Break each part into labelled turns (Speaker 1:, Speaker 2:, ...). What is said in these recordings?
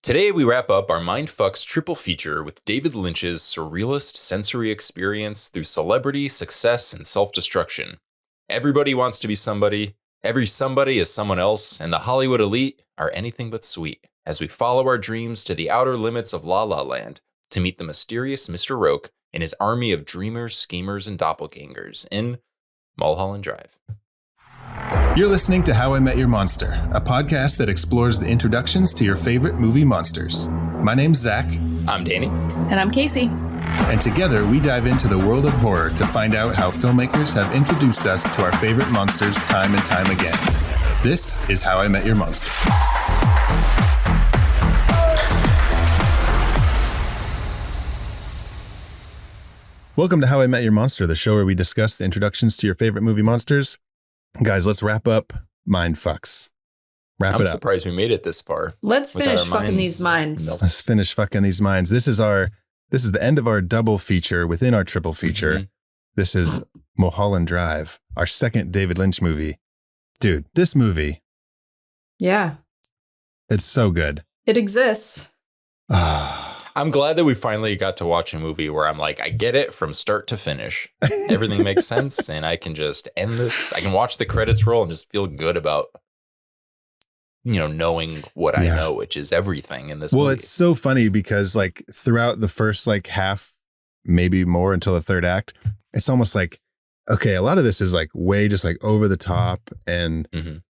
Speaker 1: Today we wrap up our Mindfucks triple feature with David Lynch's surrealist sensory experience through celebrity, success, and self-destruction. Everybody wants to be somebody, every somebody is someone else, and the Hollywood elite are anything but sweet, as we follow our dreams to the outer limits of La La Land to meet the mysterious Mr. Roque and his army of dreamers, schemers, and doppelgangers in Mulholland Drive.
Speaker 2: You're listening to How I Met Your Monster, a podcast that explores the introductions to your favorite movie monsters. My name's Zach.
Speaker 1: I'm Danny.
Speaker 3: And I'm Casey.
Speaker 2: And together we dive into the world of horror to find out how filmmakers have introduced us to our favorite monsters time and time again. This is How I Met Your Monster. Welcome to How I Met Your Monster, the show where we discuss the introductions to your favorite movie monsters. Guys, let's wrap up Mindfucks.
Speaker 1: I'm surprised we made it this far.
Speaker 3: Let's finish fucking these minds.
Speaker 2: Let's finish fucking these minds. This is the end of our double feature within our triple feature. Mm-hmm. This is Mulholland Drive, our second David Lynch movie. Dude, this movie.
Speaker 3: Yeah.
Speaker 2: It's so good.
Speaker 3: It exists.
Speaker 1: I'm glad that we finally got to watch a movie where I'm like, I get it from start to finish. Everything makes sense, and I can just end this. I can watch the credits roll and just feel good about, knowing what I know, which is everything in this movie.
Speaker 2: Well, it's so funny because like throughout the first like half, maybe more until the third act, it's almost like, okay, a lot of this is like way just like over the top and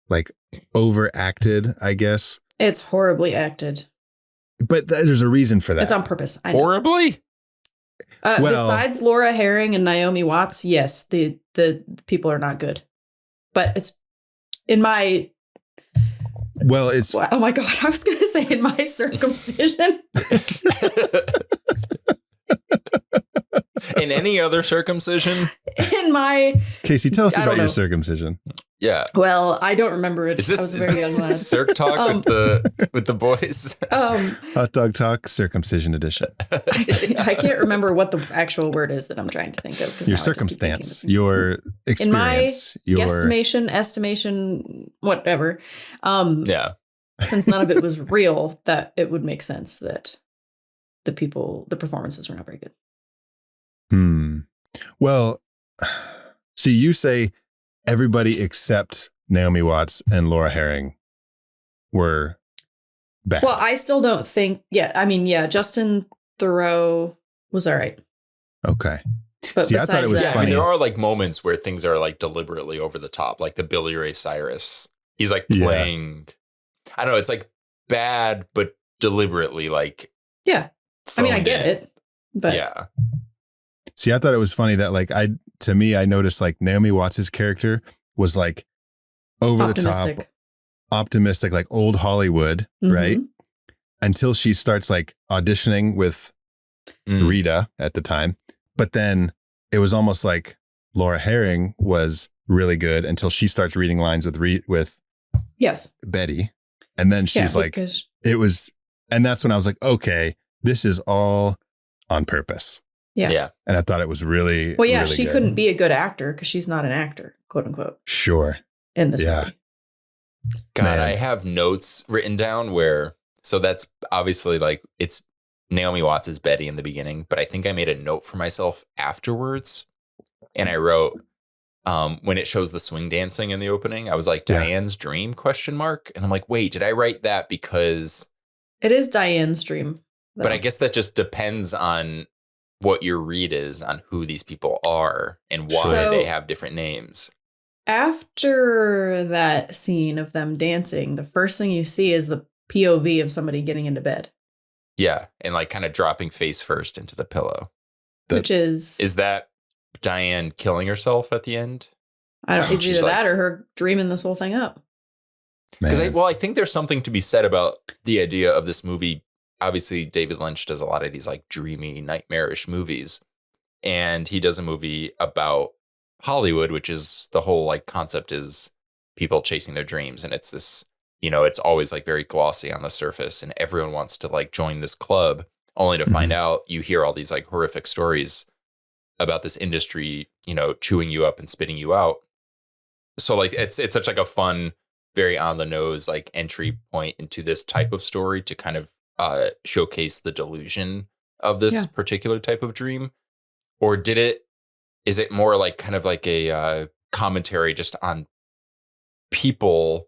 Speaker 2: like overacted, I guess.
Speaker 3: It's horribly acted.
Speaker 2: But there's a reason for that.
Speaker 3: It's on purpose.
Speaker 1: Horribly?
Speaker 3: Besides Laura Herring and Naomi Watts, yes, the people are not good. But it's in my...
Speaker 2: Well, it's...
Speaker 3: Oh my God, I was going to say in my circumcision.
Speaker 1: In any other circumcision?
Speaker 3: In my...
Speaker 2: Casey, tell us about your circumcision.
Speaker 1: Yeah.
Speaker 3: Well, I don't remember it.
Speaker 1: Is this,
Speaker 3: I was a very young lad.
Speaker 1: Circ talk with the boys?
Speaker 2: Hot dog talk, circumcision edition.
Speaker 3: I can't remember what the actual word is that I'm trying to think of.
Speaker 2: Your circumstance, your experience,
Speaker 3: in my guesstimation, estimation, whatever. Since none of it was real, that it would make sense that the performances were not very good.
Speaker 2: Well, so you say everybody except Naomi Watts and Laura Herring were bad.
Speaker 3: Well, I still don't think. Justin Theroux was all right.
Speaker 2: Okay.
Speaker 3: But
Speaker 2: I thought it was funny.
Speaker 1: there are like moments where things are like deliberately over the top, like the Billy Ray Cyrus. He's like playing. I don't know. It's like bad, but deliberately like.
Speaker 3: Yeah. I mean, I get it. But
Speaker 1: yeah.
Speaker 2: See, I thought it was funny that like I noticed like Naomi Watts' character was like over the top, optimistic, like old Hollywood, right? Until she starts like auditioning with Rita at the time. But then it was almost like Laura Herring was really good until she starts reading lines with Betty. And then she's and that's when I was like, okay, this is all on purpose.
Speaker 3: Yeah.
Speaker 2: And I thought it was really,
Speaker 3: well, yeah,
Speaker 2: really
Speaker 3: she
Speaker 2: good.
Speaker 3: Couldn't be a good actor because she's not an actor, quote unquote.
Speaker 2: Sure.
Speaker 3: In this movie.
Speaker 1: God, man. I have notes written down so that's obviously like it's Naomi Watts as Betty in the beginning, but I think I made a note for myself afterwards. And I wrote, when it shows the swing dancing in the opening, I was like, Diane's dream ? And I'm like, wait, did I write that because...
Speaker 3: It is Diane's dream. Though.
Speaker 1: But I guess that just depends on what your read is on who these people are and why they have different names.
Speaker 3: After that scene of them dancing, the first thing you see is the POV of somebody getting into bed.
Speaker 1: Yeah. And like kind of dropping face first into the pillow.
Speaker 3: Which is...
Speaker 1: Is that Diane killing herself at the end?
Speaker 3: I don't know. It's either that or her dreaming this whole thing up.
Speaker 1: Because I think there's something to be said about the idea of this movie. Obviously, David Lynch does a lot of these like dreamy, nightmarish movies. And he does a movie about Hollywood, which is the whole like concept is people chasing their dreams. And it's this, it's always like very glossy on the surface. And everyone wants to like join this club only to find out you hear all these like horrific stories about this industry, chewing you up and spitting you out. So like it's such like a fun, very on the nose like entry point into this type of story to kind of showcase the delusion of this particular type of dream? Or is it more like kind of like a commentary just on people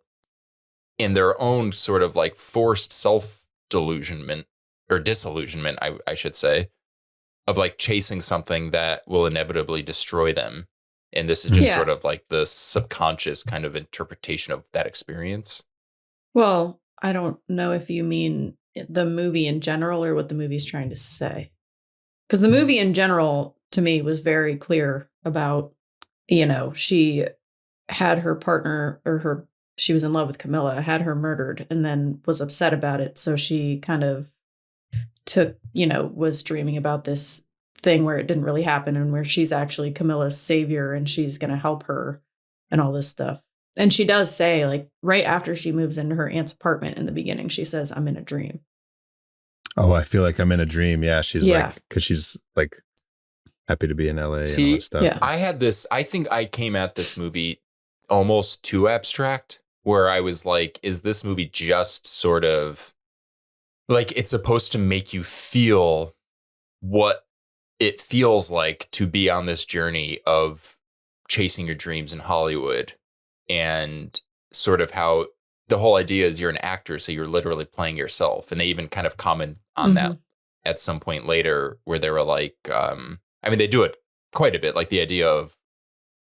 Speaker 1: in their own sort of like forced self-delusionment or disillusionment, I should say, of like chasing something that will inevitably destroy them? And this is just sort of like the subconscious kind of interpretation of that experience.
Speaker 3: Well, I don't know if you mean the movie in general or what the movie's trying to say. Because the movie in general, to me, was very clear about, she had her partner she was in love with Camilla, had her murdered, and then was upset about it. So she kind of was dreaming about this thing where it didn't really happen and where she's actually Camilla's savior and she's going to help her and all this stuff. And she does say, like, right after she moves into her aunt's apartment in the beginning, she says, "I'm in a dream."
Speaker 2: Oh, I feel like I'm in a dream. Yeah. She's like, because she's like happy to be in LA and all that stuff.
Speaker 3: Yeah.
Speaker 1: I think I came at this movie almost too abstract, where I was like, is this movie just sort of like, it's supposed to make you feel what it feels like to be on this journey of chasing your dreams in Hollywood, and sort of how the whole idea is you're an actor, so you're literally playing yourself. And they even kind of comment on that at some point later, where they were like, they do it quite a bit, like the idea of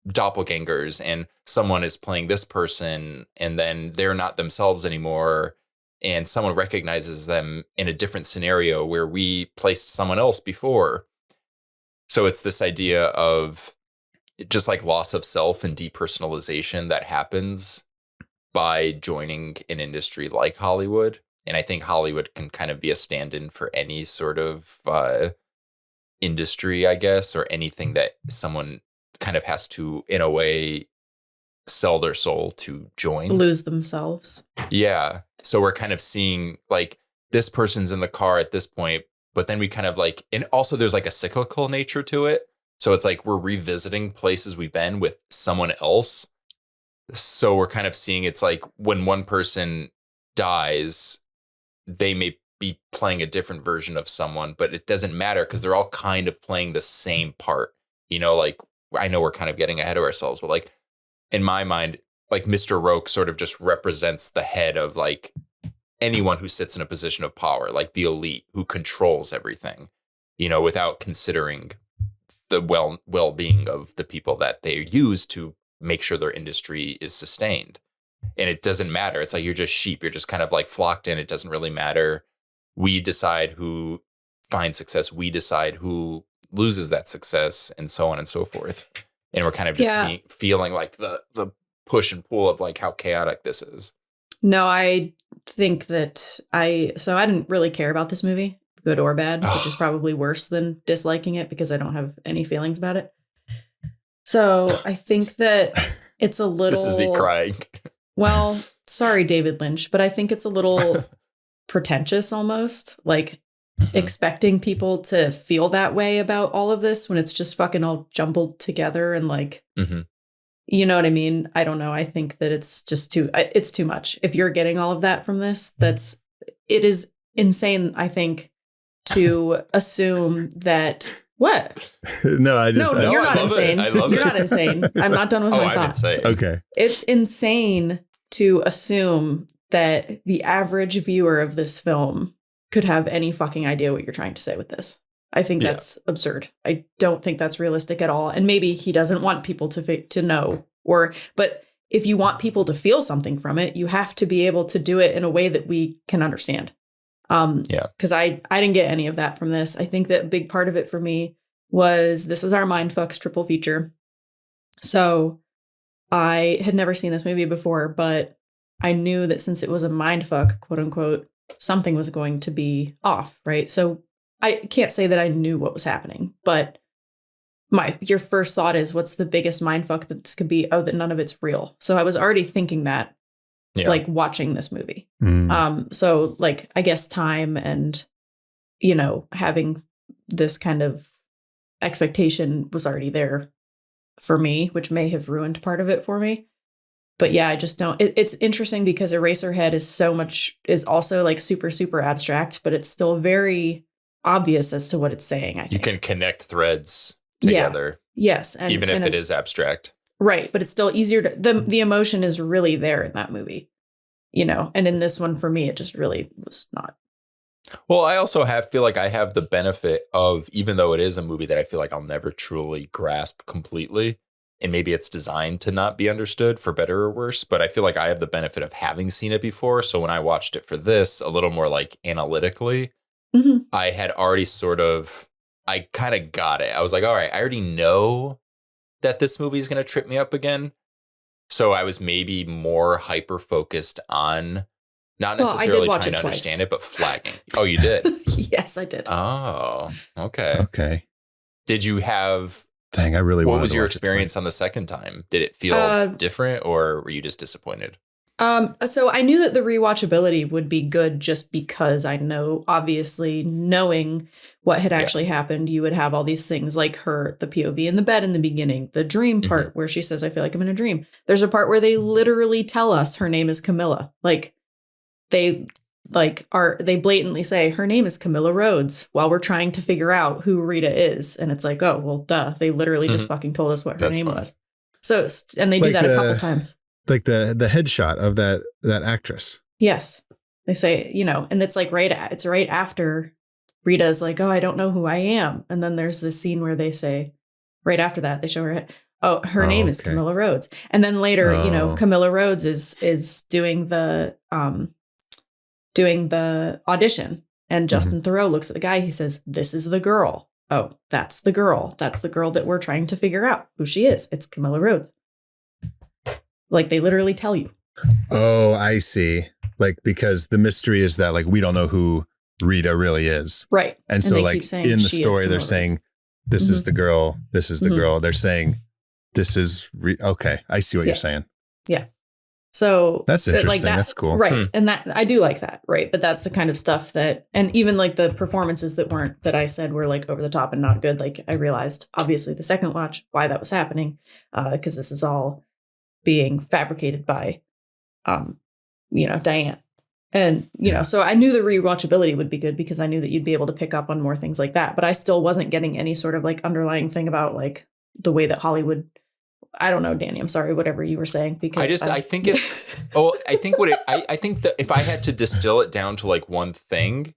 Speaker 1: doppelgangers, and someone is playing this person and then they're not themselves anymore, and someone recognizes them in a different scenario where we placed someone else before. So it's this idea of just like loss of self and depersonalization that happens by joining an industry like Hollywood. And I think Hollywood can kind of be a stand-in for any sort of industry, I guess, or anything that someone kind of has to, in a way, sell their soul to join.
Speaker 3: Lose themselves.
Speaker 1: Yeah. So we're kind of seeing like this person's in the car at this point, but then we kind of like, and also there's like a cyclical nature to it. So it's like we're revisiting places we've been with someone else. So we're kind of seeing it's like when one person dies, they may be playing a different version of someone, but it doesn't matter because they're all kind of playing the same part. Like I know we're kind of getting ahead of ourselves, but like in my mind, like Mr. Roque sort of just represents the head of like anyone who sits in a position of power, like the elite who controls everything, without considering the well-being of the people that they use to make sure their industry is sustained. And it doesn't matter. It's like you're just sheep. You're just kind of like flocked in. It doesn't really matter. We decide who finds success. We decide who loses that success, and so on and so forth. And we're kind of just feeling like the push and pull of like how chaotic this is.
Speaker 3: No, I think that I didn't really care about this movie, good or bad, which is probably worse than disliking it because I don't have any feelings about it. So I think that it's a little...
Speaker 1: This is me crying.
Speaker 3: Well, sorry, David Lynch, but I think it's a little pretentious almost, like expecting people to feel that way about all of this when it's just fucking all jumbled together and like, you know what I mean? I don't know. I think that it's just it's too much. If you're getting all of that from this, it is insane, I think, to assume that... What?
Speaker 2: No,
Speaker 3: you're not insane. You're not insane. I'm not done with my thought.
Speaker 1: Insane.
Speaker 2: Okay.
Speaker 3: It's insane to assume that the average viewer of this film could have any fucking idea what you're trying to say with this. I think that's absurd. I don't think that's realistic at all. And maybe he doesn't want people to know, but if you want people to feel something from it, you have to be able to do it in a way that we can understand. Because I didn't get any of that from this. I think that a big part of it for me was this is our Mindfucks triple feature. So I had never seen this movie before, but I knew that since it was a mindfuck, quote unquote, something was going to be off, right? So I can't say that I knew what was happening, but your first thought is, what's the biggest mindfuck that this could be? Oh, that none of it's real. So I was already thinking that. Like watching this movie. So like, I guess time and, having this kind of expectation was already there for me, which may have ruined part of it for me. But yeah, I just don't. It's interesting because Eraserhead is also like super, super abstract, but it's still very obvious as to what it's saying. I think
Speaker 1: you can connect threads together.
Speaker 3: Yeah. Yes.
Speaker 1: Even if it is abstract.
Speaker 3: Right. But it's still easier the emotion is really there in that movie, and in this one, for me, it just really was not.
Speaker 1: Well, I also feel like I have the benefit of, even though it is a movie that I feel like I'll never truly grasp completely, and maybe it's designed to not be understood for better or worse, but I feel like I have the benefit of having seen it before. So when I watched it for this, a little more like analytically, I had already I kind of got it. I was like, all right, I already know that this movie is going to trip me up again. So I was maybe more hyper focused on not necessarily trying to understand it, but flagging. Oh, you did?
Speaker 3: Yes, I did.
Speaker 1: Oh, okay.
Speaker 2: Okay.
Speaker 1: Did you have...
Speaker 2: Dang, I really wanted to watch it.
Speaker 1: What was your experience on the second time? Did it feel different, or were you just disappointed?
Speaker 3: So I knew that the rewatchability would be good just because I know, obviously, knowing what had actually happened, you would have all these things like the POV in the bed in the beginning, the dream part where she says, I feel like I'm in a dream. There's a part where they literally tell us her name is Camilla. Like they blatantly say her name is Camilla Rhodes while we're trying to figure out who Rita is. And it's like, oh, well, duh. They literally just fucking told us what her name was. So, and they do that a couple times.
Speaker 2: Like the headshot of that actress.
Speaker 3: Yes. They say, and it's like it's right after Rita's like, oh, I don't know who I am. And then there's this scene where they say, right after that, they show her head. Oh, her name is Camilla Rhodes. And then later, Camilla Rhodes is doing the audition, and Justin Theroux looks at the guy. He says, this is the girl. Oh, that's the girl. That's the girl that we're trying to figure out who she is. It's Camilla Rhodes. Like they literally tell you.
Speaker 2: Oh, I see. Like, because the mystery is that like, we don't know who Rita really is.
Speaker 3: Right.
Speaker 2: And so like in the story, they're saying, this is the girl. This is the girl. They're saying, this is, okay. I see what you're saying.
Speaker 3: Yeah. So
Speaker 2: that's interesting. Like that's cool.
Speaker 3: Right. And that I do like that. Right. But that's the kind of stuff and even like the performances that I said were like over the top and not good. Like I realized obviously the second watch why that was happening, because this is all being fabricated by, Diane. And, so I knew the rewatchability would be good because I knew that you'd be able to pick up on more things like that. But I still wasn't getting any sort of like underlying thing about like the way that Hollywood, I don't know, Danny, I'm sorry, whatever you were saying, because
Speaker 1: I think it's, I think that if I had to distill it down to like one thing,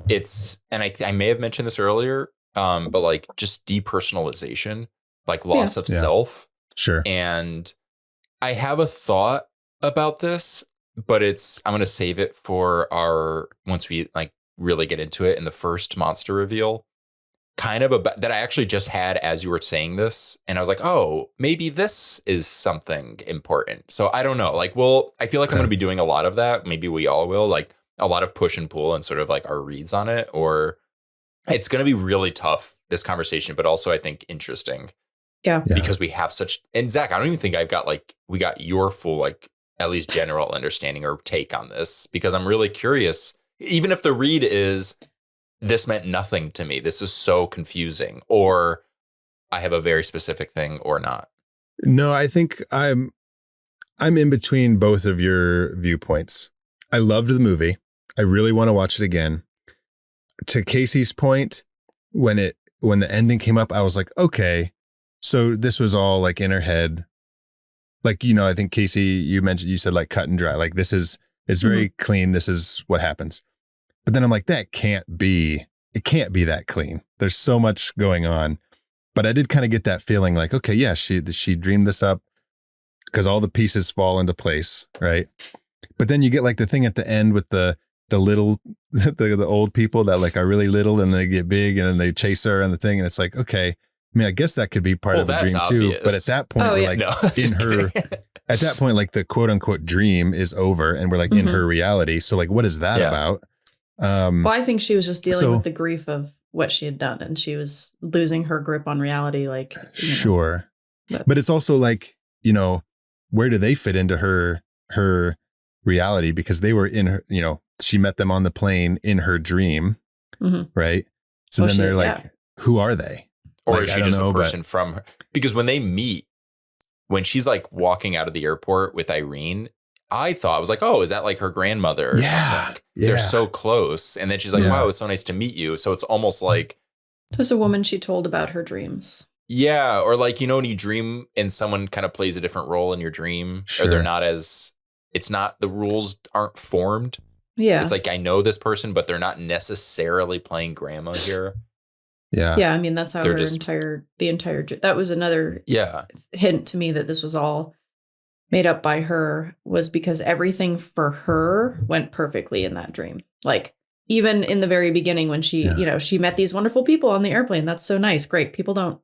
Speaker 1: it's, and I may have mentioned this earlier, but like just depersonalization, like loss of self.
Speaker 2: Sure.
Speaker 1: And I have a thought about this, but I'm going to save it for once we like really get into it in the first monster reveal, kind of that I actually just had as you were saying this. And I was like, oh, maybe this is something important. So I don't know, like, I feel like I'm going to be doing a lot of that. Maybe we all will, like a lot of push and pull and sort of like our reads on it, or it's going to be really tough, this conversation, but also I think interesting.
Speaker 3: Yeah.
Speaker 1: Because we have and Zach, I don't even think we got your full, like, at least general understanding or take on this, because I'm really curious, even if the read is, this meant nothing to me, this is so confusing, or I have a very specific thing or not.
Speaker 2: No, I think I'm in between both of your viewpoints. I loved the movie. I really want to watch it again. To Casey's point, when the ending came up, I was like, okay, so this was all like in her head. Like, I think Casey, you said like cut and dry. Like it's very clean. This is what happens. But then I'm like, it can't be that clean. There's so much going on. But I did kind of get that feeling like, okay, yeah, she dreamed this up because all the pieces fall into place. Right. But then you get like the thing at the end with the little, the old people that like are really little and they get big and then they chase her and the thing. And it's like, okay, I mean, I guess that could be part of the dream
Speaker 1: obvious.
Speaker 2: too. But at that point, we're like at that point, like the quote unquote dream is over and we're like in her reality. So like, what is that about?
Speaker 3: Well, I think she was just dealing with the grief of what she had done and she was losing her grip on reality. Like,
Speaker 2: sure. But it's also like, where do they fit into her reality? Because they were in her, she met them on the plane in her dream. Right. So then they're like, who are they?
Speaker 1: Or is she just a person from her? Because when they meet, when she's like walking out of the airport with Irene, I thought, I was like, oh, is that like her grandmother or something? Yeah. They're so close. And then she's like, wow, it was so nice to meet you. So it's almost like.
Speaker 3: There's a woman she told about her dreams.
Speaker 1: Yeah. Or like, you know, when you dream and someone kind of plays a different role in your dream, or they're not as, it's not, the rules aren't formed.
Speaker 3: Yeah.
Speaker 1: It's like, I know this person, but they're not necessarily playing grandma here.
Speaker 2: Yeah.
Speaker 3: Yeah. I mean, that's how the entire, that was another hint to me that this was all made up by her, was because everything for her went perfectly in that dream. Like even in the very beginning when she, you know, she met these wonderful people on the airplane. That's so nice. Great. People don't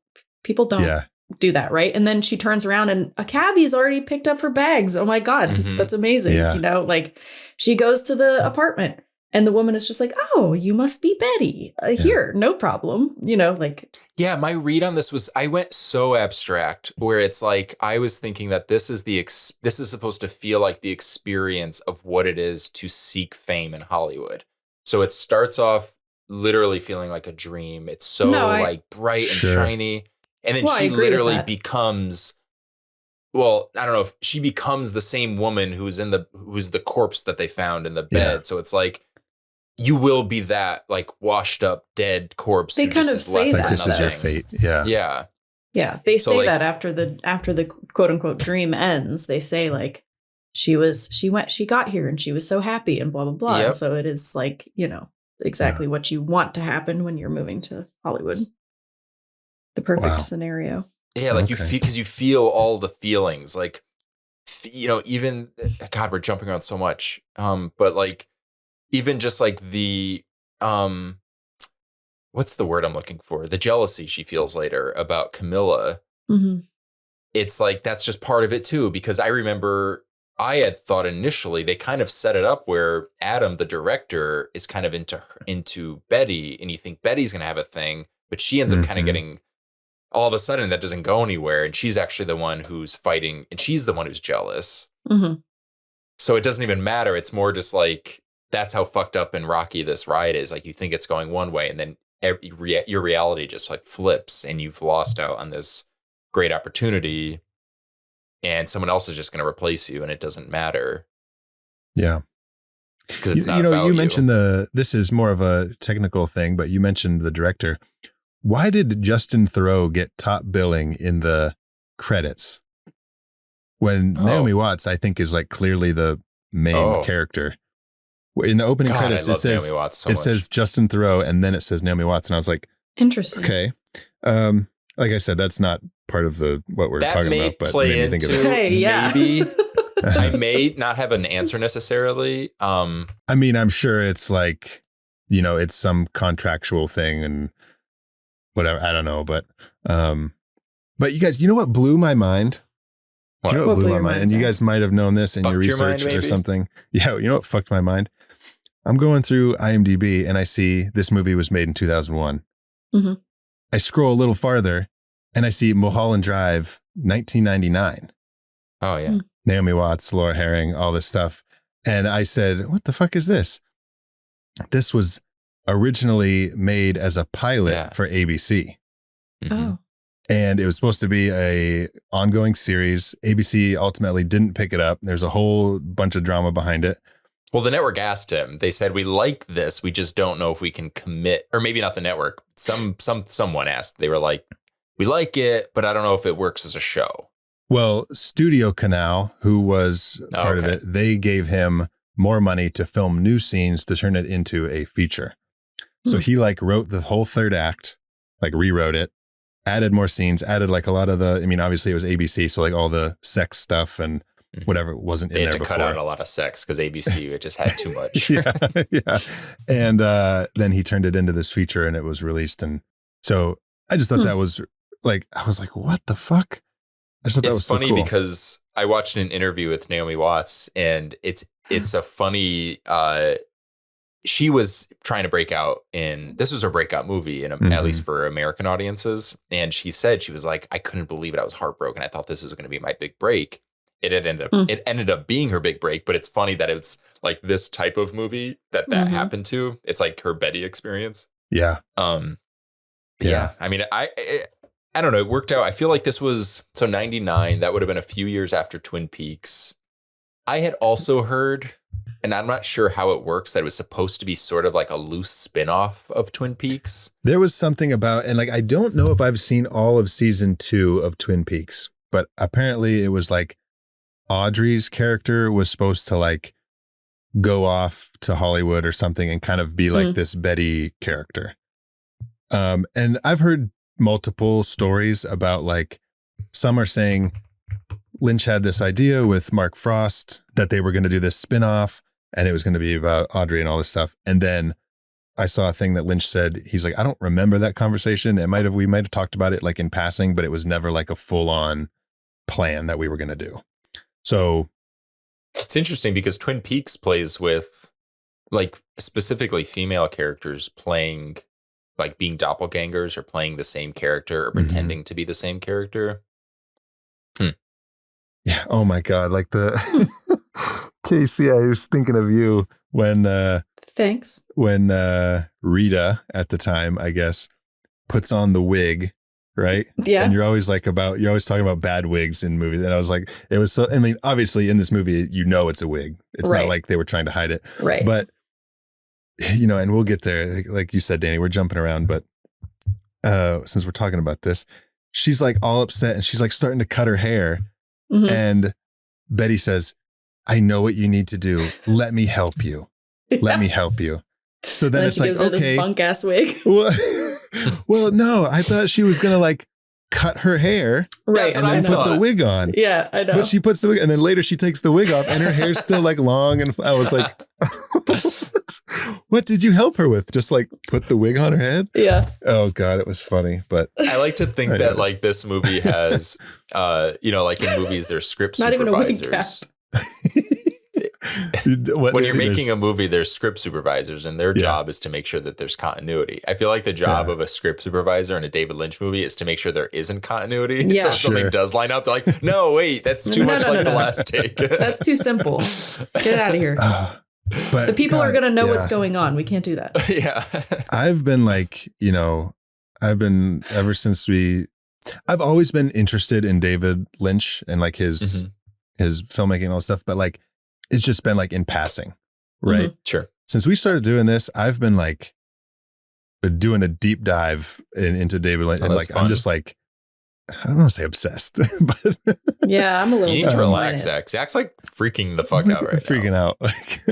Speaker 3: do that. Right. And then she turns around and a cabbie's already picked up her bags. Oh my God. That's amazing. Yeah. You know, like she goes to the apartment. And the woman is just like, oh, you must be Betty. Here, no problem. You know, like.
Speaker 1: Yeah, my read on this was, I went so abstract where it's like, I was thinking that this is this is supposed to feel like the experience of what it is to seek fame in Hollywood. So it starts off literally feeling like a dream. It's so like bright and shiny. And then she literally becomes, well, I don't know if she becomes the same woman who's the corpse that they found in the bed. Yeah. So it's like, you will be that like washed up dead corpse.
Speaker 3: They kind of say that.
Speaker 2: Like, this is your fate. Yeah.
Speaker 1: Yeah.
Speaker 3: Yeah. They say like, that after the quote unquote dream ends, they say like she got here and she was so happy and blah, blah, blah. Yep. And so it is like, you know, exactly what you want to happen when you're moving to Hollywood. The perfect scenario.
Speaker 1: Yeah. Like you feel, because you feel all the feelings, like, you know, even, God, we're jumping around so much. But like, even just like the, what's the word I'm looking for? The jealousy she feels later about Camilla. Mm-hmm. It's like, that's just part of it too, because I remember I had thought initially they kind of set it up where Adam, the director, is kind of into Betty, and you think Betty's going to have a thing, but she ends up kind of getting, all of a sudden that doesn't go anywhere. And she's actually the one who's fighting, and she's the one who's jealous. Mm-hmm. So it doesn't even matter. It's more just like, that's how fucked up in Rocky this ride is. Like you think it's going one way and then your reality just like flips and you've lost out on this great opportunity and someone else is just going to replace you and it doesn't matter.
Speaker 2: Yeah.
Speaker 1: Because it's not about
Speaker 2: you mentioned this is more of a technical thing, but you mentioned the director. Why did Justin Theroux get top billing in the credits when Naomi Watts, I think, is like clearly the main character? In the opening credits, it says Justin Theroux, and then it says Naomi Watts, and I was like,
Speaker 3: interesting.
Speaker 2: Okay, like I said, that's not part of what we're talking about, but made me think of it.
Speaker 3: Hey, yeah.
Speaker 1: Maybe I may not have an answer necessarily.
Speaker 2: I mean, I'm sure it's like, you know, it's some contractual thing and whatever. I don't know, but you guys, you know what blew my mind? You know what blew my mind? And you guys might have known this in your research or something. Yeah, you know what fucked my mind? I'm going through IMDb and I see this movie was made in 2001. Mm-hmm. I scroll a little farther and I see Mulholland Drive, 1999.
Speaker 1: Oh, yeah.
Speaker 2: Naomi Watts, Laura Herring, all this stuff. And I said, what the fuck is this? This was originally made as a pilot for ABC.
Speaker 3: Mm-hmm. Oh.
Speaker 2: And it was supposed to be a ongoing series. ABC ultimately didn't pick it up. There's a whole bunch of drama behind it.
Speaker 1: Well, the network asked him. They said, we like this. We just don't know if we can commit, or maybe not the network. Someone asked. They were like, we like it, but I don't know if it works as a show.
Speaker 2: Well, Studio Canal, who was part of it, they gave him more money to film new scenes to turn it into a feature. So he like wrote the whole third act, like rewrote it, added more scenes, added like a lot of the, I mean, obviously it was ABC. So like all the sex stuff and whatever wasn't in there before. They had to cut out a
Speaker 1: lot of sex because ABC, it just had too much.
Speaker 2: Yeah. And then he turned it into this feature and it was released. And so I just thought that was like, I was like, what the fuck? I just thought that was
Speaker 1: funny
Speaker 2: so cool.
Speaker 1: Because I watched an interview with Naomi Watts and it's a funny, she was trying to break out this was her breakout movie at least for American audiences. And she said, she was like, I couldn't believe it. I was heartbroken. I thought this was going to be my big break. It ended up being her big break, but it's funny that it's like this type of movie that happened to. It's like her Betty experience.
Speaker 2: Yeah.
Speaker 1: Yeah. I mean, I don't know. It worked out. I feel like this was, so 99, that would have been a few years after Twin Peaks. I had also heard, and I'm not sure how it works, that it was supposed to be sort of like a loose spin-off of Twin Peaks.
Speaker 2: There was something about, and like, I don't know if I've seen all of season 2 of Twin Peaks, but apparently it was like Audrey's character was supposed to like go off to Hollywood or something and kind of be like this Betty character. And I've heard multiple stories about like, some are saying Lynch had this idea with Mark Frost that they were going to do this spinoff and it was going to be about Audrey and all this stuff. And then I saw a thing that Lynch said, he's like, I don't remember that conversation. We might have talked about it like in passing, but it was never like a full on plan that we were going to do. So
Speaker 1: it's interesting because Twin Peaks plays with like specifically female characters playing, like being doppelgangers or playing the same character or pretending to be the same character.
Speaker 2: Yeah. Oh my God. Like the Casey, I was thinking of you when
Speaker 3: thanks.
Speaker 2: When Rita at the time, I guess, puts on the wig, right?
Speaker 3: Yeah.
Speaker 2: And you're always talking about bad wigs in movies. And I was like, it was so, I mean, obviously in this movie, you know, it's a wig. It's not like they were trying to hide it.
Speaker 3: Right.
Speaker 2: But, you know, and we'll get there. Like you said, Danny, we're jumping around, but since we're talking about this, she's like all upset and she's like starting to cut her hair. Mm-hmm. And Betty says, I know what you need to do. Let me help you. Let me help you. So then it's like, okay.
Speaker 3: This bunk ass wig.
Speaker 2: Well, no, I thought she was going to like cut her hair and then put the wig on.
Speaker 3: Yeah, I know.
Speaker 2: But she puts the wig and then later she takes the wig off and her hair's still like long. And I was like, what did you help her with? Just like put the wig on her head?
Speaker 3: Yeah.
Speaker 2: Oh God, it was funny. But
Speaker 1: I like to think that like this movie has, you know, like in movies, there's script supervisors. When you're making a movie, there's script supervisors and their job is to make sure that there's continuity. I feel like the job of a script supervisor in a David Lynch movie is to make sure there isn't continuity. Yeah. So if something does line up, they're like, no, wait, that's too much like the last take.
Speaker 3: That's too simple. Get out of here. But the people are going to know what's going on. We can't do that.
Speaker 1: Yeah.
Speaker 2: I've been like, you know, I've always been interested in David Lynch and like his filmmaking and all that stuff. But like, it's just been like in passing, right?
Speaker 1: Mm-hmm. Sure.
Speaker 2: Since we started doing this, I've been like doing a deep dive into David Lynch. And like, fun. I'm just like, I don't want to say obsessed, but
Speaker 3: yeah, I'm a little.
Speaker 1: You need to relax, Zach. Zach's like freaking the fuck out right
Speaker 2: freaking
Speaker 1: now.
Speaker 2: Out.
Speaker 1: It's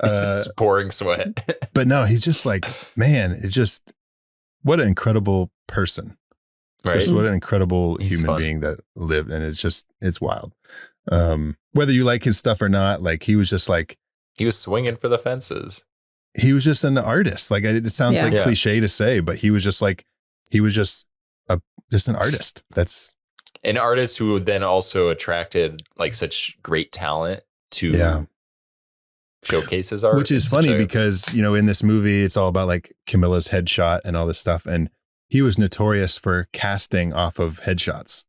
Speaker 1: just pouring sweat.
Speaker 2: But no, he's just like, man, it's just, what an incredible person.
Speaker 1: Right.
Speaker 2: Just what an incredible human being that lived. And it's wild. Whether you like his stuff or not, like he was just like,
Speaker 1: he was swinging for the fences.
Speaker 2: He was just an artist. Like it sounds like cliche to say, but he was just an artist. That's
Speaker 1: an artist who then also attracted like such great talent to showcase his art.
Speaker 2: Which is funny because, you know, in this movie, it's all about like Camilla's headshot and all this stuff. And he was notorious for casting off of headshots.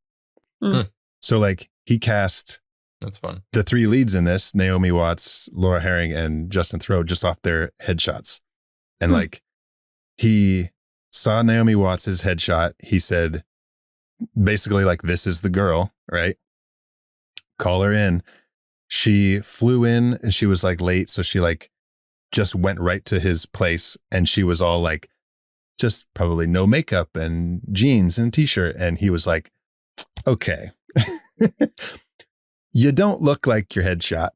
Speaker 2: So like he cast
Speaker 1: That's fun.
Speaker 2: the 3 leads in this, Naomi Watts, Laura Herring, and Justin Theroux, just off their headshots. And like he saw Naomi Watts's headshot. He said, basically like, this is the girl, right? Call her in. She flew in and she was like late. So she like just went right to his place and she was all like, just probably no makeup and jeans and t-shirt. And he was like, okay, you don't look like your headshot.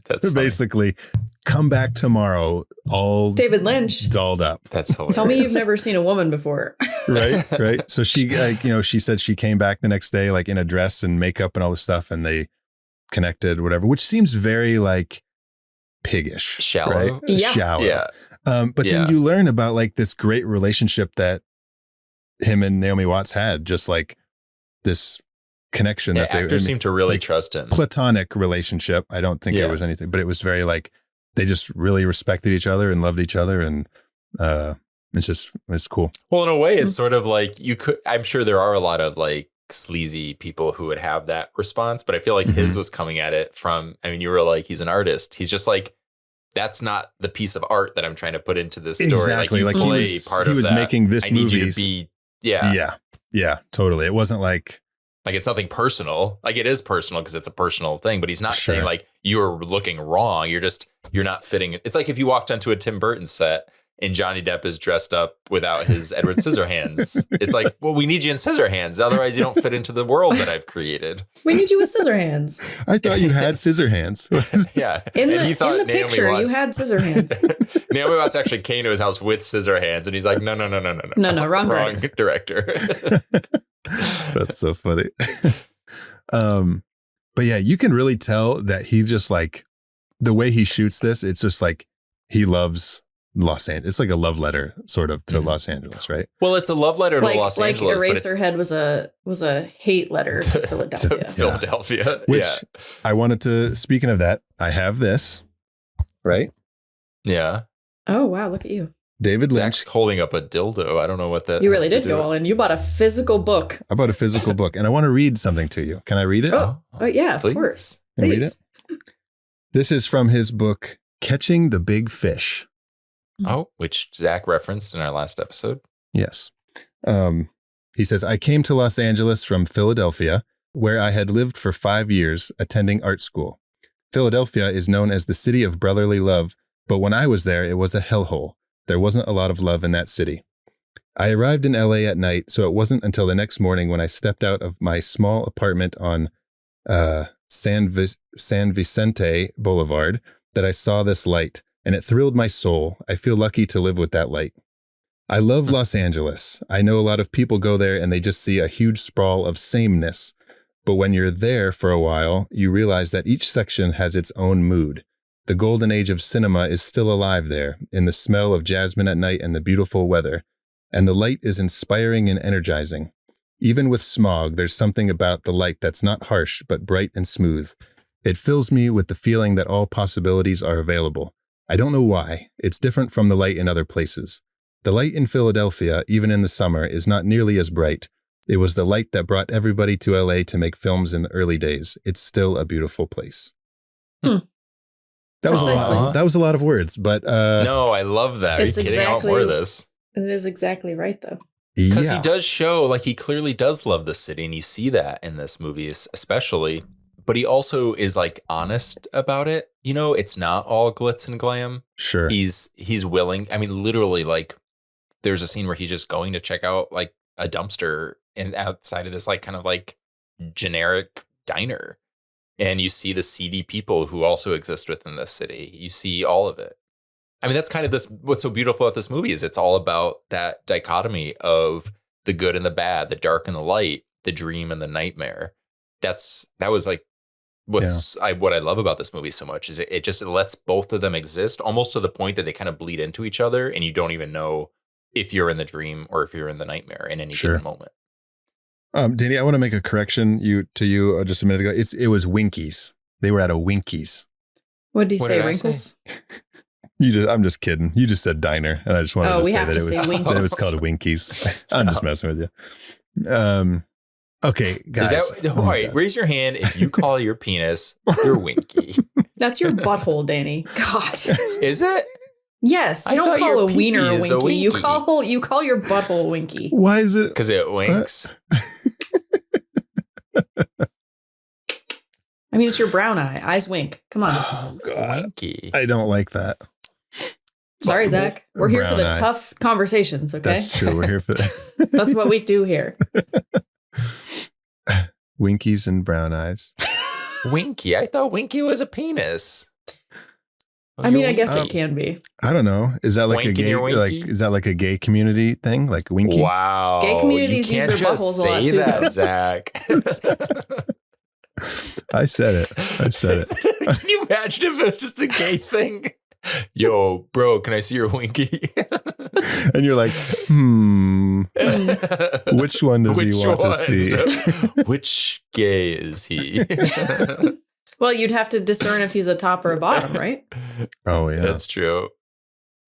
Speaker 1: That's
Speaker 2: basically come back tomorrow all
Speaker 3: David Lynch
Speaker 2: dolled up.
Speaker 1: That's hilarious.
Speaker 3: Tell me you've never seen a woman before.
Speaker 2: Right. So she, like, you know, she said she came back the next day, like in a dress and makeup and all this stuff. And they connected, whatever, which seems very like piggish.
Speaker 1: Shallow.
Speaker 2: Right?
Speaker 3: Yeah.
Speaker 2: Shallow.
Speaker 1: Yeah.
Speaker 2: But then you learn about like this great relationship that him and Naomi Watts had, just like this connection that
Speaker 1: actors seem to really
Speaker 2: like,
Speaker 1: trust him.
Speaker 2: Platonic relationship. I don't think there was anything, but it was very like, they just really respected each other and loved each other. And it's cool.
Speaker 1: Well, in a way, it's sort of like I'm sure there are a lot of like sleazy people who would have that response, but I feel like his was coming at it from, I mean, you were like, he's an artist. He's just like, that's not the piece of art that I'm trying to put into this story.
Speaker 2: Exactly.
Speaker 1: Like,
Speaker 2: he was making this movie.
Speaker 1: I need you to be,
Speaker 2: Yeah. Yeah, totally. It wasn't like
Speaker 1: it's nothing personal. Like it is personal because it's a personal thing, but he's not saying like you're looking wrong. You're not fitting. It's like if you walked onto a Tim Burton set and Johnny Depp is dressed up without his Edward Scissorhands. It's like, well, we need you in Scissorhands. Otherwise you don't fit into the world that I've created.
Speaker 3: We need you with Scissorhands.
Speaker 2: I thought you had Scissorhands.
Speaker 1: Yeah.
Speaker 3: In the picture, you had Scissorhands.
Speaker 1: Naomi Watts actually came to his house with Scissorhands and he's like, no,
Speaker 3: wrong
Speaker 1: director.
Speaker 2: That's so funny. But yeah, you can really tell that he just like the way he shoots this, it's just like he loves Los Angeles. It's like a love letter sort of to Los Angeles, right?
Speaker 1: Well, it's a love letter to Los Angeles.
Speaker 3: Like Eraserhead was a hate letter to Philadelphia.
Speaker 1: Philadelphia.
Speaker 2: Which I wanted to, speaking of that, I have this, right?
Speaker 1: Yeah.
Speaker 3: Oh, wow. Look at you.
Speaker 2: David Lynch.
Speaker 1: Holding up a dildo. I don't know what that
Speaker 3: You really did go all in. You bought a physical book.
Speaker 2: I bought a physical book and I want to read something to you. Can I read it?
Speaker 3: Oh yeah, of course.
Speaker 2: Can I read it? This is from his book, Catching the Big Fish.
Speaker 1: Oh, which Zach referenced in our last episode.
Speaker 2: Yes. He says, I came to Los Angeles from Philadelphia, where I had lived for 5 years attending art school. Philadelphia is known as the city of brotherly love, but when I was there, it was a hellhole. There wasn't a lot of love in that city. I arrived in LA at night, so it wasn't until the next morning when I stepped out of my small apartment on San Vicente Boulevard that I saw this light, and it thrilled my soul. I feel lucky to live with that light. I love Los Angeles. I know a lot of people go there and they just see a huge sprawl of sameness. But when you're there for a while, you realize that each section has its own mood. The golden age of cinema is still alive there, in the smell of jasmine at night and the beautiful weather. And the light is inspiring and energizing. Even with smog, there's something about the light that's not harsh, but bright and smooth. It fills me with the feeling that all possibilities are available. I don't know why. It's different from the light in other places. The light in Philadelphia, even in the summer, is not nearly as bright. It was the light that brought everybody to LA to make films in the early days. It's still a beautiful place. That was a lot of words, but
Speaker 1: no, I love that. Are you kidding? I want more of this.
Speaker 3: It is exactly right, though.
Speaker 1: Because he does show, like, he clearly does love the city, and you see that in this movie, especially. But he also is, like, honest about it. You know, it's not all glitz and glam.
Speaker 2: Sure.
Speaker 1: He's willing. I mean, literally, like, there's a scene where he's just going to check out, like, a dumpster outside of this, like, kind of, like, generic diner. And you see the seedy people who also exist within this city. You see all of it. I mean, that's kind of what's so beautiful about this movie is it's all about that dichotomy of the good and the bad, the dark and the light, the dream and the nightmare. That was like what I love about this movie so much is it just lets both of them exist almost to the point that they kind of bleed into each other and you don't even know if you're in the dream or if you're in the nightmare in any given moment.
Speaker 2: Danny, I want to make a correction to you just a minute ago. It was Winkies. They were at a Winkies.
Speaker 3: What did he say? Wrinkles?
Speaker 2: I'm just kidding. You just said diner, and I just wanted to say that it was called Winkies. I'm just messing with you. Okay, guys.
Speaker 1: All right, raise your hand if you call your penis your Winky.
Speaker 3: That's your butthole, Danny. God.
Speaker 1: Is it?
Speaker 3: Yes, you don't call a wiener a winky. You call your butthole winky.
Speaker 2: Why is it?
Speaker 1: Because it winks.
Speaker 3: I mean, it's your brown eye. Eyes wink. Come on.
Speaker 2: Oh, God. Winky. I don't like that.
Speaker 3: Sorry, Zach. We're here for the tough conversations, okay?
Speaker 2: That's true. We're here for that.
Speaker 3: That's what we do here.
Speaker 2: Winkies and brown eyes.
Speaker 1: Winky? I thought Winky was a penis.
Speaker 3: I mean, I guess it can be.
Speaker 2: I don't know. Is that like a gay community thing? Like Winky?
Speaker 1: Wow.
Speaker 3: Gay communities use their buttholes a lot too.
Speaker 1: That, Zach.
Speaker 2: I said it.
Speaker 1: Can you imagine if it was just a gay thing? Yo, bro, can I see your winky?
Speaker 2: And you're like, which one does he want to see?
Speaker 1: Which gay is he?
Speaker 3: Well, you'd have to discern if he's a top or a bottom, right?
Speaker 2: Oh, yeah.
Speaker 1: That's true.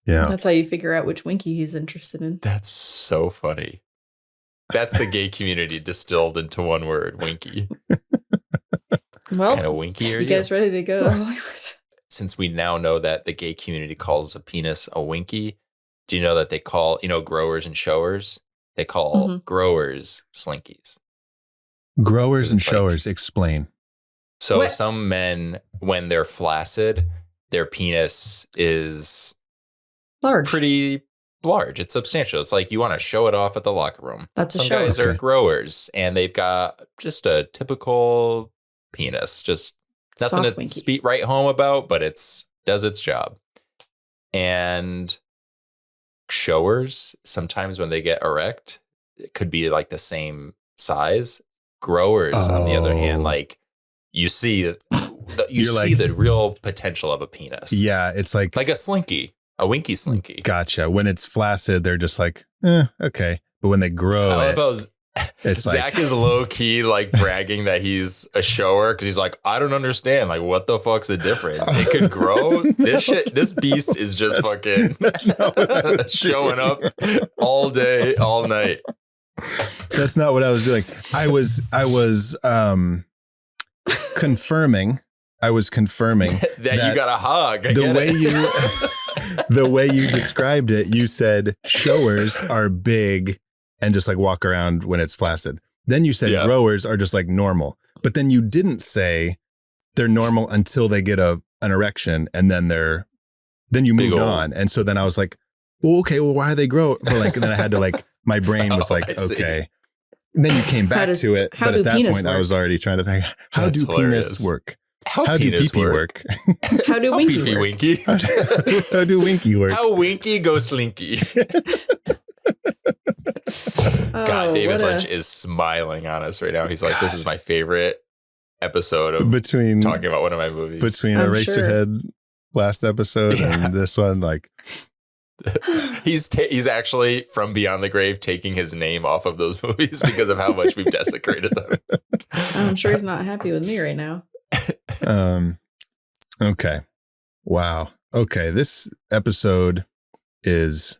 Speaker 2: Yeah.
Speaker 3: That's how you figure out which winky he's interested in.
Speaker 1: That's so funny. That's the gay community distilled into one word, winky.
Speaker 3: Well,
Speaker 1: kind of winky are you?
Speaker 3: You guys ready to go to Hollywood?
Speaker 1: Since we now know that the gay community calls a penis a winky, do you know that they call, growers and showers? they call growers slinkies.
Speaker 2: Growers and showers, explain.
Speaker 1: So some men, when they're flaccid, their penis is
Speaker 3: large,
Speaker 1: pretty large. It's substantial. It's like you want to show it off at the locker room.
Speaker 3: That's
Speaker 1: some guys are growers, and they've got just a typical penis, just nothing to write home about, but does its job. And showers, sometimes when they get erect, it could be like the same size. Growers, on the other hand, like you see the real potential of a penis.
Speaker 2: Yeah, it's like
Speaker 1: a slinky, a winky slinky.
Speaker 2: Gotcha. When it's flaccid, they're just like, okay. But when they grow, it's
Speaker 1: Zach is low key like bragging that he's a shower because he's like, I don't understand. Like, what the fuck's the difference? It could grow. This beast is just fucking showing up all day, all night.
Speaker 2: That's not what I was doing. I was confirming. I was confirming
Speaker 1: that you got a hug.
Speaker 2: The way you described it, you said showers are big and just like walk around when it's flaccid. Then you said growers are just like normal, but then you didn't say they're normal until they get an erection, and then you moved on. And so then I was like, well, okay, well, why do they grow? But like, and then I had to like, my brain was like, okay. And then you came back to it. But at that point, I was already trying to think, how do penis work? How do pee-pee work?
Speaker 3: How do winky
Speaker 1: winky?
Speaker 2: How do winky work?
Speaker 1: How winky go slinky? God, David Lynch is smiling on us right now. He's like, this is my favorite episode of talking about one of my movies.
Speaker 2: Between Eraserhead last episode and this one, like...
Speaker 1: He's actually from Beyond the Grave taking his name off of those movies because of how much we've desecrated them.
Speaker 3: I'm sure he's not happy with me right now.
Speaker 2: Okay. Wow. Okay. This episode is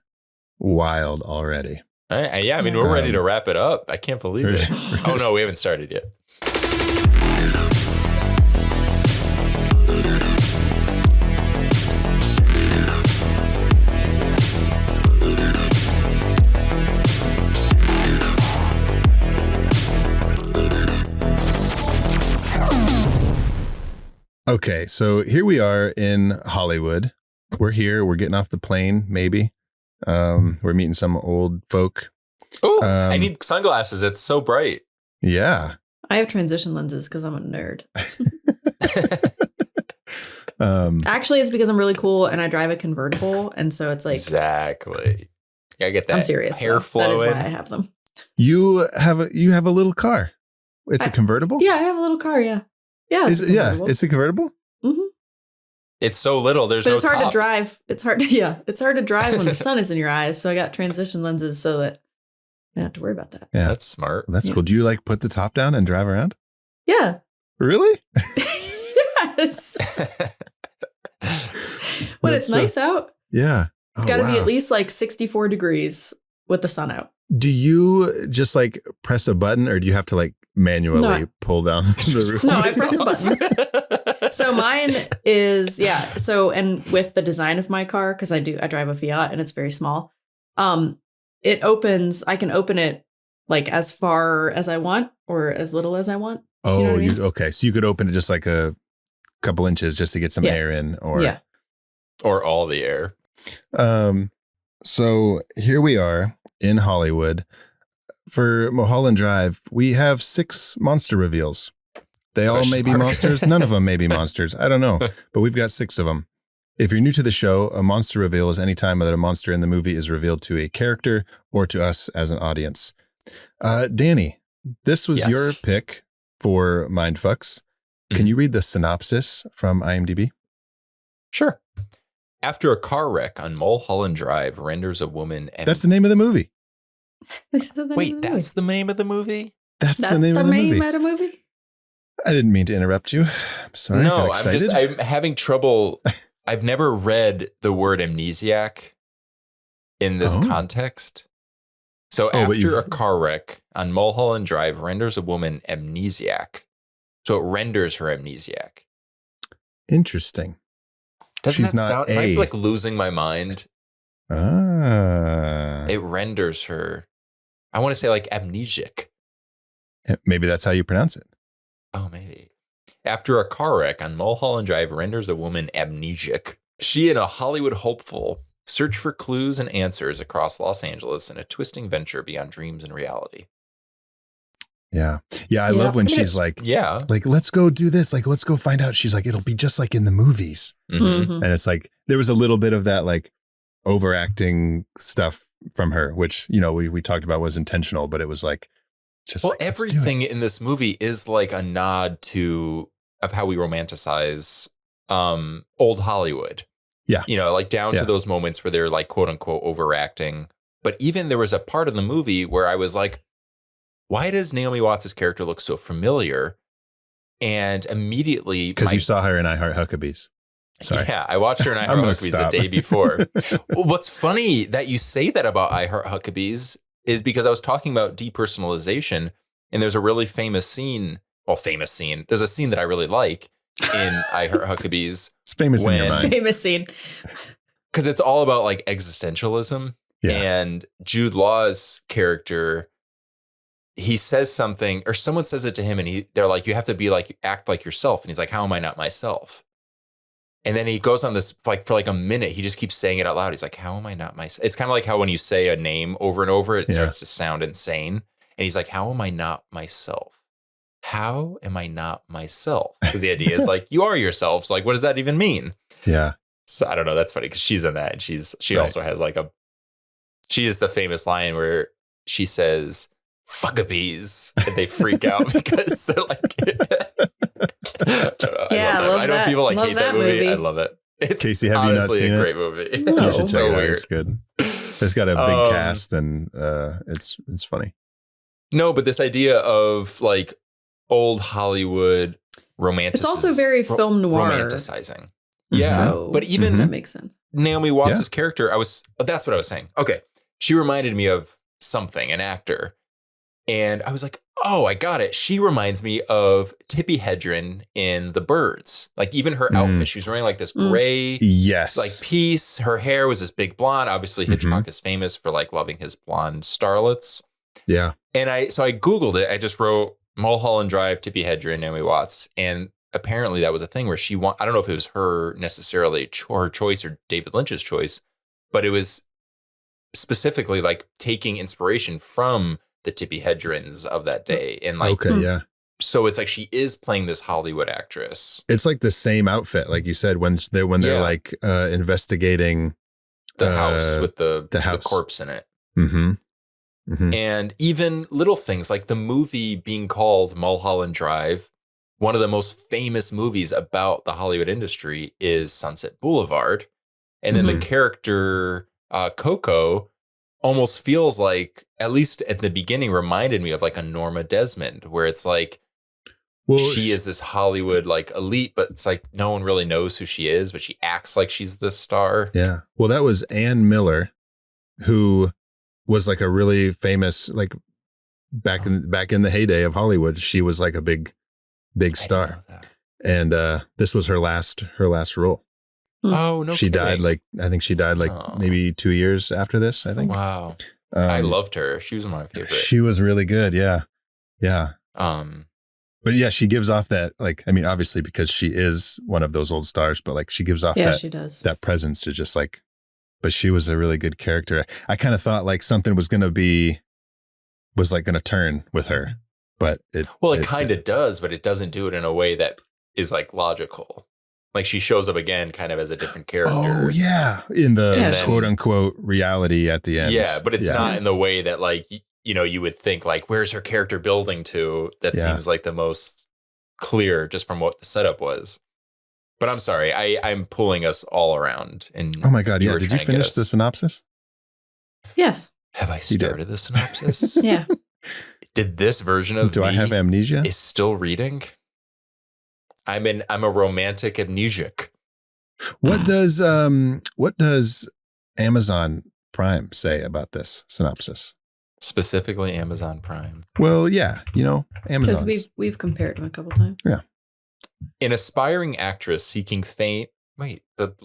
Speaker 2: wild already.
Speaker 1: Yeah. I mean, we're ready to wrap it up. I can't believe it. Oh no, we haven't started yet.
Speaker 2: Okay, so here we are in Hollywood. We're here. We're getting off the plane, maybe. We're meeting some old folk.
Speaker 1: Oh, I need sunglasses. It's so bright.
Speaker 2: Yeah.
Speaker 3: I have transition lenses because I'm a nerd. Actually, it's because I'm really cool and I drive a convertible. And so it's like...
Speaker 1: Exactly. I get that.
Speaker 3: I'm serious.
Speaker 1: Hair flowing.
Speaker 3: That is why I have them.
Speaker 2: You have a little car. It's a convertible?
Speaker 3: Yeah, I have a little car, yeah. Yeah,
Speaker 2: it's a convertible.
Speaker 3: Mm-hmm.
Speaker 1: It's so little. But
Speaker 3: it's hard to drive. It's hard to drive when the sun is in your eyes. So I got transition lenses so that I don't have to worry about that.
Speaker 2: Yeah,
Speaker 1: that's smart.
Speaker 2: That's cool. Do you like put the top down and drive around?
Speaker 3: Yeah.
Speaker 2: Really?
Speaker 3: Yes. When it's nice out.
Speaker 2: Yeah.
Speaker 3: It's got to be at least like 64 degrees with the sun out.
Speaker 2: Do you just like press a button, or do you have to like manually pull down the roof?
Speaker 3: No, I press a button. So mine is, so, and with the design of my car, because I drive a Fiat and it's very small, it opens, I can open it like as far as I want or as little as I want.
Speaker 2: Oh, you know what I mean? Okay. So you could open it just like a couple inches just to get some air in,
Speaker 1: or all the air.
Speaker 2: So here we are in Hollywood. For Mulholland Drive, we have 6 monster reveals. They all may be monsters. None of them may be monsters. I don't know. But we've got 6 of them. If you're new to the show, a monster reveal is any time that a monster in the movie is revealed to a character or to us as an audience. Danny, this was your pick for Mindfucks. Can you read the synopsis from IMDb?
Speaker 1: Sure. After a car wreck on Mulholland Drive renders a woman...
Speaker 2: That's the name of the movie.
Speaker 1: Wait, that's the name of the movie?
Speaker 2: That's the name of the
Speaker 3: movie?
Speaker 2: I didn't mean to interrupt you. I'm sorry.
Speaker 1: No, I'm having trouble. I've never read the word amnesiac in this context. So after a car wreck on Mulholland Drive renders a woman amnesiac. So it renders her amnesiac.
Speaker 2: Interesting.
Speaker 1: Doesn't that sound... Am I like losing my mind?
Speaker 2: Ah.
Speaker 1: It renders her. I want to say like amnesic.
Speaker 2: Maybe that's how you pronounce it.
Speaker 1: Oh, maybe. After a car wreck on Mulholland Drive renders a woman amnesic, she and a Hollywood hopeful search for clues and answers across Los Angeles in a twisting venture beyond dreams and reality.
Speaker 2: Yeah. I love when she's like, let's go do this. Like, let's go find out. She's like, it'll be just like in the movies. And it's like, there was a little bit of that like overacting stuff from her, which, we talked about was intentional, but it was like,
Speaker 1: everything in this movie is like a nod of how we romanticize old Hollywood.
Speaker 2: Yeah.
Speaker 1: Like down to those moments where they're like, quote unquote, overacting. But even there was a part of the movie where I was like, why does Naomi Watts' character look so familiar? And immediately...
Speaker 2: Because you saw her in I Heart Huckabees. Sorry.
Speaker 1: Yeah, I watched her in I Heart Huckabees the day before. Well, what's funny that you say that about I Heart Huckabees is because I was talking about depersonalization, and there's a really famous scene. There's a scene that I really like in I Heart Huckabees.
Speaker 2: It's famous in your mind.
Speaker 3: Famous scene.
Speaker 1: Because it's all about like existentialism. Yeah. And Jude Law's character... he says something or someone says it to him and they're like, you have to act like yourself. And he's like, how am I not myself? And then he goes on this like for like a minute. He just keeps saying it out loud. He's like, how am I not myself? It's kind of like how when you say a name over and over, it starts to sound insane. And he's like, how am I not myself? How am I not myself? Because the idea is like, you are yourself. So like, what does that even mean?
Speaker 2: Yeah.
Speaker 1: So I don't know. That's funny because she's in that. And she also has like she is the famous line where she says, Fuckabees, and they freak out because they're like, I know people like hate that movie. I love it. It's
Speaker 2: Casey, have
Speaker 1: honestly
Speaker 2: you not seen
Speaker 1: a great movie.
Speaker 2: No.
Speaker 1: It's so weird.
Speaker 2: It's good. It's got a big cast and it's funny.
Speaker 1: No, but this idea of like old Hollywood romantic.
Speaker 3: It's also very film noir.
Speaker 1: Romanticizing. Yeah.
Speaker 3: So,
Speaker 1: but even
Speaker 3: that makes sense.
Speaker 1: Naomi Watts' character, that's what I was saying. Okay. She reminded me of something, an actor. And I was like, oh, I got it. She reminds me of Tippi Hedren in The Birds. Like even her outfit, she was wearing like this gray, like piece. Her hair was this big blonde. Obviously, Hitchcock is famous for like loving his blonde starlets.
Speaker 2: Yeah.
Speaker 1: And I Googled it. I just wrote Mulholland Drive, Tippi Hedren, Naomi Watts. And apparently that was a thing where I don't know if it was her necessarily her choice or David Lynch's choice, but it was specifically like taking inspiration from the Tippi Hedrens of that day. And like, so it's like, she is playing this Hollywood actress.
Speaker 2: It's like the same outfit. Like you said, when they're like investigating
Speaker 1: the house with the corpse in it. And even little things like the movie being called Mulholland Drive. One of the most famous movies about the Hollywood industry is Sunset Boulevard. And then the character, Coco, almost feels like, at least at the beginning, reminded me of like a Norma Desmond, where it's like, she is this Hollywood like elite, but it's like no one really knows who she is, but she acts like she's the star.
Speaker 2: Yeah. Well, that was Ann Miller, who was like a really famous, like back in the heyday of Hollywood. She was like a big star. And this was her last role.
Speaker 1: Oh, no.
Speaker 2: She died maybe 2 years after this, I think.
Speaker 1: Wow. I loved her. She was one of my favorites.
Speaker 2: She was really good. Yeah. Yeah. But yeah, she gives off that, like, I mean, obviously because she is one of those old stars, but like she gives off that presence to just like, but she was a really good character. I kind of thought like something was going to turn with her, but it
Speaker 1: kind of does, but it doesn't do it in a way that is like logical. Like she shows up again kind of as a different character.
Speaker 2: Oh, yeah. In the quote unquote reality at the end.
Speaker 1: Yeah, but it's not in the way that like, you would think like, where's her character building to? That seems like the most clear just from what the setup was. But I'm sorry, I'm pulling us all around. And
Speaker 2: oh my God, yeah. Did you finish the synopsis?
Speaker 3: Yes.
Speaker 1: Have I started the synopsis?
Speaker 3: Yeah.
Speaker 1: Did this version of
Speaker 2: I have amnesia?
Speaker 1: Is still reading? I'm a romantic amnesiac.
Speaker 2: What does Amazon Prime say about this synopsis?
Speaker 1: Specifically Amazon Prime.
Speaker 2: Well, yeah, Amazon.
Speaker 3: Because we've compared them a couple times.
Speaker 2: Yeah.
Speaker 1: An aspiring actress seeking fame. Wait, it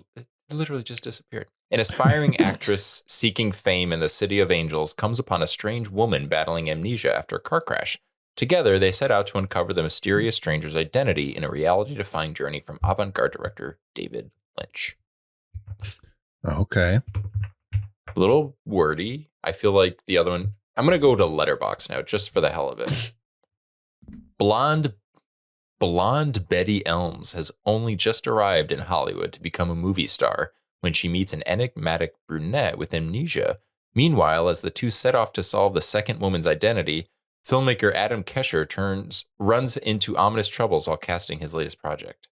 Speaker 1: literally just disappeared. An aspiring actress seeking fame in the City of Angels comes upon a strange woman battling amnesia after a car crash. Together, they set out to uncover the mysterious stranger's identity in a reality-defying journey from avant-garde director David Lynch.
Speaker 2: Okay.
Speaker 1: A little wordy. I feel like the other one... I'm going to go to Letterboxd now, just for the hell of it. Blonde Betty Elms has only just arrived in Hollywood to become a movie star when she meets an enigmatic brunette with amnesia. Meanwhile, as the two set off to solve the second woman's identity, filmmaker Adam Kesher runs into ominous troubles while casting his latest project.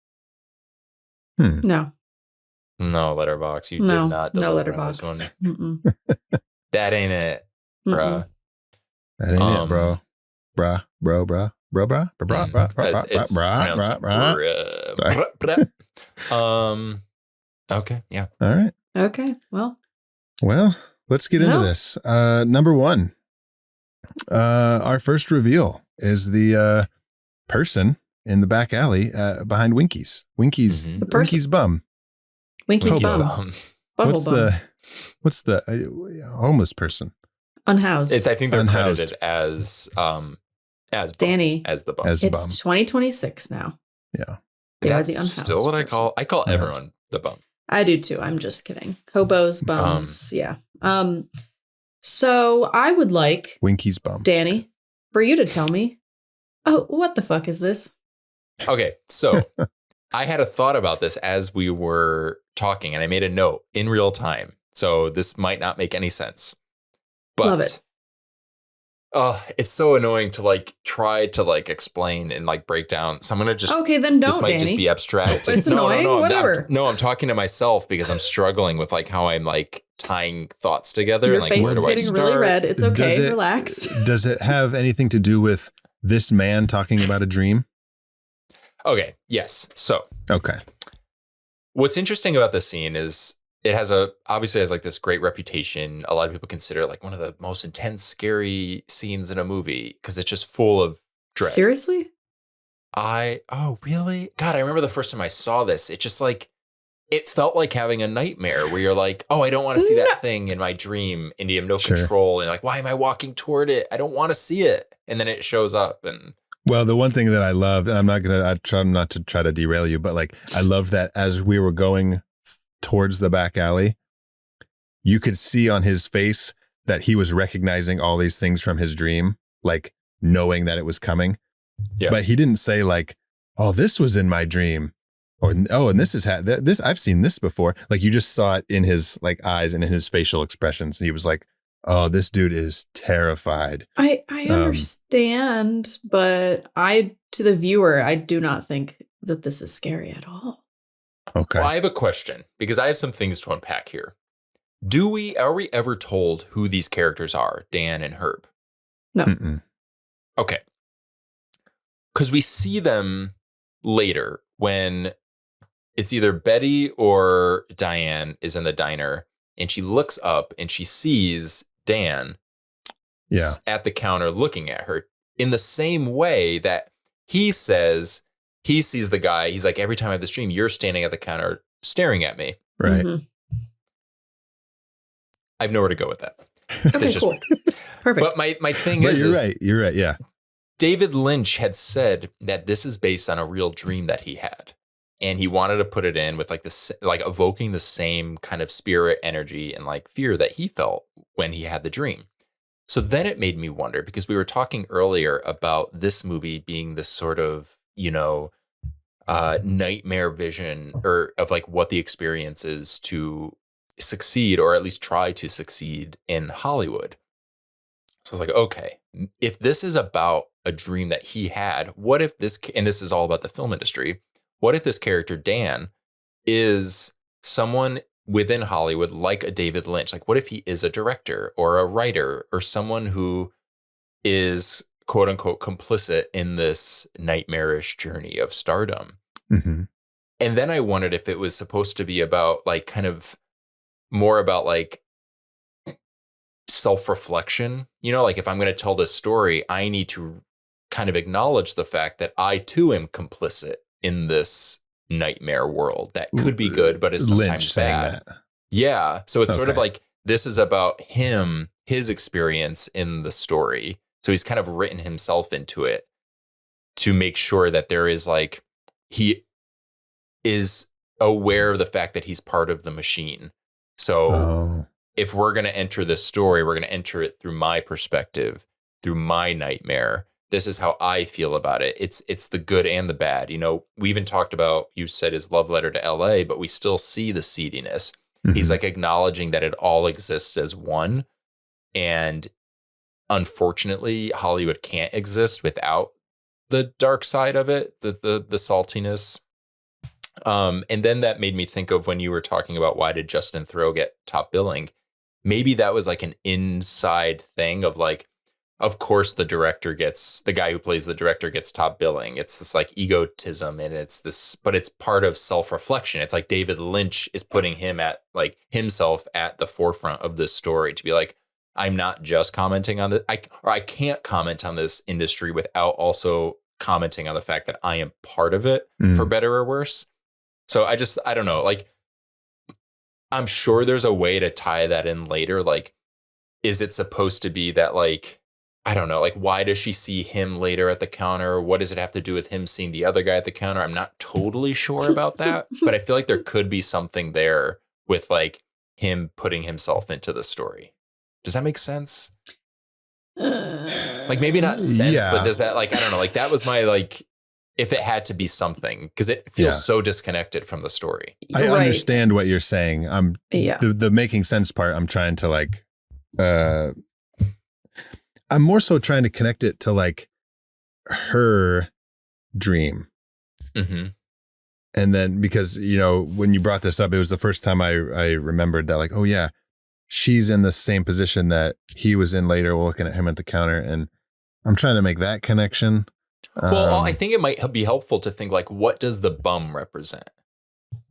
Speaker 3: No.
Speaker 1: No, Letterboxd. You did not deliver on this one. That ain't it, bruh.
Speaker 2: That ain't it, bro. Bruh.
Speaker 1: Okay, yeah.
Speaker 2: All right.
Speaker 3: Okay, well,
Speaker 2: let's get into this. Number one, our first reveal is the person in the back alley behind Winky's. Winky's bum.
Speaker 3: Winky's bum.
Speaker 2: What's the homeless person?
Speaker 3: Unhoused.
Speaker 1: I think they're credited as
Speaker 3: Danny
Speaker 1: as the bum.
Speaker 3: It's 2026 now.
Speaker 2: Yeah.
Speaker 3: They
Speaker 1: That's
Speaker 3: are the unhoused.
Speaker 1: still what I call everyone the bum.
Speaker 3: I do too. I'm just kidding. Hobos, bums. Yeah. So I would like
Speaker 2: Winky's bum.
Speaker 3: Danny, for you to tell me, what the fuck is this?
Speaker 1: Okay. So I had a thought about this as we were talking, and I made a note in real time. So this might not make any sense. But
Speaker 3: love it.
Speaker 1: It's so annoying to try to explain and break down. So I'm gonna just
Speaker 3: then don't.
Speaker 1: This might
Speaker 3: Danny.
Speaker 1: just be abstract.
Speaker 3: It's annoying.
Speaker 1: No,
Speaker 3: whatever.
Speaker 1: I'm talking to myself because I'm struggling with how I'm tying thoughts together.
Speaker 3: Your
Speaker 1: and
Speaker 3: face
Speaker 1: where
Speaker 3: is
Speaker 1: do I
Speaker 3: getting
Speaker 1: start?
Speaker 3: really red. It's okay. Relax.
Speaker 2: Does it have anything to do with this man talking about a dream?
Speaker 1: Okay. Yes. So.
Speaker 2: Okay.
Speaker 1: What's interesting about this scene is it obviously has this great reputation. A lot of people consider it one of the most intense, scary scenes in a movie because it's just full of dread.
Speaker 3: Seriously?
Speaker 1: Oh, really? God, I remember the first time I saw this. It just it felt like having a nightmare where you're I don't want to see that thing in my dream and you have no control. And why am I walking toward it? I don't want to see it. And then it shows up and.
Speaker 2: Well, the one thing that I loved, and I try not to try to derail you, but I love that as we were going towards the back alley, you could see on his face that he was recognizing all these things from his dream, knowing that it was coming. Yeah. But he didn't say oh, this was in my dream, or and this is this I've seen this before. You just saw it in his eyes and in his facial expressions. And he was oh, this dude is terrified.
Speaker 3: I understand, but to the viewer, I do not think that this is scary at all.
Speaker 2: Okay.
Speaker 1: Well, I have a question because I have some things to unpack here. Are we ever told who these characters are, Dan and Herb?
Speaker 3: No.
Speaker 2: Mm-mm.
Speaker 1: Okay. Because we see them later when it's either Betty or Diane is in the diner and she looks up and she sees Dan at the counter looking at her in the same way that he says he sees the guy. He's every time I have this dream, you're standing at the counter staring at me.
Speaker 2: Right.
Speaker 3: Mm-hmm.
Speaker 1: I have nowhere to go with that.
Speaker 3: Okay, cool. Perfect.
Speaker 1: But my thing is,
Speaker 2: you're right. Yeah.
Speaker 1: David Lynch had said that this is based on a real dream that he had. And he wanted to put it in with this, evoking the same kind of spirit, energy, and fear that he felt when he had the dream. So then it made me wonder, because we were talking earlier about this movie being this sort of, nightmare vision or of what the experience is to succeed, or at least try to succeed in Hollywood. So I was okay, if this is about a dream that he had, what if and this is all about the film industry, what if this character, Dan, is someone within Hollywood like a David Lynch? What if he is a director or a writer or someone who is, quote unquote, complicit in this nightmarish journey of stardom?
Speaker 2: Mm-hmm.
Speaker 1: And then I wondered if it was supposed to be about kind of more about self-reflection. If I'm going to tell this story, I need to kind of acknowledge the fact that I too am complicit in this nightmare world that could be good, but is sometimes bad. Yeah. So it's sort of like, this is about him, his experience in the story. So he's kind of written himself into it to make sure that there is like, he is aware of the fact that he's part of the machine. So if we're going to enter this story, we're going to enter it through my perspective, through my nightmare. This is how I feel about it. It's the good and the bad. You know, we even talked about, you said his love letter to LA, but we still see the seediness. Mm-hmm. He's like acknowledging that it all exists as one. And unfortunately, Hollywood can't exist without the dark side of it, the saltiness. And then that made me think of when you were talking about why did Justin Theroux get top billing? Maybe that was like an inside thing of like, of course, the guy who plays the director gets top billing. It's this like egotism and it's this, but it's part of self-reflection. It's like David Lynch is putting himself at the forefront of this story to be like, I'm not just commenting on I can't comment on this industry without also commenting on the fact that I am part of it for better or worse. So I don't know, like, I'm sure there's a way to tie that in later. Like, is it supposed to be that like, I don't know, like, why does she see him later at the counter? What does it have to do with him seeing the other guy at the counter? I'm not totally sure about that, but I feel like there could be something there with like him putting himself into the story. Does that make sense? Like maybe not sense, but does that like, I don't know, like that was my like, if it had to be something, because it feels so disconnected from the story.
Speaker 2: I understand what you're saying. The making sense part, I'm trying to like, I'm more so trying to connect it to like her dream. Mm-hmm. And then because, you know, when you brought this up, it was the first time I remembered that like, oh yeah, she's in the same position that he was in later. We're looking at him at the counter and I'm trying to make that connection.
Speaker 1: Well, I think it might be helpful to think like, what does the bum represent?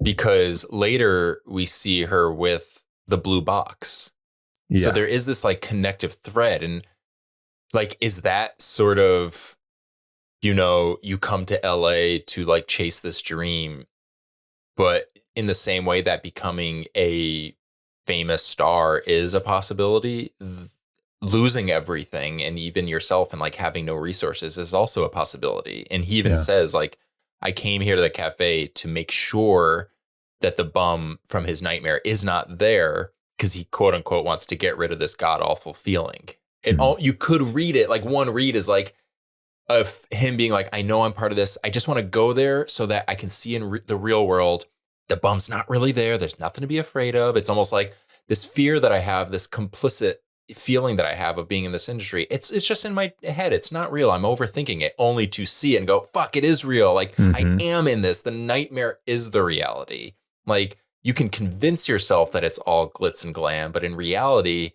Speaker 1: Because later we see her with the blue box. Yeah. So there is this like connective thread. And like, is that sort of, you know, you come to LA to like chase this dream, but in the same way that becoming a famous star is a possibility, losing everything and even yourself and like having no resources is also a possibility. And he even says like, I came here to the cafe to make sure that the bum from his nightmare is not there because he quote unquote wants to get rid of this god awful feeling. You could read it like one read is like of him being like, I know I'm part of this. I just want to go there so that I can see in the real world, the bum's not really there. There's nothing to be afraid of. It's almost like this fear that I have, this complicit feeling that I have of being in this industry. It's just in my head. It's not real. I'm overthinking it only to see it and go, fuck, it is real. Like I am in this. The nightmare is the reality. Like you can convince yourself that it's all glitz and glam, but in reality,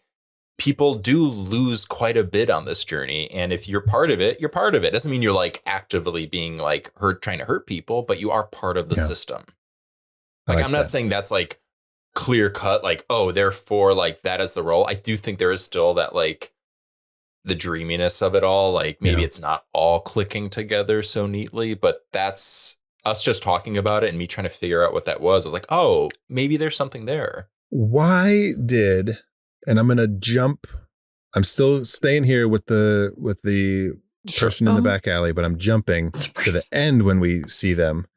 Speaker 1: people do lose quite a bit on this journey. And if you're part of it, you're part of it. Doesn't mean you're like actively being like trying to hurt people, but you are part of the system. Like I'm not saying that's like clear cut, like, oh, therefore like that is the role. I do think there is still that like the dreaminess of it all. Like maybe it's not all clicking together so neatly, but that's us just talking about it and me trying to figure out what that was. I was like, oh, maybe there's something there.
Speaker 2: Why did, and I'm going to jump, I'm still staying here with the person in the back alley, but I'm jumping to the end when we see them.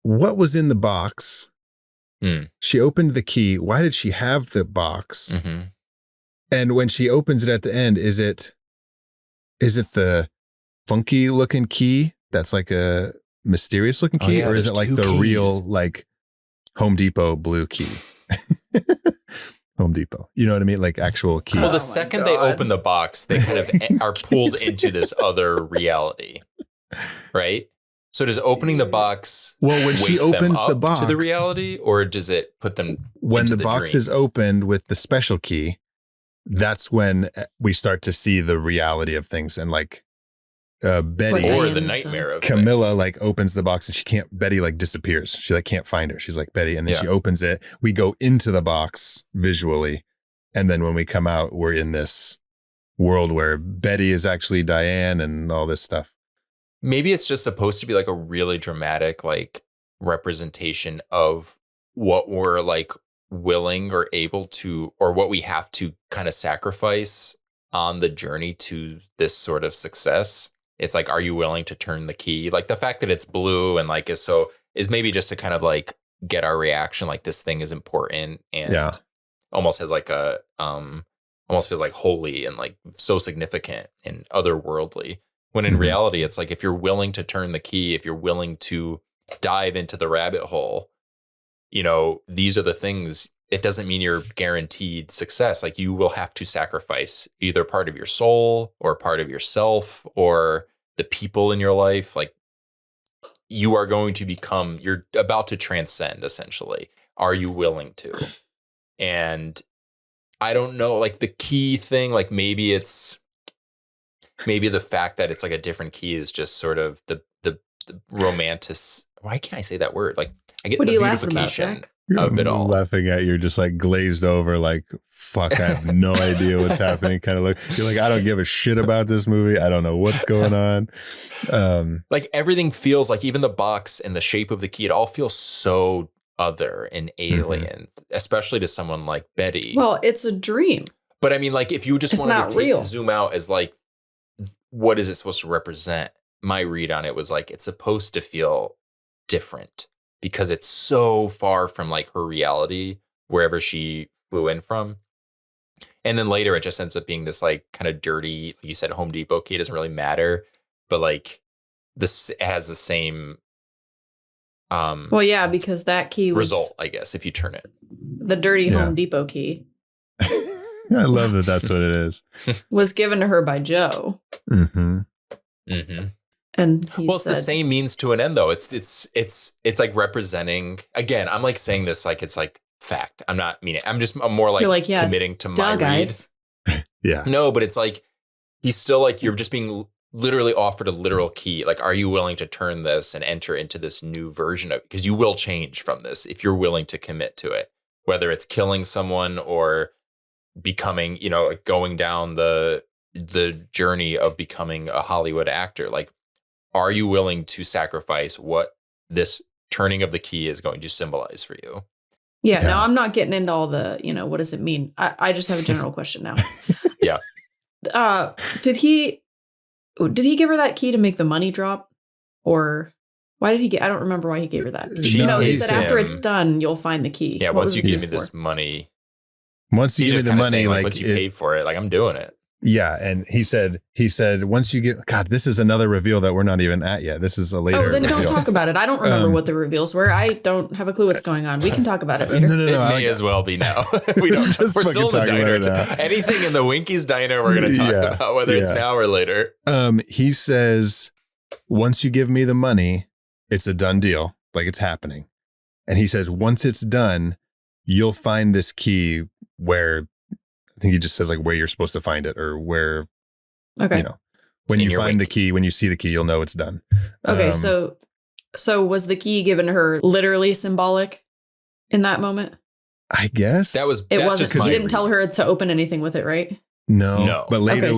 Speaker 2: What was in the box? She opened the key. Why did she have the box? Mm-hmm. And when she opens it at the end, is it the funky looking key that's like a mysterious looking key? Or is it like the keys. Real like Home Depot blue key? Home Depot. You know what I mean? Like actual key.
Speaker 1: Well, the second they open the box, they kind of are pulled into this other reality, right? So does opening the box
Speaker 2: when she opens the box
Speaker 1: to the reality, or does it put them
Speaker 2: when the box is opened with the special key? That's when we start to see the reality of things, and like Betty
Speaker 1: or the nightmare of
Speaker 2: Camilla
Speaker 1: things.
Speaker 2: Like opens the box and Betty like disappears. She like can't find her. She's like Betty, and then she opens it. We go into the box visually, and then when we come out, we're in this world where Betty is actually Diane and all this stuff.
Speaker 1: Maybe it's just supposed to be like a really dramatic like representation of what we're like willing or able to, or what we have to kind of sacrifice on the journey to this sort of success. It's like, are you willing to turn the key? Like the fact that it's blue and like is maybe just to kind of like get our reaction, like this thing is important and almost has like a almost feels like holy and like so significant and otherworldly. When in reality, it's like if you're willing to turn the key, if you're willing to dive into the rabbit hole, you know, these are the things. It doesn't mean you're guaranteed success. Like you will have to sacrifice either part of your soul or part of yourself or the people in your life. Like you are going to become, you're about to transcend essentially. Are you willing to? And I don't know, like the key thing, like maybe the fact that it's like a different key is just sort of the romantic. Why can't I say that word? Like I get the beautification of it all.
Speaker 2: Laughing at you, just like glazed over, like fuck, I have no idea what's happening. Kind of look, you're like, I don't give a shit about this movie. I don't know what's going on.
Speaker 1: Like everything feels like, even the box and the shape of the key, it all feels so other and alien, especially to someone like Betty.
Speaker 3: Well, it's a dream.
Speaker 1: But I mean, like if you just wanted to zoom out as like, what is it supposed to represent? My read on it was like, it's supposed to feel different because it's so far from like her reality, wherever she flew in from. And then later it just ends up being this like kind of dirty, like you said, Home Depot key. It doesn't really matter, but like this has the same
Speaker 3: well, yeah, because that key was
Speaker 1: result, I guess, if you turn it.
Speaker 3: The dirty Home Depot key.
Speaker 2: I love that that's what it is.
Speaker 3: Was given to her by Joe.
Speaker 2: Mm-hmm.
Speaker 1: Mm-hmm.
Speaker 3: And he
Speaker 1: it's the same means to an end, though. It's like representing, again, I'm like saying this like it's like fact. I'm not meaning I'm more like committing to my read.
Speaker 2: Yeah.
Speaker 1: No, but it's like he's still like, you're just being literally offered a literal key. Like, are you willing to turn this and enter into this new version of it? Because you will change from this if you're willing to commit to it, whether it's killing someone or becoming, you know, going down the journey of becoming a Hollywood actor. Like, are you willing to sacrifice what this turning of the key is going to symbolize for you?
Speaker 3: Yeah. No, I'm not getting into all the, you know, what does it mean? I just have a general question now.
Speaker 1: Yeah.
Speaker 3: Did he give her that key to make the money drop? Or why did I don't remember why he gave her that. He said after it's done, you'll find the key.
Speaker 1: Yeah. Once you give me this money.
Speaker 2: Once you give me the money,
Speaker 1: saying, like once you paid for it, like I'm doing it.
Speaker 2: Yeah. And he said, once you get, God, this is another reveal that we're not even at yet. This is a later.
Speaker 3: Oh, then
Speaker 2: reveal.
Speaker 3: don't talk about it. I don't remember what the reveals were. I don't have a clue what's going on. We can talk about it later.
Speaker 2: No.
Speaker 1: It may as well be now. We don't. We're still in the diner. Anything in the Winky's diner, we're going to talk about, whether it's now or later.
Speaker 2: He says, once you give me the money, it's a done deal. Like it's happening. And he says, once it's done, you'll find this key where, I think he just says like where you're supposed to find it or where, you know, when you find the key, when you see the key, you'll know it's done.
Speaker 3: Okay. So was the key given to her literally symbolic in that moment?
Speaker 2: I guess
Speaker 1: it wasn't.
Speaker 3: He didn't tell her to open anything with it, right?
Speaker 2: No. But later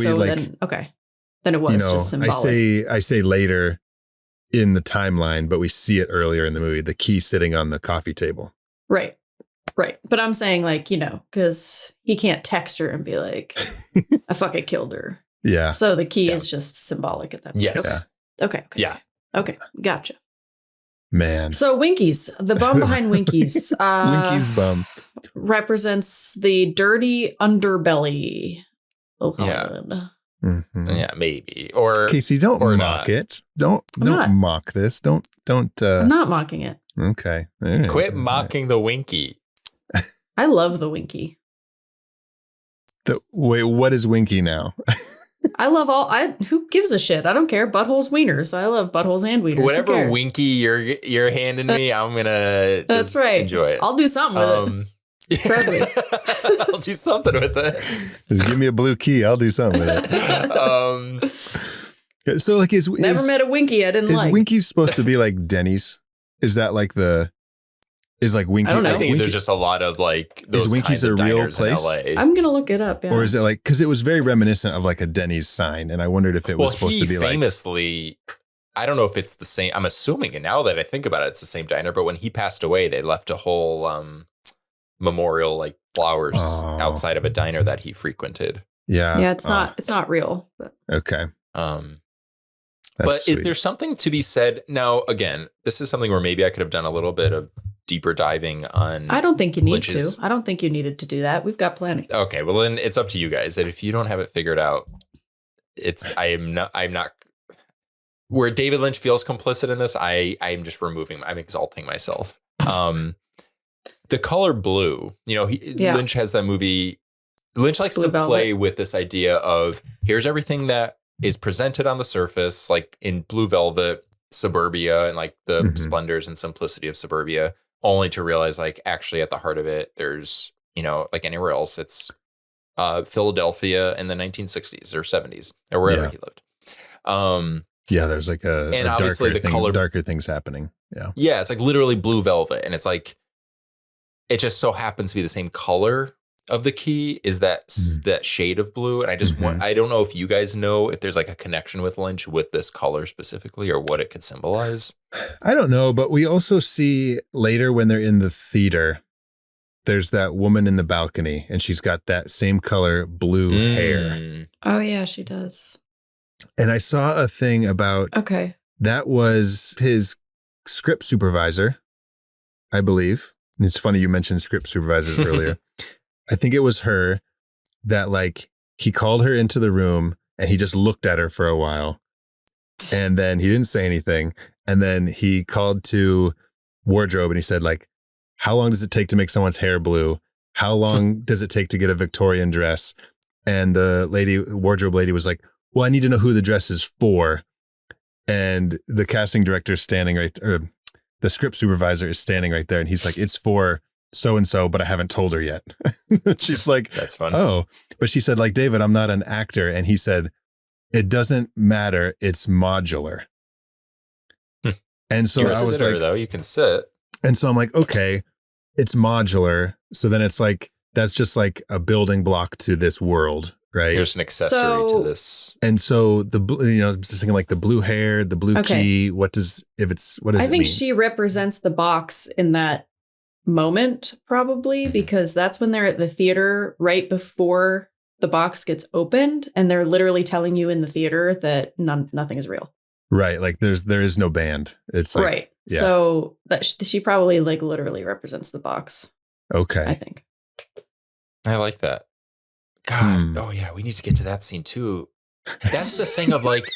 Speaker 3: then it was just symbolic.
Speaker 2: I say later in the timeline, but we see it earlier in the movie, the key sitting on the coffee table.
Speaker 3: Right. But I'm saying like, you know, because he can't text her and be like, I fucking killed her.
Speaker 2: Yeah.
Speaker 3: So the key is just symbolic at that point.
Speaker 1: Yes.
Speaker 3: Okay.
Speaker 1: Yeah.
Speaker 3: Okay. Gotcha.
Speaker 2: Man.
Speaker 3: So Winky's, the bum behind Winky's.
Speaker 2: Winky's bum.
Speaker 3: Represents the dirty underbelly.
Speaker 1: Yeah. Mm-hmm. Yeah, maybe. Or
Speaker 2: Casey, don't mock it. Don't mock this. Don't I'm
Speaker 3: not mocking it.
Speaker 2: Okay.
Speaker 1: Right. Quit mocking the Winky.
Speaker 3: I love the Winky.
Speaker 2: Wait, what is Winky now?
Speaker 3: I love who gives a shit? I don't care. Buttholes, wieners. I love buttholes and wieners.
Speaker 1: Whatever Winky you're handing me, I'm gonna
Speaker 3: that's right.
Speaker 1: Enjoy it.
Speaker 3: I'll do something with it.
Speaker 1: I'll do something with it.
Speaker 2: Just give me a blue key. I'll do something with it. So like
Speaker 3: never met a Winky I didn't like.
Speaker 2: Is Winky supposed to be like Denny's? Is that like is like Winky?
Speaker 3: I don't know.
Speaker 1: I think there's just a lot of like those kinds of diners in LA.
Speaker 3: I'm gonna look it up. Yeah.
Speaker 2: Or is it like, because it was very reminiscent of like a Denny's sign, and I wondered if it was supposed to be
Speaker 1: famously, I don't know if it's the same. I'm assuming, and now that I think about it, it's the same diner. But when he passed away, they left a whole memorial like flowers outside of a diner that he frequented.
Speaker 3: Yeah, it's not real. But.
Speaker 2: Okay.
Speaker 1: But sweet. Is there something to be said? Now, again, this is something where maybe I could have done a little bit of deeper diving on.
Speaker 3: I don't think you need to. I don't think you needed to do that. We've got plenty.
Speaker 1: Okay, well then it's up to you guys. That if you don't have it figured out, I'm not. Where David Lynch feels complicit in this, I'm just removing. I'm exalting myself. The color blue. Lynch has that movie. Lynch likes to play with this idea of here's everything that is presented on the surface, like in Blue Velvet, suburbia, and like the splendors and simplicity of suburbia, only to realize like actually at the heart of it, there's, like anywhere else, it's Philadelphia in the 1960s or 70s or wherever he lived.
Speaker 2: There's like and obviously darker things happening. Yeah, it's
Speaker 1: like literally Blue Velvet, and it's like it just so happens to be the same color of the key is that shade of blue. And I just I don't know if you guys know if there's like a connection with Lynch with this color specifically or what it could symbolize.
Speaker 2: I don't know, but we also see later when they're in the theater, there's that woman in the balcony and she's got that same color blue hair.
Speaker 3: Oh yeah, she does.
Speaker 2: And I saw a thing about, that was his script supervisor, I believe. It's funny you mentioned script supervisors earlier. I think it was her that like he called her into the room and he just looked at her for a while and then he didn't say anything. And then he called to wardrobe and he said like, how long does it take to make someone's hair blue? How long does it take to get a Victorian dress? And the wardrobe lady was like, well, I need to know who the dress is for. And the casting director is standing or the script supervisor is standing right there. And he's like, it's for so-and-so, but I haven't told her yet. She's like,
Speaker 1: that's fun.
Speaker 2: Oh, but she said like, David, I'm not an actor. And he said, it doesn't matter. It's modular. And so
Speaker 1: You're
Speaker 2: I was like,
Speaker 1: though you can sit.
Speaker 2: And so I'm like, okay, it's modular. So then it's like, that's just like a building block to this world, right?
Speaker 1: There's an accessory to this.
Speaker 2: And so just thinking like the blue hair, the blue key, what does it mean?
Speaker 3: I think she represents the box in that moment probably because that's when they're at the theater right before the box gets opened and they're literally telling you in the theater that nothing is real.
Speaker 2: Right. Like there is no band. It's like,
Speaker 3: right. Yeah. So that she probably like literally represents the box.
Speaker 2: Okay.
Speaker 3: I think.
Speaker 1: I like that. God. Oh yeah. We need to get to that scene too. That's the thing of like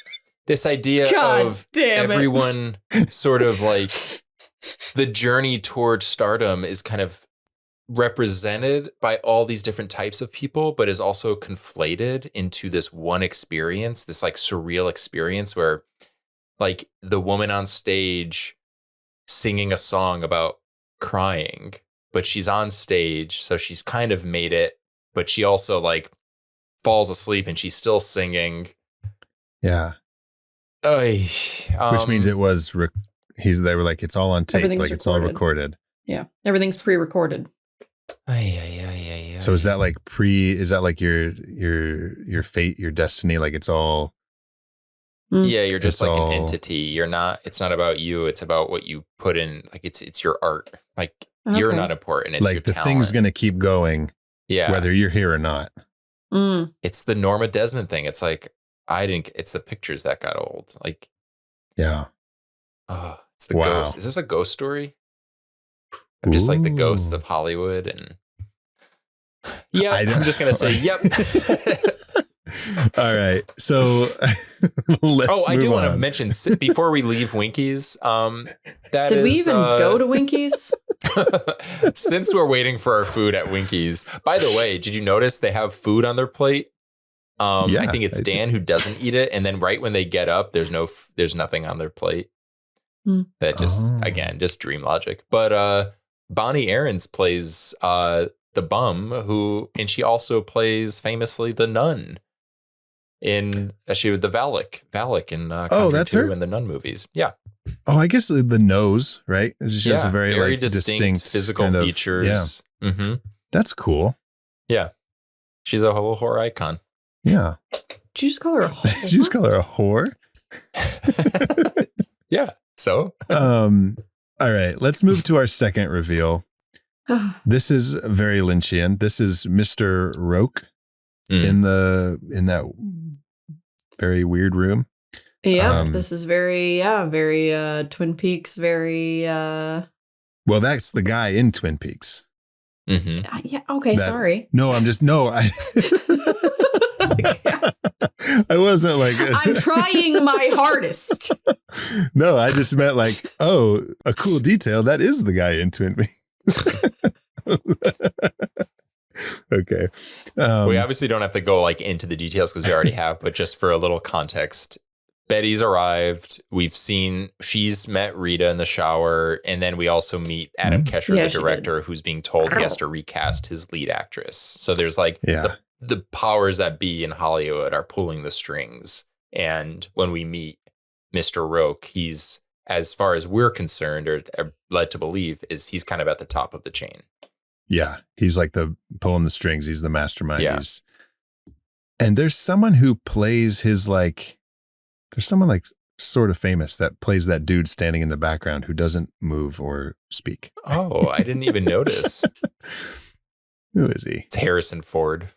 Speaker 1: this idea of everyone sort of like the journey toward stardom is kind of represented by all these different types of people, but is also conflated into this one experience, this like surreal experience where like the woman on stage singing a song about crying, but she's on stage. So she's kind of made it, but she also like falls asleep and she's still singing.
Speaker 2: Yeah. Which means it was, they were like, it's all on tape. Like it's all recorded.
Speaker 3: Yeah. Everything's pre-recorded.
Speaker 2: So is that like your fate, your destiny? Like it's all.
Speaker 1: Yeah. You're just like an entity. It's not about you. It's about what you put in. Like it's your art. Like you're not important. It's
Speaker 2: like
Speaker 1: your
Speaker 2: the
Speaker 1: talent.
Speaker 2: thing's going to keep going.
Speaker 1: Yeah.
Speaker 2: Whether you're here or not.
Speaker 1: It's the Norma Desmond thing. It's like, it's the pictures that got old. Like,
Speaker 2: yeah.
Speaker 1: Oh, it's the ghost. Is this a ghost story? I'm just like the ghosts of Hollywood and I'm just going to say, yep.
Speaker 2: All right. So
Speaker 1: I do want to mention before we leave Winkies.
Speaker 3: Did we even go to Winkies?
Speaker 1: Since we're waiting for our food at Winkies. By the way, did you notice they have food on their plate? I think it's Dan who doesn't eat it. And then right when they get up, there's nothing on their plate. That just, again, just dream logic. But Bonnie Aarons plays the bum and she also plays famously the nun in the Valak in Conjuring 2 and the Nun movies. Yeah.
Speaker 2: Oh, I guess the nose, right? She has a very like, distinct
Speaker 1: physical
Speaker 2: kind of,
Speaker 1: features. Yeah. Mm-hmm.
Speaker 2: That's cool.
Speaker 1: Yeah. She's a whole horror icon.
Speaker 2: Yeah.
Speaker 3: Did you just call her a whore?
Speaker 2: Did you just call her a whore?
Speaker 1: Yeah. So,
Speaker 2: all right, let's move to our second reveal. This is very Lynchian. This is Mr. Roque in that very weird room.
Speaker 3: Yeah, this is very Twin Peaks, very
Speaker 2: well, that's the guy in Twin Peaks.
Speaker 1: Mm-hmm.
Speaker 3: Yeah, okay, sorry.
Speaker 2: No, I wasn't like
Speaker 3: I'm trying my hardest.
Speaker 2: No, I just meant like, oh, a cool detail. That is the guy in Twin Peaks. Okay.
Speaker 1: We obviously don't have to go like into the details because we already have, but just for a little context, Betty's arrived. She's met Rita in the shower. And then we also meet Adam Kesher, the director, who's being told he has to recast his lead actress. So there's like the powers that be in Hollywood are pulling the strings. And when we meet Mr. Roque, he's, as far as we're concerned or led to believe, is he's kind of at the top of the chain.
Speaker 2: Yeah. He's like pulling the strings. He's the mastermind.
Speaker 1: Yeah.
Speaker 2: And there's someone who plays his there's someone like sort of famous that plays that dude standing in the background who doesn't move or speak.
Speaker 1: Oh, I didn't even notice.
Speaker 2: Who is he?
Speaker 1: It's Harrison Ford.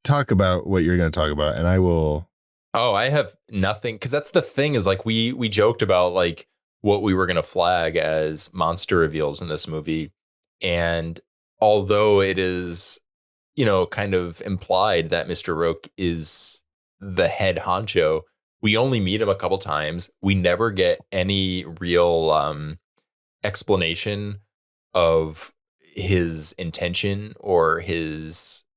Speaker 2: Talk about what you're going to talk about, and I will.
Speaker 1: Oh, I have nothing, because that's the thing is like we joked about like what we were going to flag as monster reveals in this movie, and although it is, kind of implied that Mr. Roque is the head honcho, we only meet him a couple times. We never get any real explanation of his intention or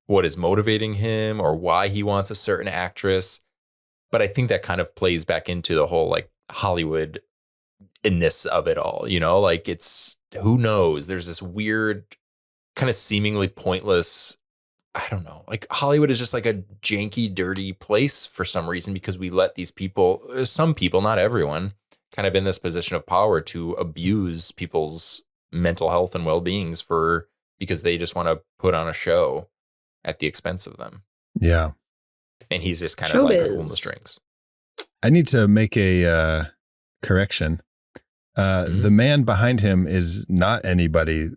Speaker 1: what is motivating him or why he wants a certain actress. But I think that kind of plays back into the whole like Hollywood-ness of it all, like it's, who knows? There's this weird kind of seemingly pointless, I don't know, like Hollywood is just like a janky, dirty place for some reason, because we let these people, some people, not everyone, kind of in this position of power to abuse people's mental health and well-beings because they just want to put on a show at the expense of them.
Speaker 2: Yeah.
Speaker 1: And he's just kind of like pulling the strings.
Speaker 2: I need to make a correction. The man behind him is not anybody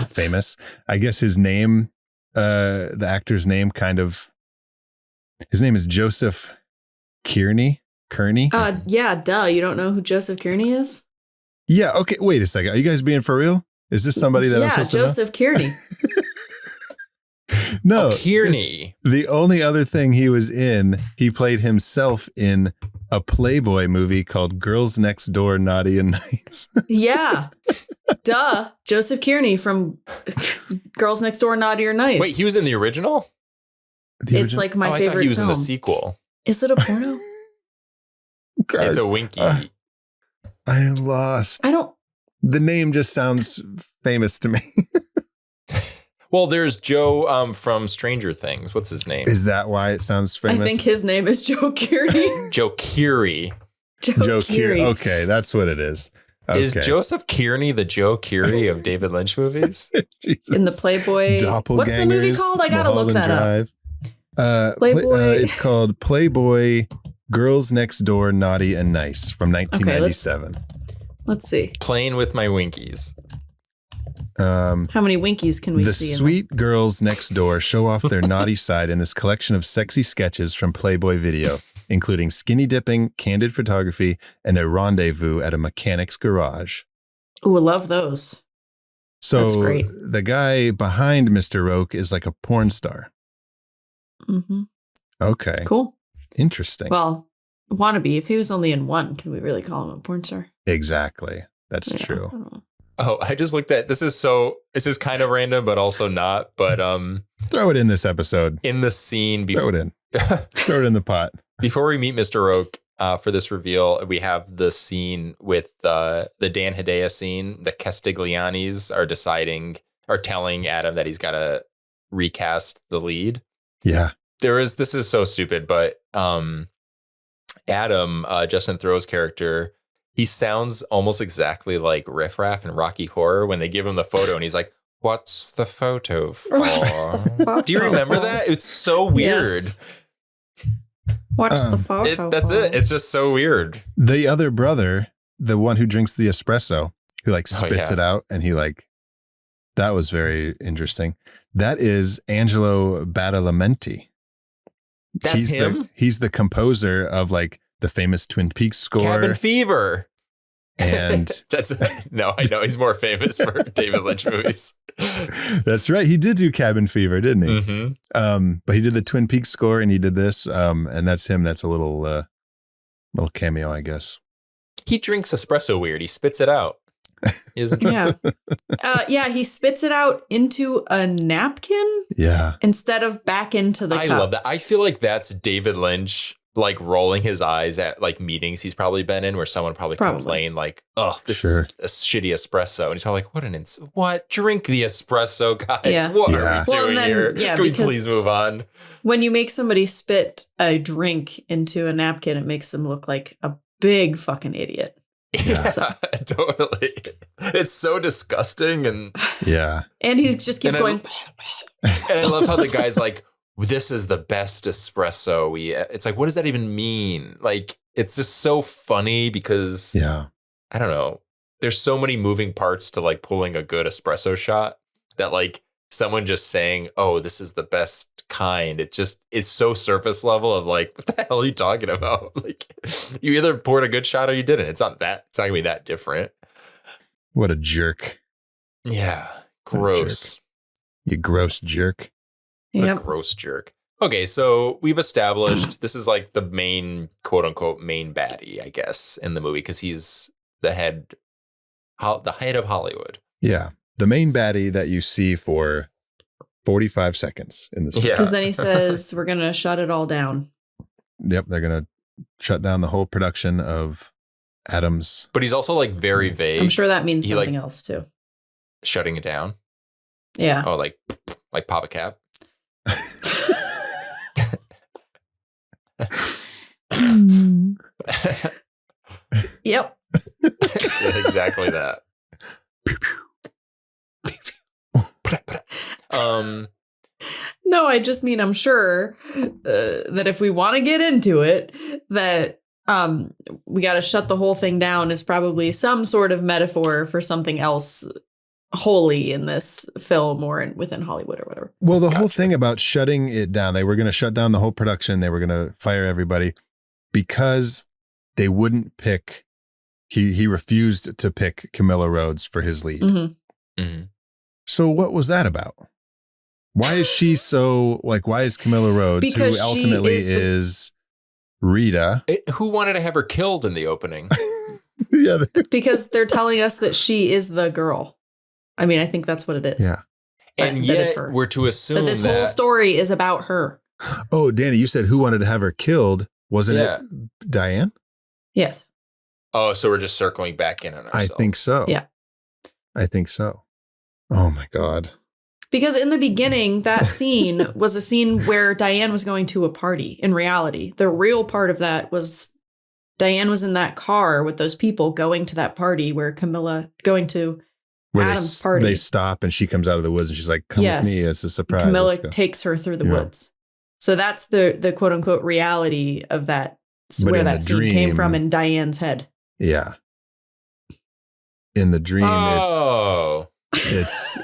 Speaker 2: famous. I guess his name, the actor's name his name is Joseph Kearney.
Speaker 3: Yeah, duh. You don't know who Joseph Kearney is?
Speaker 2: Yeah. Okay. Wait a second. Are you guys being for real? Is this somebody that I'm supposed
Speaker 3: Joseph Kearney.
Speaker 2: No.
Speaker 1: Kearney.
Speaker 2: The only other thing he was in, he played himself in a Playboy movie called Girls Next Door, Naughty and Nice.
Speaker 3: Yeah. Duh. Joseph Kearney from Girls Next Door, Naughty or Nice.
Speaker 1: Wait, he was in the original?
Speaker 3: It's like my favorite
Speaker 1: I thought he was
Speaker 3: film.
Speaker 1: In the sequel.
Speaker 3: Is it a porno?
Speaker 1: Guys, it's a winky.
Speaker 2: I am lost. The name just sounds famous to me.
Speaker 1: Well, there's Joe from Stranger Things. What's his name?
Speaker 2: Is that why it sounds famous?
Speaker 3: I think his name is Joe Kearney.
Speaker 1: Joe Keery.
Speaker 3: Joe Keery.
Speaker 2: Okay, that's what it is. Okay.
Speaker 1: Is Joseph Kearney the Joe Keery of David Lynch movies?
Speaker 3: In the Playboy.
Speaker 2: Doppelgangers.
Speaker 3: What's the movie called? I gotta look that
Speaker 2: Drive.
Speaker 3: Up. Playboy.
Speaker 2: It's called Playboy Girls Next Door, Naughty and Nice from 1997.
Speaker 3: Okay, let's see.
Speaker 1: Playing with my winkies.
Speaker 3: How many winkies can we see?
Speaker 2: The sweet girls next door show off their naughty side in this collection of sexy sketches from Playboy Video, including skinny dipping, candid photography, and a rendezvous at a mechanic's garage.
Speaker 3: Ooh, I love those.
Speaker 2: So
Speaker 3: that's great.
Speaker 2: The guy behind Mr. Roque is like a porn star.
Speaker 3: Mm-hmm.
Speaker 2: Okay.
Speaker 3: Cool.
Speaker 2: Interesting.
Speaker 3: Well, wannabe. If he was only in one, can we really call him a porn star?
Speaker 2: Exactly. That's true.
Speaker 1: Oh, I just looked at this is kind of random, but also not. But
Speaker 2: throw it in this episode.
Speaker 1: In the scene
Speaker 2: throw it in. Throw it in the pot.
Speaker 1: Before we meet Mr. Roque for this reveal, we have the scene with the Dan Hedaya scene. The Castiglianis are telling Adam that he's got to recast the lead.
Speaker 2: Yeah.
Speaker 1: This is so stupid, but Adam, Justin Theroux's character, he sounds almost exactly like Riff Raff in Rocky Horror when they give him the photo and he's like, "What's the photo for?" Do you remember that? It's so weird.
Speaker 3: Yes. What's the photo
Speaker 1: That's
Speaker 3: for?
Speaker 1: it. It's just so weird.
Speaker 2: The other brother the one who drinks the espresso, who like spits it out, and he like, that was very interesting. That is Angelo Badalamenti.
Speaker 1: That's him?
Speaker 2: He's the composer of like the famous Twin Peaks score.
Speaker 1: Cabin Fever.
Speaker 2: And
Speaker 1: I know he's more famous for David Lynch movies.
Speaker 2: That's right. He did do Cabin Fever, didn't he?
Speaker 1: Mm-hmm.
Speaker 2: But he did the Twin Peaks score, and he did this. And that's him. That's a little cameo, I guess.
Speaker 1: He drinks espresso weird. He spits it out. He
Speaker 3: he spits it out into a napkin.
Speaker 2: Yeah.
Speaker 3: Instead of back into the cup.
Speaker 1: I love that. I feel like that's David Lynch like rolling his eyes at like meetings he's probably been in where someone probably complained like, oh, this is a shitty espresso. And he's probably like, what? Drink the espresso, guys.
Speaker 3: Yeah.
Speaker 1: What are we doing here?
Speaker 3: Yeah,
Speaker 1: Can we please move on?
Speaker 3: When you make somebody spit a drink into a napkin, it makes them look like a big fucking idiot.
Speaker 1: Yeah, totally. It's so disgusting. And
Speaker 3: and he just keeps going.
Speaker 1: And I love how the guy's like, this is the best espresso. It's like, what does that even mean? Like, it's just so funny because I don't know. There's so many moving parts to like pulling a good espresso shot that like someone just saying, oh, this is the best kind. It's so surface level of like, what the hell are you talking about? Like, you either poured a good shot or you didn't. It's not gonna be that different.
Speaker 2: What a jerk.
Speaker 1: Yeah. Gross.
Speaker 2: You gross jerk.
Speaker 1: What a gross jerk. Okay, so we've established this is like the main, quote unquote, main baddie, I guess, in the movie because he's the head of Hollywood.
Speaker 2: Yeah, the main baddie that you see for 45 seconds in this.
Speaker 3: Because then he says, "We're gonna shut it all down."
Speaker 2: Yep, they're gonna shut down the whole production of Adam's.
Speaker 1: But he's also like very vague.
Speaker 3: I'm sure that means something else too.
Speaker 1: Shutting it down.
Speaker 3: Yeah.
Speaker 1: Oh, like pop a cap.
Speaker 3: Yep.
Speaker 1: Yeah, exactly that.
Speaker 3: No, I just mean I'm sure that if we want to get into it, that we got to shut the whole thing down is probably some sort of metaphor for something else wholly in this film or within Hollywood or whatever.
Speaker 2: Well, the whole thing about shutting it down, they were going to shut down the whole production. They were going to fire everybody because they wouldn't pick. He refused to pick Camilla Rhodes for his lead.
Speaker 3: Mm-hmm. Mm-hmm.
Speaker 2: So what was that about? Why is she so like? Why is Camilla Rhodes,
Speaker 3: because
Speaker 2: who ultimately is Rita,
Speaker 1: who wanted to have her killed in the opening?
Speaker 3: Because they're telling us that she is the girl. I mean, I think that's what it is.
Speaker 2: Yeah.
Speaker 1: And yet we're to assume
Speaker 3: that this whole story is about her.
Speaker 2: Oh, Danny, you said who wanted to have her killed? Wasn't it Diane?
Speaker 3: Yes.
Speaker 1: Oh, so we're just circling back in on ourselves.
Speaker 2: I think so.
Speaker 3: Yeah.
Speaker 2: I think so. Oh my God.
Speaker 3: Because in the beginning, that scene was a scene where Diane was going to a party. In reality, the real part of that was Diane was in that car with those people going to that party where Camilla going to Adam's party.
Speaker 2: They stop and she comes out of the woods and she's like, come with me. It's a surprise.
Speaker 3: Camilla takes her through the woods. So that's the quote unquote reality of that, where that scene came from in Diane's head.
Speaker 2: Yeah. In the dream, it's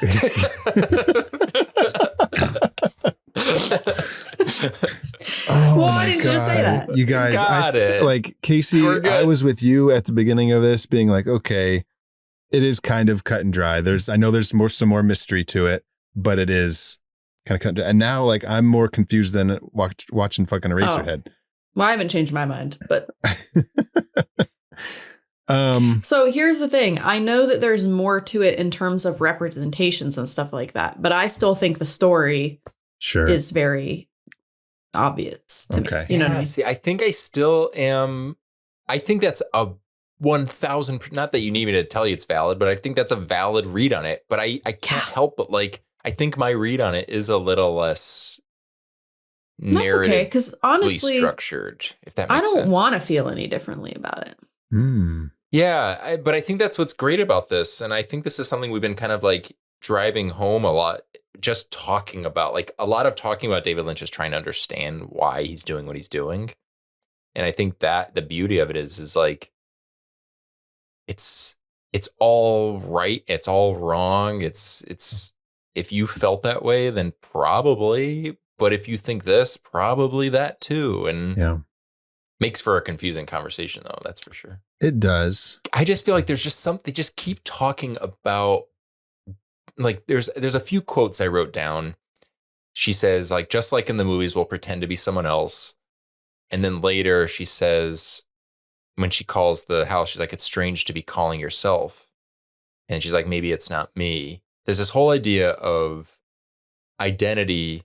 Speaker 3: why didn't you just say that?
Speaker 2: You guys, like Casey, I was with you at the beginning of this being like, okay, it is kind of cut and dry. I know there's some more mystery to it, but it is kind of cut and dry. And now like I'm more confused than watching fucking Eraserhead.
Speaker 3: Well, I haven't changed my mind, but so here's the thing. I know that there's more to it in terms of representations and stuff like that, but I still think the story is very obvious to me. You know what I mean?
Speaker 1: See, I think I still am. I think that's a 1,000. Not that you need me to tell you it's valid, but I think that's a valid read on it. But I can't help but like, I think my read on it is a little less narrative. Okay,
Speaker 3: because honestly,
Speaker 1: structured. If that makes sense.
Speaker 3: I don't want to feel any differently about it.
Speaker 1: Yeah, but I think that's what's great about this. And I think this is something we've been kind of like driving home a lot, just talking about, like a lot of talking about David Lynch is trying to understand why he's doing what he's doing. And I think that the beauty of it is like, it's all right. It's all wrong. It's if you felt that way, then probably. But if you think this, probably that too. And makes for a confusing conversation, though. That's for sure.
Speaker 2: It does.
Speaker 1: I just feel like there's just something. They just keep talking about. Like there's a few quotes I wrote down. She says, like, just like in the movies, we'll pretend to be someone else. And then later she says, when she calls the house, she's like, it's strange to be calling yourself. And she's like, maybe it's not me. There's this whole idea of identity,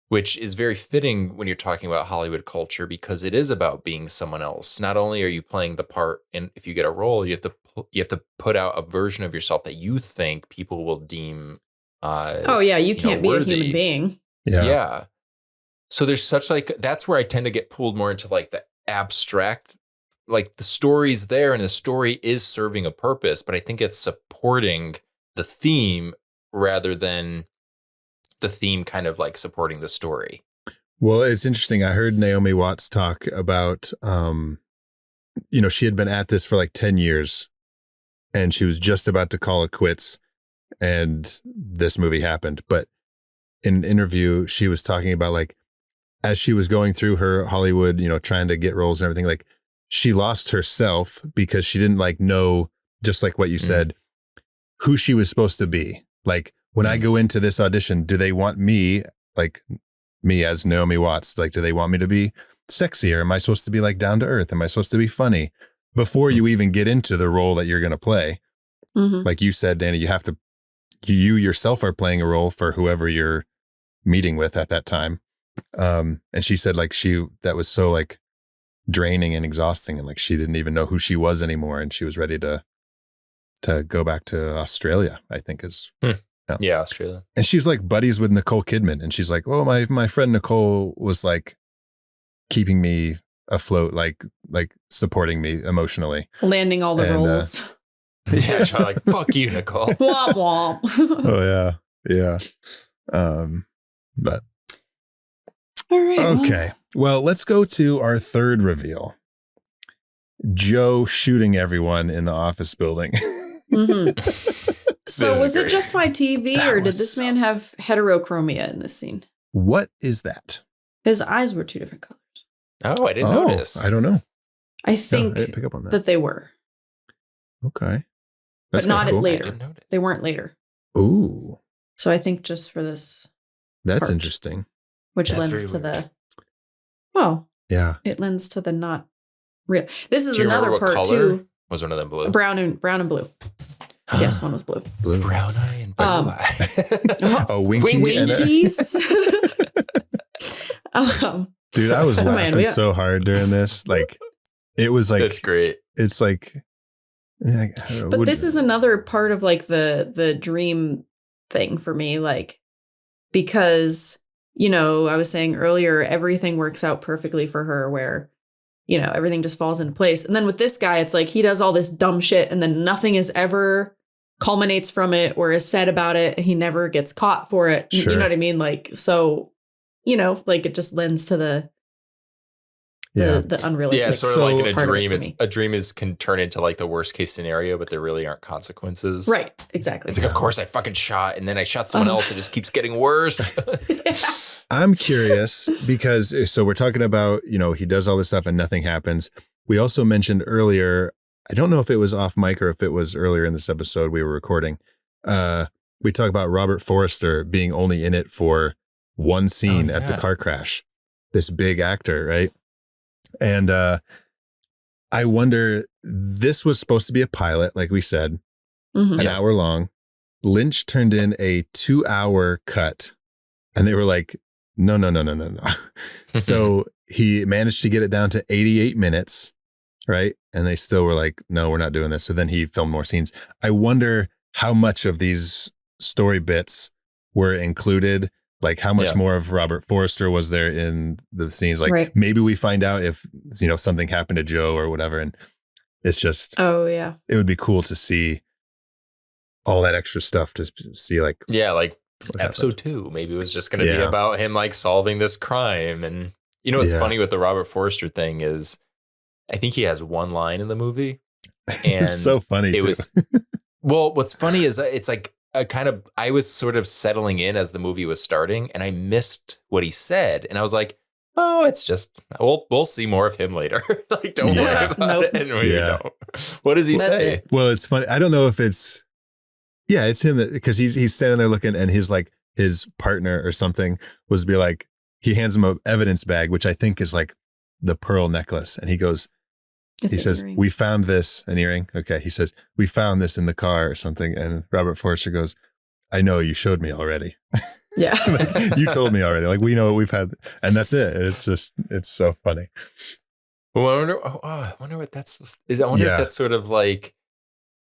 Speaker 1: which is very fitting when you're talking about Hollywood culture, because it is about being someone else. Not only are you playing the part, and if you get a role, you have to put out a version of yourself that you think people will deem you can't be worthy. A human being. Yeah. So there's such like, that's where I tend to get pulled more into like the abstract, like the story's there and the story is serving a purpose, but I think it's supporting the theme rather than the theme kind of like supporting the story.
Speaker 2: Well, it's interesting. I heard Naomi Watts talk about, she had been at this for like 10 years and she was just about to call it quits and this movie happened. But in an interview, she was talking about like, as she was going through her Hollywood, trying to get roles and everything, like she lost herself because she didn't like know, just like what you said, who she was supposed to be. Like when I go into this audition, do they want me, like me as Naomi Watts, like, do they want me to be sexier? Am I supposed to be like down to earth? Am I supposed to be funny? Before you even get into the role that you're going to play, like you said, Danny, you yourself are playing a role for whoever you're meeting with at that time. And she said like that was so like draining and exhausting, and like she didn't even know who she was anymore, and she was ready to go back to Australia, I think is
Speaker 1: Australia.
Speaker 2: And she was like buddies with Nicole Kidman, and she's like, well, my friend Nicole was like keeping me afloat, like supporting me emotionally,
Speaker 3: landing all the roles.
Speaker 1: Yeah, she's like, fuck you, Nicole.
Speaker 3: Womp womp.
Speaker 2: Yeah. But
Speaker 3: all right.
Speaker 2: Okay. Well, let's go to our third reveal. Joe shooting everyone in the office building.
Speaker 3: So was it just my TV, or did this man have heterochromia in this scene?
Speaker 2: What is that?
Speaker 3: His eyes were 2 different colors.
Speaker 1: Oh, I didn't notice.
Speaker 2: I don't know.
Speaker 3: I think
Speaker 2: I didn't pick up on
Speaker 3: that they were.
Speaker 2: Okay.
Speaker 3: That's but not
Speaker 2: cool.
Speaker 3: later. They weren't later.
Speaker 2: Ooh.
Speaker 3: So I think just for this.
Speaker 2: That's part, interesting.
Speaker 3: Which lends to the. It lends to the not real. This is another part color? Too.
Speaker 1: Was one of them blue?
Speaker 3: Brown and blue. Yes, one was blue.
Speaker 1: Brown eye and blue eye.
Speaker 3: Winkies.
Speaker 2: Dude, I was laughing so hard during this. Like, it was like.
Speaker 1: That's great.
Speaker 2: It's like.
Speaker 3: But this is another part of like the dream thing for me. Like, because, I was saying earlier, everything works out perfectly for her where, everything just falls into place. And then with this guy, it's like he does all this dumb shit and then nothing is ever culminates from it or is said about it. And he never gets caught for it. Sure. You know what I mean? Like, so, like it just lends to the unrealistic.
Speaker 1: Yeah, sort of like in a dream. A dream can turn into like the worst case scenario, but there really aren't consequences.
Speaker 3: Right. Exactly.
Speaker 1: It's like, of course I fucking shot and then I shot someone else. It just keeps getting worse.
Speaker 2: I'm curious because so we're talking about, he does all this stuff and nothing happens. We also mentioned earlier, I don't know if it was off mic or if it was earlier in this episode we were recording. We talk about Robert Forster being only in it for one scene at the car crash. This big actor, right? And I wonder, this was supposed to be a pilot, like we said, an hour long. Lynch turned in a 2-hour cut and they were like, no. So he managed to get it down to 88 minutes, right? And they still were like, no, we're not doing this. So then he filmed more scenes. I wonder how much of these story bits were included. Like how much more of Robert Forster was there in the scenes? Like maybe we find out if, something happened to Joe or whatever. And it's just, it would be cool to see all that extra stuff to see like,
Speaker 1: episode 2, maybe it was just going to be about him like solving this crime. And what's funny with the Robert Forster thing is I think he has one line in the movie. And
Speaker 2: it's so funny.
Speaker 1: It was, well, what's funny is that it's like I was sort of settling in as the movie was starting and I missed what he said. And I was like, oh, it's just, we'll see more of him later. Like, don't worry about it. And we don't. What does he say?
Speaker 3: It.
Speaker 2: Well, it's funny. I don't know if it's him because he's standing there looking and his partner or something was be like, he hands him a evidence bag, which I think is like the pearl necklace. And he goes, he says, earring. We found this, an earring. Okay. He says, we found this in the car or something. And Robert Forster goes, I know, you showed me already.
Speaker 3: Yeah.
Speaker 2: You told me already. Like, we know what we've had. And that's it. It's so funny.
Speaker 1: Well, I wonder what that's, I wonder if that's sort of like,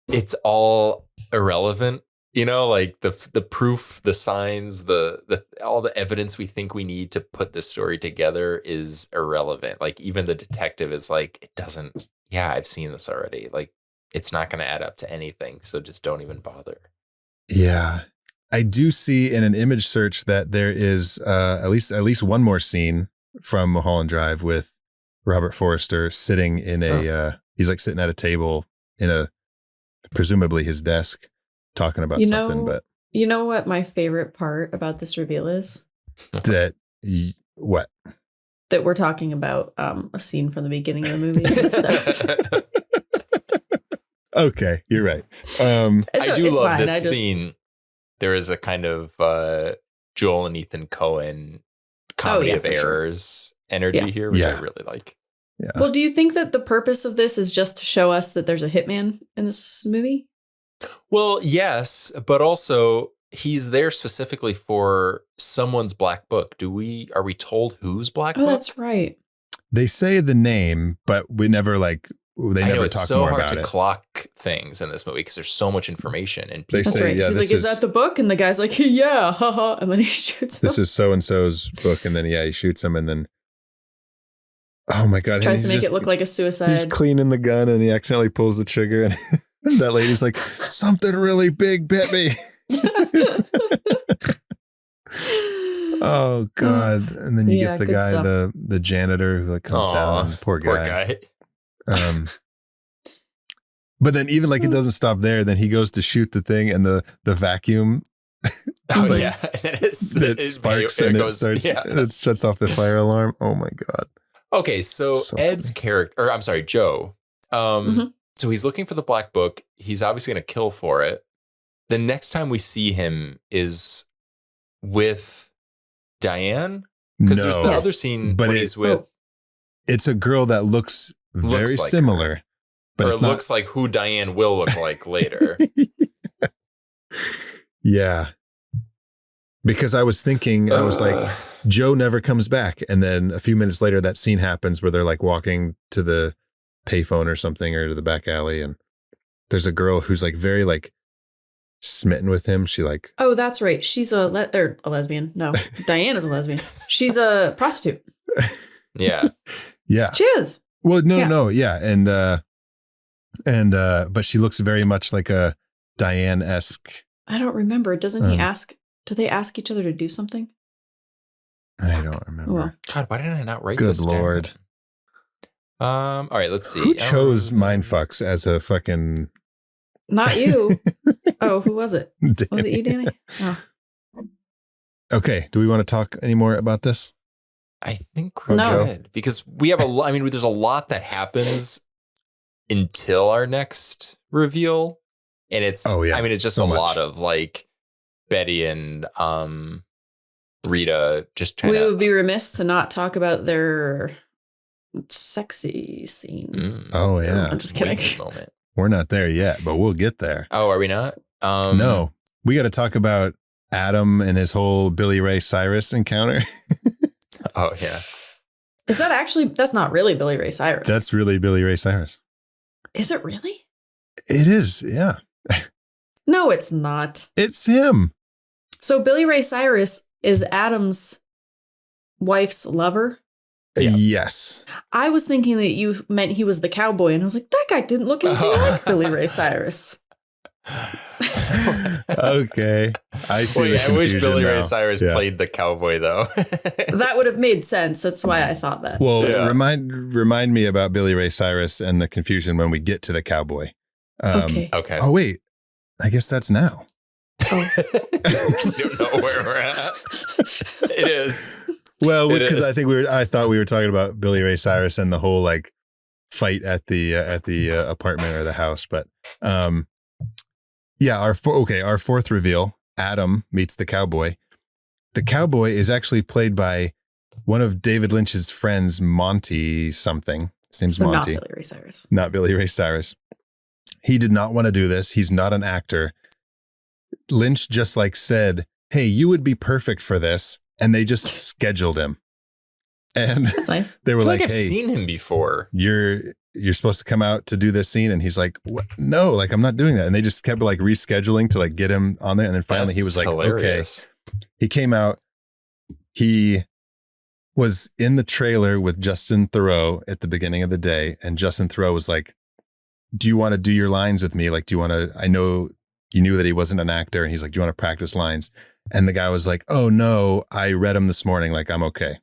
Speaker 1: it's all irrelevant, you know, like the proof, the signs, the all the evidence we think we need to put this story together is irrelevant. Like even the detective is like, it doesn't, I've seen this already. Like it's not going to add up to anything. So just don't even bother.
Speaker 2: Yeah. I do see in an image search that there is at least one more scene from Mulholland Drive with Robert Forster sitting in he's like sitting at a table in presumably his desk talking about something. But
Speaker 3: you know what my favorite part about this reveal is?
Speaker 2: What?
Speaker 3: That we're talking about a scene from the beginning of the movie and stuff.
Speaker 2: Okay, you're right.
Speaker 1: I do love this scene. There is a kind of Joel and Ethan Coen comedy of errors energy here, which I really like.
Speaker 2: Yeah.
Speaker 3: Well, do you think that the purpose of this is just to show us that there's a hitman in this movie?
Speaker 1: Well, yes, but also he's there specifically for someone's black book. Are we told whose black book?
Speaker 3: Oh, that's right.
Speaker 2: They say the name, but we never never talk more about it.
Speaker 1: It's so hard to clock things in this movie because there's so much information. And
Speaker 2: they say,
Speaker 3: right. He's like, is that the book? And the guy's like, yeah, haha. And then he shoots him.
Speaker 2: This is so-and-so's book. And then, he shoots him. And then, oh my God.
Speaker 3: Tries to make it look like a suicide.
Speaker 2: He's cleaning the gun and he accidentally pulls the trigger. And that lady's like, something really big bit me. Oh God. And then you get the guy, the janitor who comes down. And poor guy. But then even it doesn't stop there. Then he goes to shoot the thing and the vacuum.
Speaker 1: And it
Speaker 2: sparks and it starts. It shuts off the fire alarm. Oh my God.
Speaker 1: Okay, so Ed's character, or I'm sorry, Joe. So he's looking for the black book. He's obviously going to kill for it. The next time we see him is with Diane, because there's the other scene when he's with.
Speaker 2: It's a girl that looks very similar, but it
Speaker 1: looks like who Diane will look like later.
Speaker 2: Yeah. Because I was thinking, I was like, Joe never comes back. And then a few minutes later, that scene happens where they're walking to the payphone or something or to the back alley. And there's a girl who's very smitten with him. She
Speaker 3: oh, that's right. She's a lesbian. No, Diane is a lesbian. She's a prostitute.
Speaker 1: Yeah.
Speaker 2: Yeah.
Speaker 3: She is.
Speaker 2: Well, no. Yeah. And but she looks very much like a Diane-esque. I
Speaker 3: don't remember. Doesn't he ask? Do they ask each other to do something?
Speaker 2: I don't remember.
Speaker 1: Well, God, why didn't I not write this down?
Speaker 2: Good Lord.
Speaker 1: All right, let's see.
Speaker 2: Who chose mindfucks as a fucking...
Speaker 3: Not you. Oh, who was it? Was it you, Danny? Oh.
Speaker 2: Okay. Do we want to talk any more about this?
Speaker 1: I think we're good because we have there's a lot that happens until our next reveal. And it's, it's just a lot of Betty and Rita just trying to.
Speaker 3: We would be remiss to not talk about their sexy scene.
Speaker 2: Oh, yeah.
Speaker 3: I'm just kidding.
Speaker 1: Moment.
Speaker 2: We're not there yet, but we'll get there.
Speaker 1: Oh, are we not?
Speaker 2: No. We got to talk about Adam and his whole Billy Ray Cyrus encounter.
Speaker 1: Oh, yeah.
Speaker 3: Is that actually, that's not really Billy Ray Cyrus.
Speaker 2: That's really Billy Ray Cyrus.
Speaker 3: Is it really?
Speaker 2: It is, yeah.
Speaker 3: No, it's not.
Speaker 2: It's him.
Speaker 3: So Billy Ray Cyrus is Adam's wife's lover?
Speaker 2: Yeah. Yes.
Speaker 3: I was thinking that you meant he was the cowboy, and I was like, that guy didn't look anything like Billy Ray Cyrus.
Speaker 2: Okay. I see.
Speaker 1: Wait, I wish Billy Ray Cyrus played the cowboy though.
Speaker 3: That would have made sense. That's why I thought that.
Speaker 2: Well, remind me about Billy Ray Cyrus and the confusion when we get to the cowboy.
Speaker 3: Okay.
Speaker 2: Oh, wait. I guess that's now.
Speaker 3: Oh.
Speaker 1: Don't know where we're at. It is.
Speaker 2: Well, because I thought we were talking about Billy Ray Cyrus and the whole like fight at the apartment or the house, but our fourth reveal, Adam meets the cowboy. The cowboy is actually played by one of David Lynch's friends, Monty something. His name's Monty.
Speaker 3: Not Billy Ray Cyrus.
Speaker 2: Not Billy Ray Cyrus. He did not want to do this. He's not an actor. Lynch just like said, "Hey, you would be perfect for this," and they just scheduled him. And
Speaker 3: that's nice.
Speaker 2: They were like,
Speaker 1: I've
Speaker 2: "Hey,
Speaker 1: seen him before.
Speaker 2: You're supposed to come out to do this scene," and he's like, "What? No, like I'm not doing that." And they just kept like rescheduling to like get him on there. And then finally he was like, hilarious. Okay. He came out. He was in the trailer with Justin Theroux at the beginning of the day, and Justin Theroux was like, "Do you want to do your lines with me? Like, do you want to? I know you knew that he wasn't an actor," and he's like, "Do you want to practice lines?" And the guy was like, "Oh no, I read them this morning. Like I'm okay."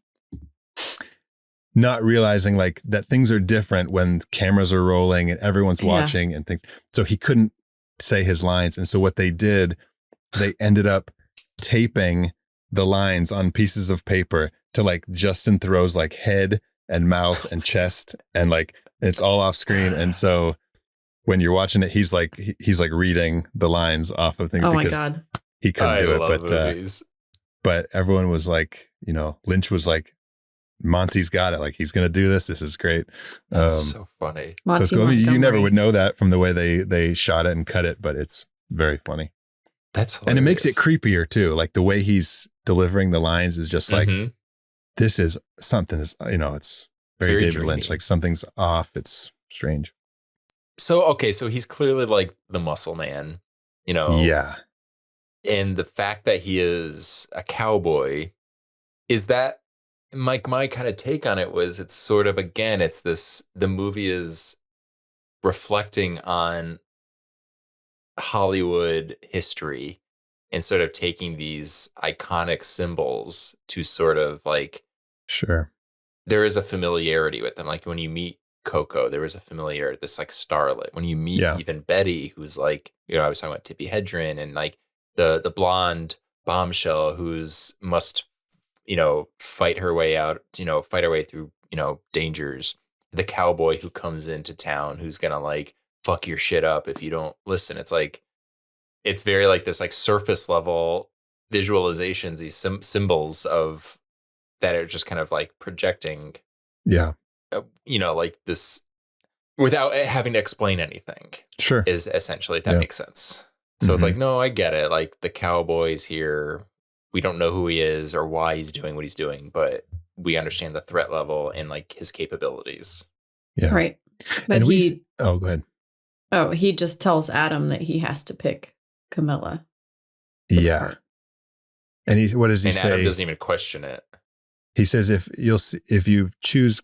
Speaker 2: Not realizing like that things are different when cameras are rolling and everyone's watching and things. So he couldn't say his lines. And so what they did, they ended up taping the lines on pieces of paper to like Justin Theroux's like head and mouth and chest, and like it's all off screen. And so when you're watching it, he's like reading the lines off of things.
Speaker 3: Oh my God.
Speaker 2: He couldn't do it. But everyone was like, Lynch was like, Monty's got it. Like he's going to do this. This is great.
Speaker 1: That's so funny.
Speaker 2: So it's cool. I mean, you never would know that from the way they shot it and cut it, but it's very funny.
Speaker 1: That's hilarious.
Speaker 2: And it makes it creepier too. Like the way he's delivering the lines is just like, this is something that's, it's very David dreamy. Lynch. Like something's off. It's strange.
Speaker 1: So he's clearly like the muscle man,
Speaker 2: Yeah.
Speaker 1: And the fact that he is a cowboy, is that my kind of take on it was it's sort of, again, the movie is reflecting on Hollywood history and sort of taking these iconic symbols to sort of like,
Speaker 2: sure,
Speaker 1: there is a familiarity with them. Like when you meet Coco, there was a familiarity, this like starlet. When you meet even Betty, who's like, I was talking about Tippi Hedren, and like the blonde bombshell who's must fight her way out, fight her way through, dangers. The cowboy who comes into town, who's going to like fuck your shit up if you don't listen. It's like, it's very like this like surface level visualizations, these symbols of that are just kind of like projecting, like this without having to explain anything.
Speaker 2: Sure.
Speaker 1: Is essentially, if that makes sense. So it's like, no, I get it. Like the cowboy's here. We don't know who he is or why he's doing what he's doing, but we understand the threat level and like his capabilities.
Speaker 2: Yeah.
Speaker 3: Right. But
Speaker 2: go ahead.
Speaker 3: Oh, he just tells Adam that he has to pick Camilla.
Speaker 2: Yeah. And what does he say?
Speaker 1: Adam doesn't even question it.
Speaker 2: He says, if you choose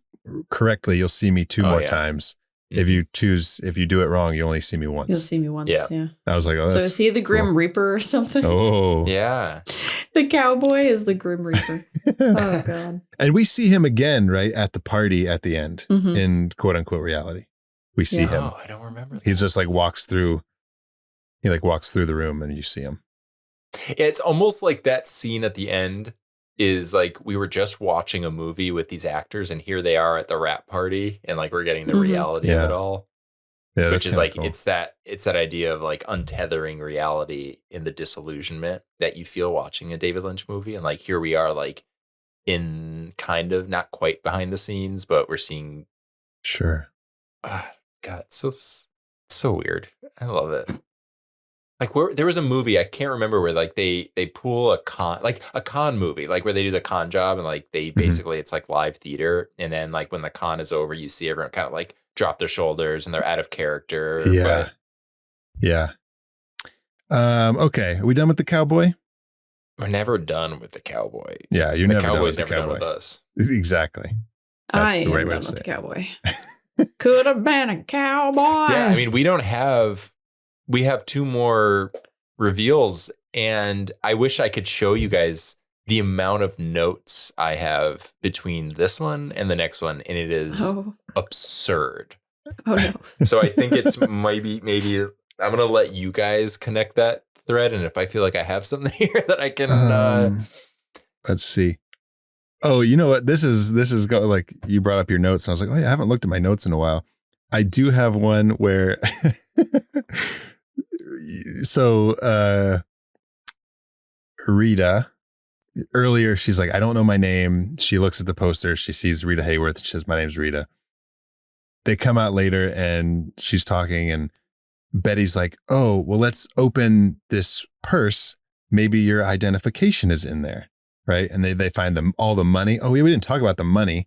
Speaker 2: correctly, you'll see me two more times. If you do it wrong, you only see me once.
Speaker 3: You'll see me once. Yeah.
Speaker 2: I was like, oh,
Speaker 3: so is he the Grim Reaper or something?
Speaker 2: Oh,
Speaker 1: yeah.
Speaker 3: The cowboy is the Grim Reaper. Oh God.
Speaker 2: And we see him again, right at the party at the end in quote unquote reality. We see him.
Speaker 1: Oh, I don't remember that.
Speaker 2: He just like walks through the room and you see him.
Speaker 1: It's almost like that scene at the end is like we were just watching a movie with these actors and here they are at the rap party and like we're getting the reality of it all. Yeah, which is like cool. it's that idea of like untethering reality in the disillusionment that you feel watching a David Lynch movie. And like here we are like in kind of not quite behind the scenes, but we're seeing God, it's so weird. I love it. Like there was a movie, I can't remember, where like they pull a con movie, like where they do the con job and like they basically it's like live theater. And then like when the con is over, you see everyone kind of like drop their shoulders and they're out of character.
Speaker 2: Yeah. Yeah. Okay. Are we done with the cowboy?
Speaker 1: We're never done with the cowboy.
Speaker 2: Yeah. You're never done with the
Speaker 1: cowboy. Never done with us.
Speaker 2: Exactly.
Speaker 3: That's the right way to say it. The cowboy. Could have been a cowboy.
Speaker 1: Yeah. I mean, we have two more reveals. And I wish I could show you guys the amount of notes I have between this one and the next one. And it is absurd.
Speaker 3: Oh, no.
Speaker 1: So I think it's maybe I'm going to let you guys connect that thread. And if I feel like I have something here that I can.
Speaker 2: Let's see. Oh, you know what? This is like you brought up your notes. And I was like, oh, yeah, I haven't looked at my notes in a while. I do have one where. So Rita, earlier, she's like, I don't know my name. She looks at the poster. She sees Rita Hayworth. She says, my name's Rita. They come out later and she's talking and Betty's like, oh, well, let's open this purse. Maybe your identification is in there. Right. And they find all the money. Oh, we didn't talk about the money.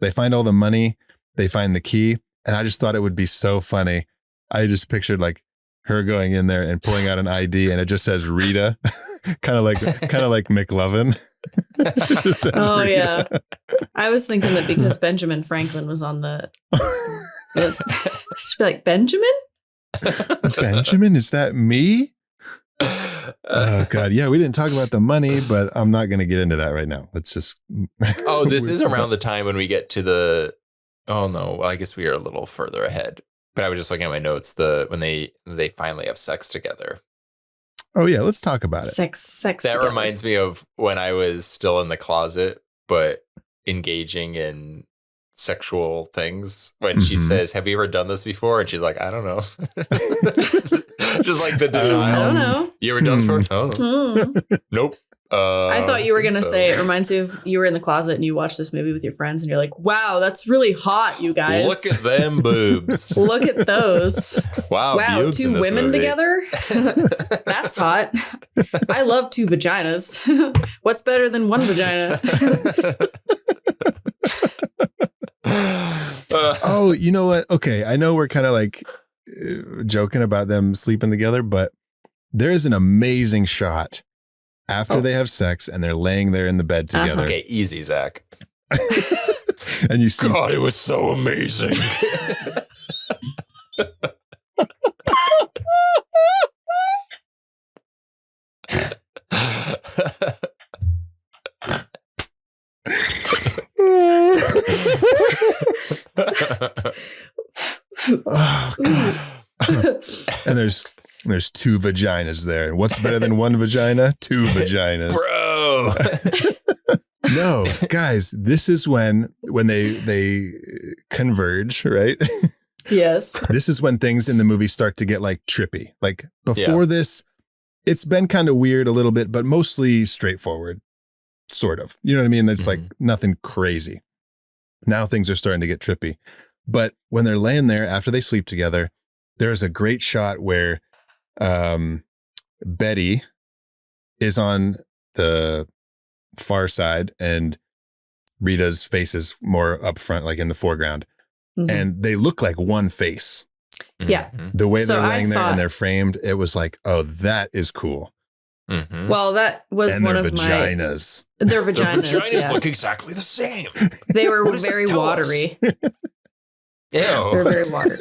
Speaker 2: They find all the money. They find the key. And I just thought it would be so funny. I just pictured like her going in there and pulling out an ID and it just says Rita, kind of like McLovin.
Speaker 3: Oh, Rita. Yeah. I was thinking that because Benjamin Franklin was on the she'd be like, Benjamin?
Speaker 2: Benjamin, is that me? Oh God. Yeah. We didn't talk about the money, but I'm not going to get into that right now. Let's just.
Speaker 1: Oh, this is around the time when we get to the, oh no, well, I guess we are a little further ahead, but I was just looking at my notes, when they finally have sex together.
Speaker 2: Oh yeah. Let's talk about it.
Speaker 3: Sex.
Speaker 1: That
Speaker 3: together.
Speaker 1: Reminds me of when I was still in the closet, but engaging in sexual things when she says, have you ever done this before? And she's like, I don't know. Just like the denial.
Speaker 3: I don't know.
Speaker 1: You ever done this before? No. Nope.
Speaker 3: I thought you were going to say, it reminds me of you were in the closet and you watched this movie with your friends and you're like, wow, that's really hot, you guys.
Speaker 1: Look at them boobs.
Speaker 3: Look at those.
Speaker 1: Wow,
Speaker 3: two women
Speaker 1: movie.
Speaker 3: Together? That's hot. I love two vaginas. What's better than one vagina?
Speaker 2: Oh, you know what? Okay, I know we're kind of like joking about them sleeping together, but there is an amazing shot after they have sex and they're laying there in the bed together.
Speaker 1: Okay, easy, Zach.
Speaker 2: And you see,
Speaker 1: God, it was so amazing.
Speaker 2: Oh, God. And there's two vaginas there. And what's better than one vagina? Two vaginas.
Speaker 1: Bro.
Speaker 2: No, guys, this is when they converge, right?
Speaker 3: Yes.
Speaker 2: This is when things in the movie start to get like trippy. Like before this, it's been kind of weird a little bit, but mostly straightforward, sort of. You know what I mean? It's like nothing crazy. Now things are starting to get trippy. But when they're laying there after they sleep together, there's a great shot where Betty is on the far side and Rita's face is more up front, like in the foreground. And they look like one face.
Speaker 3: Yeah.
Speaker 2: The way they're laying there and they're framed, it was like, oh, that is cool.
Speaker 3: Well, that was one of
Speaker 2: vaginas.
Speaker 3: Their vaginas.
Speaker 1: Their vaginas look exactly the same.
Speaker 3: They were very watery.
Speaker 1: Ew.
Speaker 3: They're very watery.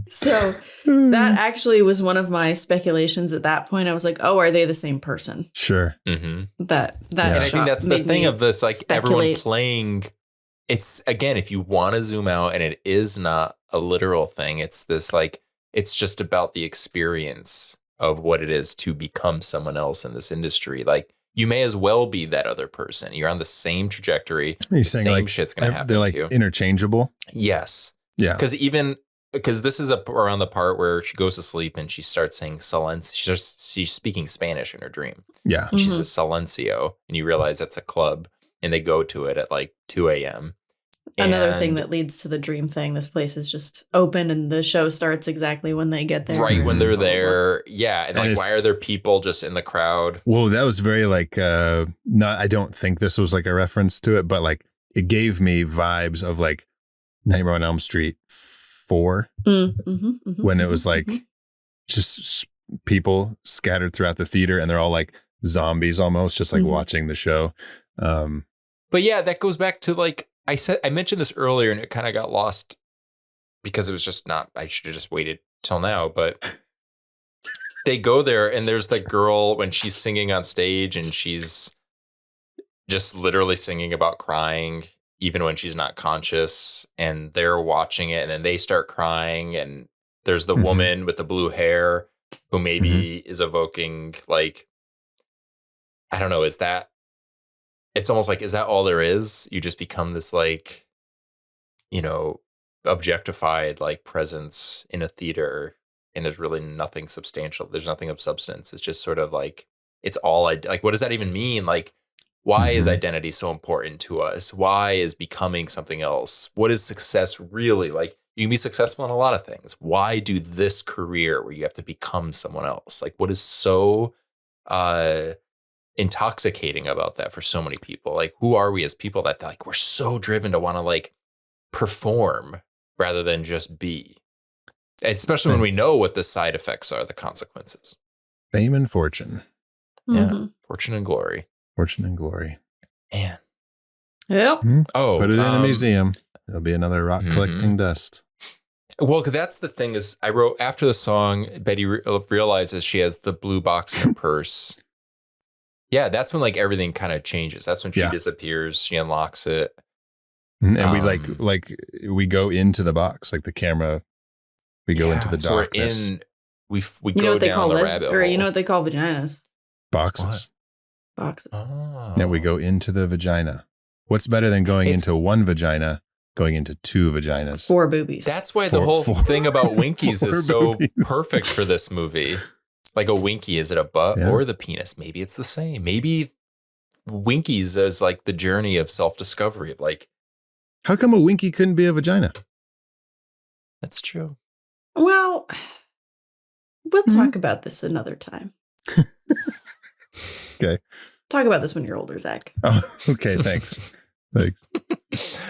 Speaker 3: So that actually was one of my speculations at that point. I was like, oh, are they the same person?
Speaker 2: Sure.
Speaker 3: That
Speaker 1: and I think that's the thing of this, like everyone playing. It's, again, if you want to zoom out and it is not a literal thing, it's this like, it's just about the experience of what it is to become someone else in this industry. Like, you may as well be that other person. You're on the same trajectory. The same like, shit's going to happen
Speaker 2: they're like
Speaker 1: to you.
Speaker 2: Interchangeable.
Speaker 1: Yes.
Speaker 2: Yeah.
Speaker 1: Because this is around the part where she goes to sleep and she starts saying silencio. She's speaking Spanish in her dream.
Speaker 2: Yeah.
Speaker 1: She says silencio, and you realize that's a club, and they go to it at like 2 a.m.
Speaker 3: Another thing that leads to the dream thing. This place is just open and the show starts exactly when they get there.
Speaker 1: Right when they're there. Yeah. And like, why are there people just in the crowd?
Speaker 2: Well, that was very like, I don't think this was like a reference to it, but like it gave me vibes of like Nightmare on Elm Street 4 when it was like just people scattered throughout the theater and they're all like zombies almost, just like watching the show.
Speaker 1: But yeah, that goes back to like, I mentioned this earlier and it kind of got lost because it was just not, I should have just waited till now, but they go there and there's the girl when she's singing on stage and she's just literally singing about crying even when she's not conscious, and they're watching it and then they start crying, and there's the woman with the blue hair who maybe is evoking like, I don't know, it's almost like, is that all there is? You just become this like, you know, objectified like presence in a theater, and there's really nothing substantial. There's nothing of substance. It's just sort of like, it's all like, what does that even mean? Like, why is identity so important to us? Why is becoming something else? What is success really? Like, you can be successful in a lot of things. Why do this career where you have to become someone else? Like, what is so intoxicating about that for so many people? Like, who are we as people that like, we're so driven to want to like perform rather than just be? Especially when we know what the side effects are, the consequences.
Speaker 2: Fame and fortune.
Speaker 1: Yeah. Fortune and glory.
Speaker 2: Fortune and glory.
Speaker 1: Man.
Speaker 3: Yep.
Speaker 1: Oh,
Speaker 2: put it in a museum. There'll be another rock collecting dust.
Speaker 1: Well, because that's the thing is, I wrote after the song, Betty realizes she has the blue box in her purse. Yeah, that's when like everything kind of changes. That's when she disappears. She unlocks it.
Speaker 2: And we like we go into the box, like the camera. We go into the darkness.
Speaker 1: So we go down the rabbit hole.
Speaker 3: You know what they call vaginas?
Speaker 2: Boxes.
Speaker 3: What? Boxes.
Speaker 1: Oh.
Speaker 2: Yeah, we go into the vagina. What's better than going into one vagina, going into two vaginas?
Speaker 3: 4 boobies.
Speaker 1: That's why the whole thing about winkies is so perfect for this movie. Like a winky, is it a butt or the penis? Maybe it's the same. Maybe winkies is like the journey of self-discovery. Of like,
Speaker 2: how come a winky couldn't be a vagina?
Speaker 1: That's true.
Speaker 3: Well, we'll talk about this another time.
Speaker 2: Okay.
Speaker 3: Talk about this when you're older, Zach.
Speaker 2: Oh, okay. Thanks. Thanks.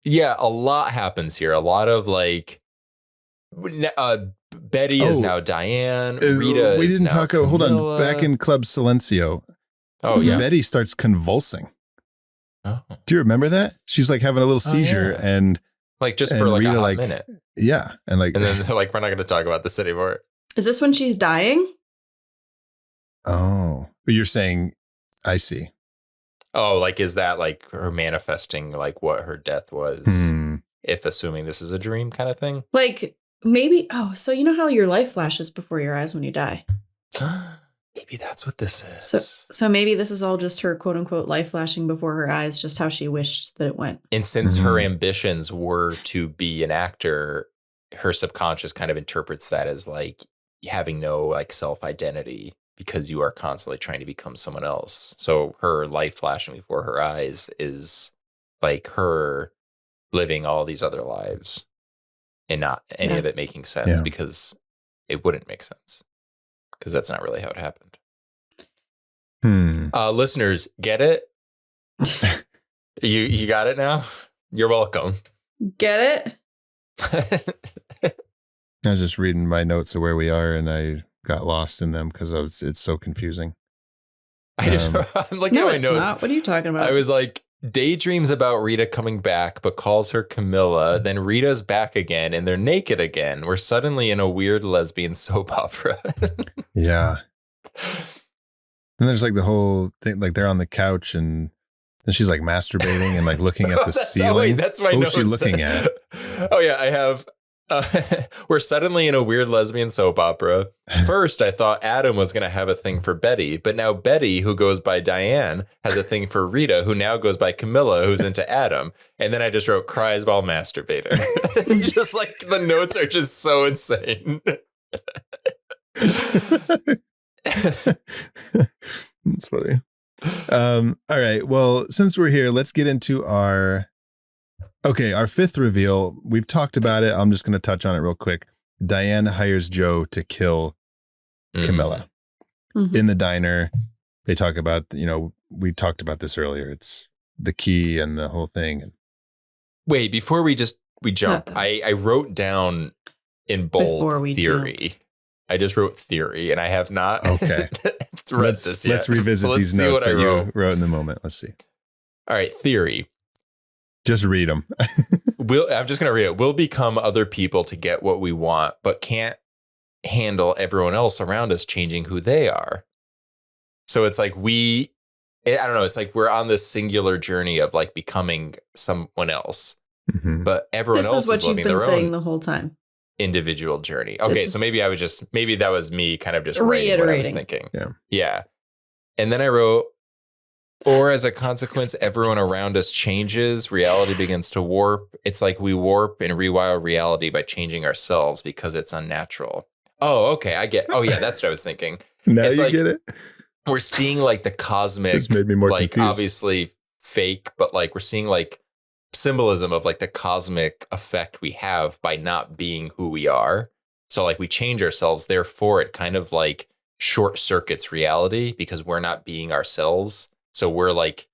Speaker 1: Yeah, a lot happens here. A lot of like, Betty is now Diane. Rita
Speaker 2: we
Speaker 1: is
Speaker 2: didn't
Speaker 1: now
Speaker 2: talk.
Speaker 1: Camilla.
Speaker 2: Hold on. Back in Club Silencio.
Speaker 1: Oh yeah.
Speaker 2: Betty starts convulsing.
Speaker 1: Oh.
Speaker 2: Do you remember that? She's like having a little seizure and
Speaker 1: like just for like
Speaker 2: Rita,
Speaker 1: a hot minute.
Speaker 2: Yeah, and then
Speaker 1: they're like, we're not going to talk about this anymore.
Speaker 3: Is this when she's dying?
Speaker 2: Oh, but you're saying, I see.
Speaker 1: Oh, like, is that like her manifesting like what her death was? If assuming this is a dream kind of thing?
Speaker 3: Like maybe, so you know how your life flashes before your eyes when you die?
Speaker 1: Maybe that's what this is.
Speaker 3: So maybe this is all just her quote unquote life flashing before her eyes, just how she wished that it went.
Speaker 1: And since her ambitions were to be an actor, her subconscious kind of interprets that as like having no like self-identity because you are constantly trying to become someone else. So her life flashing before her eyes is like her living all these other lives and not any of it making sense because it wouldn't make sense because that's not really how it happened. Listeners, get it? You got it now? You're welcome.
Speaker 3: Get it?
Speaker 2: I was just reading my notes of where we are, and I got lost in them because it's so confusing.
Speaker 1: I'm looking at my notes.
Speaker 3: Not. What are you talking about?
Speaker 1: I was like, daydreams about Rita coming back, but calls her Camilla. Then Rita's back again, and they're naked again. We're suddenly in a weird lesbian soap opera.
Speaker 2: Yeah. And there's like the whole thing, like they're on the couch and then she's like masturbating and like looking at the ceiling.
Speaker 1: That's my
Speaker 2: notes. Who's she looking at?
Speaker 1: Oh yeah, I have. We're suddenly in a weird lesbian soap opera. First, I thought Adam was going to have a thing for Betty, but now Betty, who goes by Diane, has a thing for Rita, who now goes by Camilla, who's into Adam. And then I just wrote cries while masturbating. Just like the notes are just so insane.
Speaker 2: That's funny. All right. Well, since we're here, let's get into our fifth reveal. We've talked about it. I'm just going to touch on it real quick. Diane hires Joe to kill Camilla in the diner. They talk about, we talked about this earlier. It's the key and the whole thing. Wait,
Speaker 1: before we jump, I wrote down in bold theory. I just wrote theory and I have not read this yet.
Speaker 2: Let's revisit these notes that you wrote in the moment. Let's see.
Speaker 1: All right. Theory.
Speaker 2: Just read them.
Speaker 1: I'm just going to read it. We'll become other people to get what we want, but can't handle everyone else around us changing who they are. So it's like I don't know, it's like we're on this singular journey of like becoming someone else, but everyone else is living their own
Speaker 3: the whole time
Speaker 1: individual journey. Okay, so maybe that was me kind of just writing what I was thinking. Yeah. And then I wrote, or as a consequence, everyone around us changes, reality begins to warp. It's like we warp and rewire reality by changing ourselves because it's unnatural. Oh, okay, I get. Oh, yeah, that's what I was thinking.
Speaker 2: Now
Speaker 1: it's
Speaker 2: you
Speaker 1: like,
Speaker 2: get it.
Speaker 1: We're seeing like the cosmic,
Speaker 2: this made me more
Speaker 1: like
Speaker 2: confused.
Speaker 1: Obviously fake, but like we're seeing like symbolism of like the cosmic effect we have by not being who we are. So like we change ourselves, therefore it kind of like short circuits reality because we're not being ourselves. So we're like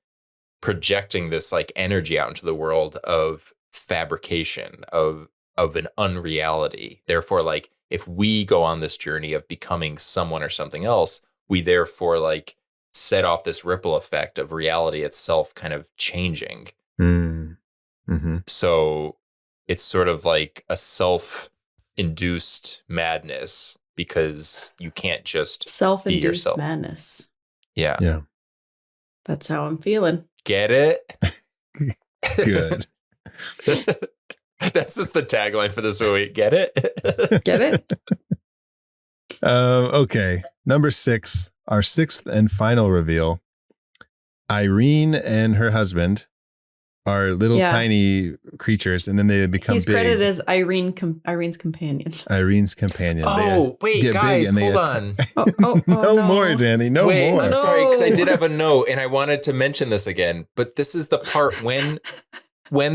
Speaker 1: projecting this like energy out into the world of fabrication of an unreality. Therefore, like if we go on this journey of becoming someone or something else, we therefore like set off this ripple effect of reality itself kind of changing. So it's sort of like a self-induced madness because you can't just
Speaker 3: self-induced madness.
Speaker 1: Yeah.
Speaker 3: That's how I'm feeling.
Speaker 1: Get it?
Speaker 2: Good.
Speaker 1: That's just the tagline for this movie. Get it?
Speaker 3: Get it?
Speaker 2: Okay. Number 6, our 6th and final reveal. Irene and her husband are little tiny creatures, and then they become
Speaker 3: He's
Speaker 2: big.
Speaker 3: He's credited as Irene's companion.
Speaker 2: Irene's companion.
Speaker 1: Oh, wait, guys, hold on.
Speaker 2: No more, Danny. No more.
Speaker 1: I'm sorry, because I did have a note, and I wanted to mention this again. But this is the part when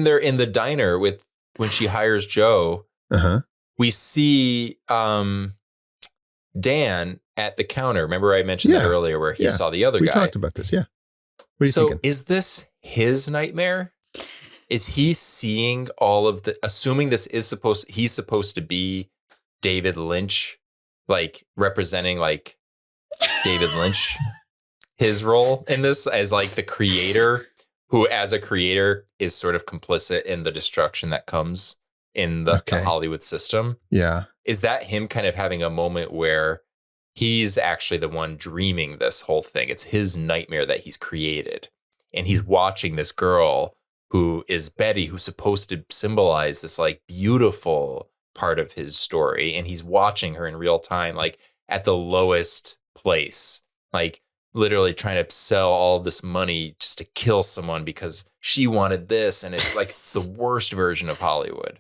Speaker 1: they're in the diner when she hires Joe. We see Dan at the counter. Remember I mentioned that earlier where he saw the other guy.
Speaker 2: We talked about this, yeah. What are you thinking?
Speaker 1: Is this his nightmare? Is he seeing all of the, assuming this is he's supposed to be David Lynch, like representing like David Lynch, his role in this as like the creator who as a creator is sort of complicit in the destruction that comes in the Hollywood system.
Speaker 2: Yeah.
Speaker 1: Is that him kind of having a moment where he's actually the one dreaming this whole thing? It's his nightmare that he's created. And he's watching this girl who is Betty, who's supposed to symbolize this like beautiful part of his story. And he's watching her in real time, like at the lowest place, like literally trying to sell all of this money just to kill someone because she wanted this. And it's like the worst version of Hollywood.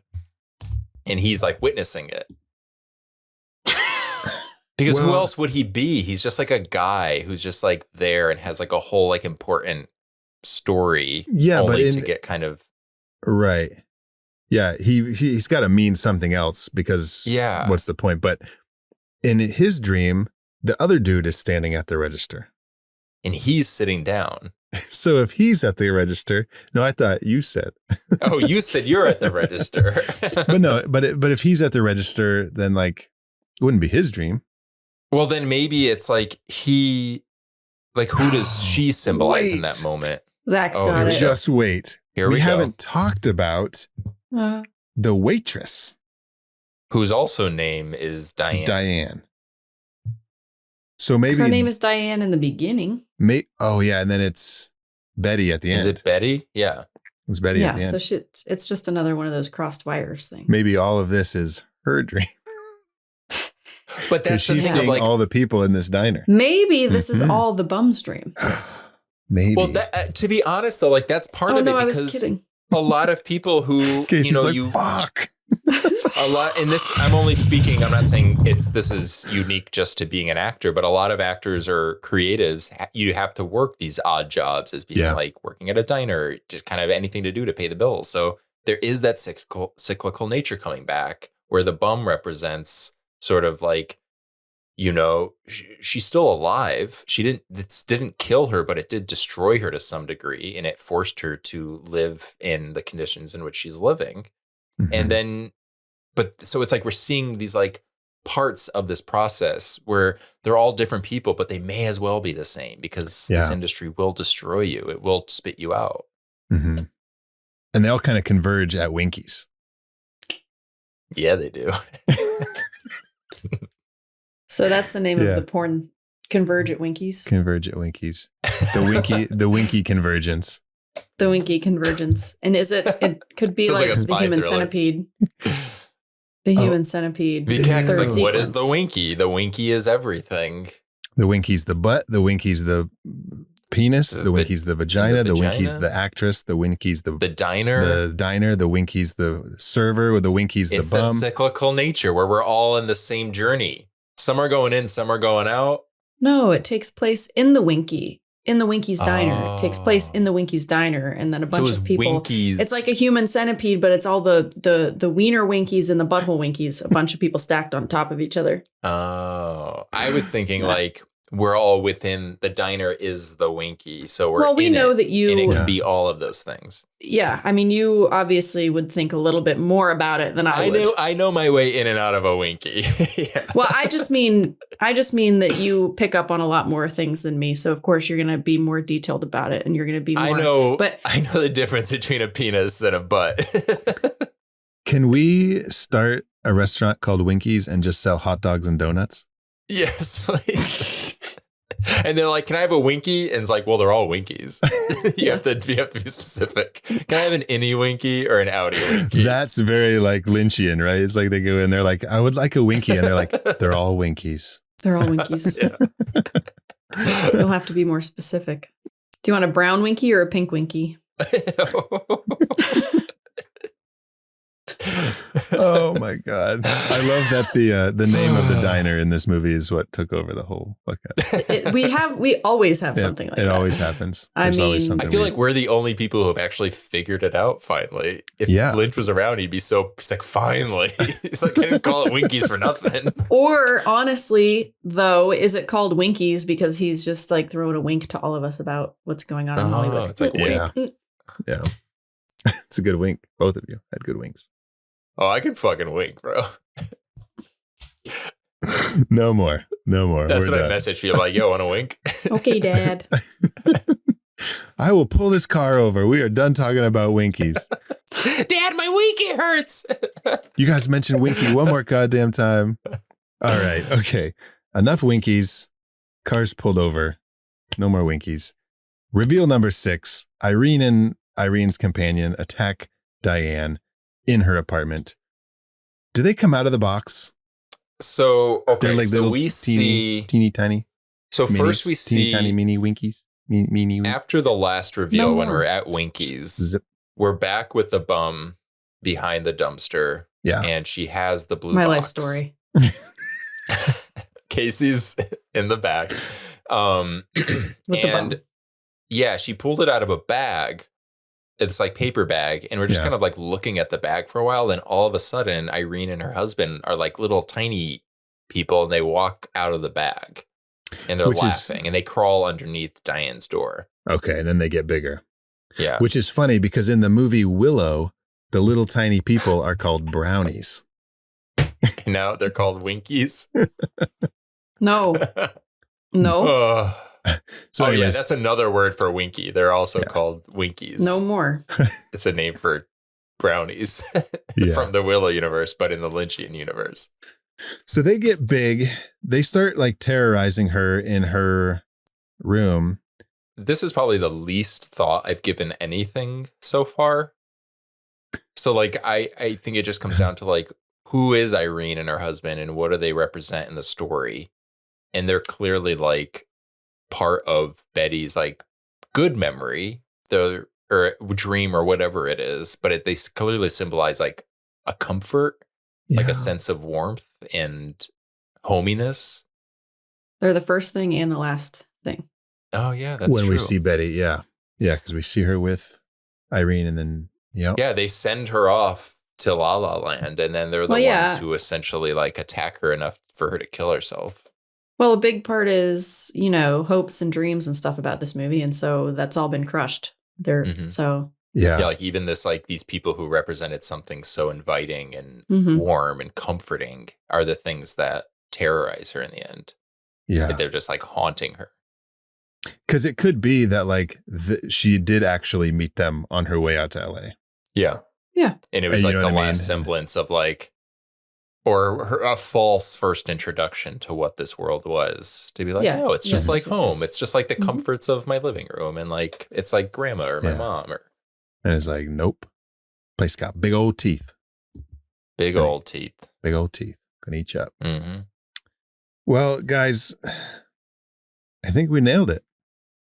Speaker 1: And he's like witnessing it. Because who else would he be? He's just like a guy who's just like there and has like a whole like important story.
Speaker 2: Yeah,
Speaker 1: only to get kind of
Speaker 2: right. Yeah, he's got to mean something else because what's the point? But in his dream, the other dude is standing at the register,
Speaker 1: and he's sitting down.
Speaker 2: So if he's at the register, no, I thought you said.
Speaker 1: Oh, you said you're at the register.
Speaker 2: But no, but if he's at the register, then like it wouldn't be his dream.
Speaker 1: Well, then maybe it's like who does she symbolize in that moment?
Speaker 3: Zach's got it.
Speaker 2: Just wait.
Speaker 1: Here we go.
Speaker 2: haven't talked about the waitress.
Speaker 1: Whose also name is Diane.
Speaker 2: So maybe
Speaker 3: her name is Diane in the beginning.
Speaker 2: And then it's Betty at the end.
Speaker 1: Is it Betty? Yeah.
Speaker 2: It's Betty at the end.
Speaker 3: So it's just another one of those crossed wires things.
Speaker 2: Maybe all of this is her dream.
Speaker 1: But that's
Speaker 2: she's seeing like, all the people in this diner.
Speaker 3: Maybe this is all the bum's dream.
Speaker 2: Maybe.
Speaker 1: Well, to be honest though, like that's part of it because
Speaker 3: I was kidding.
Speaker 1: A lot of people who
Speaker 2: fuck.
Speaker 1: A lot in this. I'm only speaking. I'm not saying this is unique just to being an actor, but a lot of actors or creatives, you have to work these odd jobs as being like working at a diner, just kind of anything to do to pay the bills. So there is that cyclical nature coming back where the bum represents sort of like, she's still alive. It didn't kill her, but it did destroy her to some degree. And it forced her to live in the conditions in which she's living. Mm-hmm. And then, so it's like, we're seeing these like parts of this process where they're all different people, but they may as well be the same because this industry will destroy you. It will spit you out.
Speaker 2: Mm-hmm. And they all kind of converge at Winkies.
Speaker 1: Yeah, they do.
Speaker 3: So that's the name of the porn. Converge at Winkies.
Speaker 2: Converge at Winkies. The Winky convergence.
Speaker 3: The Winky convergence. And it could be like the human centipede. The human centipede.
Speaker 1: Because like, what is the Winky? The Winky is everything.
Speaker 2: The Winky's the butt. The Winky's the penis. The Winky's the vagina. The Winky's the actress. The Winky's the
Speaker 1: diner.
Speaker 2: The diner. The Winky's the server. The Winky's the bum.
Speaker 1: It's that cyclical nature where we're all in the same journey. Some are going in, some are going out.
Speaker 3: No, it takes place in the Winky. In the Winky's diner. It takes place in the Winky's diner, and then a bunch of people.
Speaker 1: Winkies.
Speaker 3: It's like a human centipede, but it's all the wiener Winkies and the butthole Winkies. A bunch of people stacked on top of each other.
Speaker 1: Oh, I was thinking like we're all within the diner is the Winky, so we're
Speaker 3: we know that you
Speaker 1: and it can be all of those things.
Speaker 3: Yeah, I mean, you obviously would think a little bit more about it than I would.
Speaker 1: I know my way in and out of a Winky. Yeah.
Speaker 3: Well, I just mean that you pick up on a lot more things than me. So of course you're going to be more detailed about it, and you're going to be more.
Speaker 1: I know the difference between a penis and a butt.
Speaker 2: Can we start a restaurant called Winkies and just sell hot dogs and donuts?
Speaker 1: Yes, please. And they're like, "Can I have a Winky?" And it's like, "Well, they're all Winkies." you have to be specific. Can I have an innie Winky or an outie Winky?
Speaker 2: That's very like Lynchian, right? It's like they go in, they're like, "I would like a Winky," and they're like, "They're all Winkies."
Speaker 3: They're all Winkies. You'll have to be more specific. Do you want a brown Winky or a pink Winky?
Speaker 2: Oh my God. I love that the name of the diner in this movie is what took over the whole fuck up.
Speaker 3: We always have something like that.
Speaker 2: It always happens.
Speaker 3: I
Speaker 1: feel like we're the only people who have actually figured it out finally. If Lynch was around, he's like, finally. He's like, I didn't call it Winkies for nothing.
Speaker 3: Or honestly, though, is it called Winkies because he's just like throwing a wink to all of us about what's going on in Hollywood?
Speaker 1: It's like wink.
Speaker 2: Yeah. It's a good wink. Both of you had good winks.
Speaker 1: Oh, I can fucking wink, bro.
Speaker 2: No more.
Speaker 1: That's what I message you. I'm like, yo, want to wink?
Speaker 3: Okay, Dad.
Speaker 2: I will pull this car over. We are done talking about Winkies.
Speaker 1: Dad, my Winky hurts.
Speaker 2: You guys mentioned Winky one more goddamn time. All right. Okay. Enough Winkies. Cars pulled over. No more Winkies. Reveal number 6. Irene and Irene's companion attack Diane in her apartment. Do they come out of the box?
Speaker 1: So, okay,
Speaker 2: they're like
Speaker 1: so
Speaker 2: little
Speaker 1: we see
Speaker 2: teeny tiny.
Speaker 1: So
Speaker 2: minis,
Speaker 1: first we see
Speaker 2: teeny tiny mini Winkies. Mini
Speaker 1: after the last reveal when we're at Winkies, we're back with the bum behind the dumpster.
Speaker 2: Yeah.
Speaker 1: And she has the blue
Speaker 3: My
Speaker 1: box.
Speaker 3: life story.
Speaker 1: Casey's in the back. And yeah, she pulled it out of a bag. It's like paper bag. And we're just kind of like looking at the bag for a while. Then all of a sudden, Irene and her husband are like little tiny people and they walk out of the bag and they're laughing and they crawl underneath Diane's door.
Speaker 2: Okay. And then they get bigger.
Speaker 1: Yeah.
Speaker 2: Which is funny because in the movie Willow, the little tiny people are called brownies.
Speaker 1: Now they're called Winkies.
Speaker 3: No.
Speaker 2: So
Speaker 1: anyways, yeah, that's another word for Winky. They're also called Winkies.
Speaker 3: No more.
Speaker 1: It's a name for brownies from the Willow universe, but in the Lynchian universe.
Speaker 2: So they get big. They start like terrorizing her in her room.
Speaker 1: This is probably the least thought I've given anything so far. So like, I think it just comes down to like, who is Irene and her husband and what do they represent in the story? And they're clearly like part of Betty's like good memory, or dream or whatever it is. But they clearly symbolize like a comfort, like a sense of warmth and hominess.
Speaker 3: They're the first thing and the last thing.
Speaker 1: Oh yeah, that's
Speaker 2: when
Speaker 1: true.
Speaker 2: we see Betty. Yeah, because we see her with Irene and then
Speaker 1: they send her off to La La Land, and then they're the ones who essentially like attack her enough for her to kill herself.
Speaker 3: Well, a big part is, hopes and dreams and stuff about this movie. And so that's all been crushed. So.
Speaker 1: Yeah. Like even these people who represented something so inviting and warm and comforting are the things that terrorize her in the end.
Speaker 2: Yeah.
Speaker 1: Like, they're just like haunting her.
Speaker 2: Because it could be that like she did actually meet them on her way out to LA.
Speaker 1: Yeah.
Speaker 3: Yeah.
Speaker 1: And it was like the last semblance of like, or a false first introduction to what this world was, to be like, oh, it's just like home. It's just like the comforts of my living room. And like, it's like grandma or my mom.
Speaker 2: And it's like, nope. Place got big old teeth.
Speaker 1: Big old teeth.
Speaker 2: Gonna eat you up. Mm-hmm. Well, guys, I think we nailed it.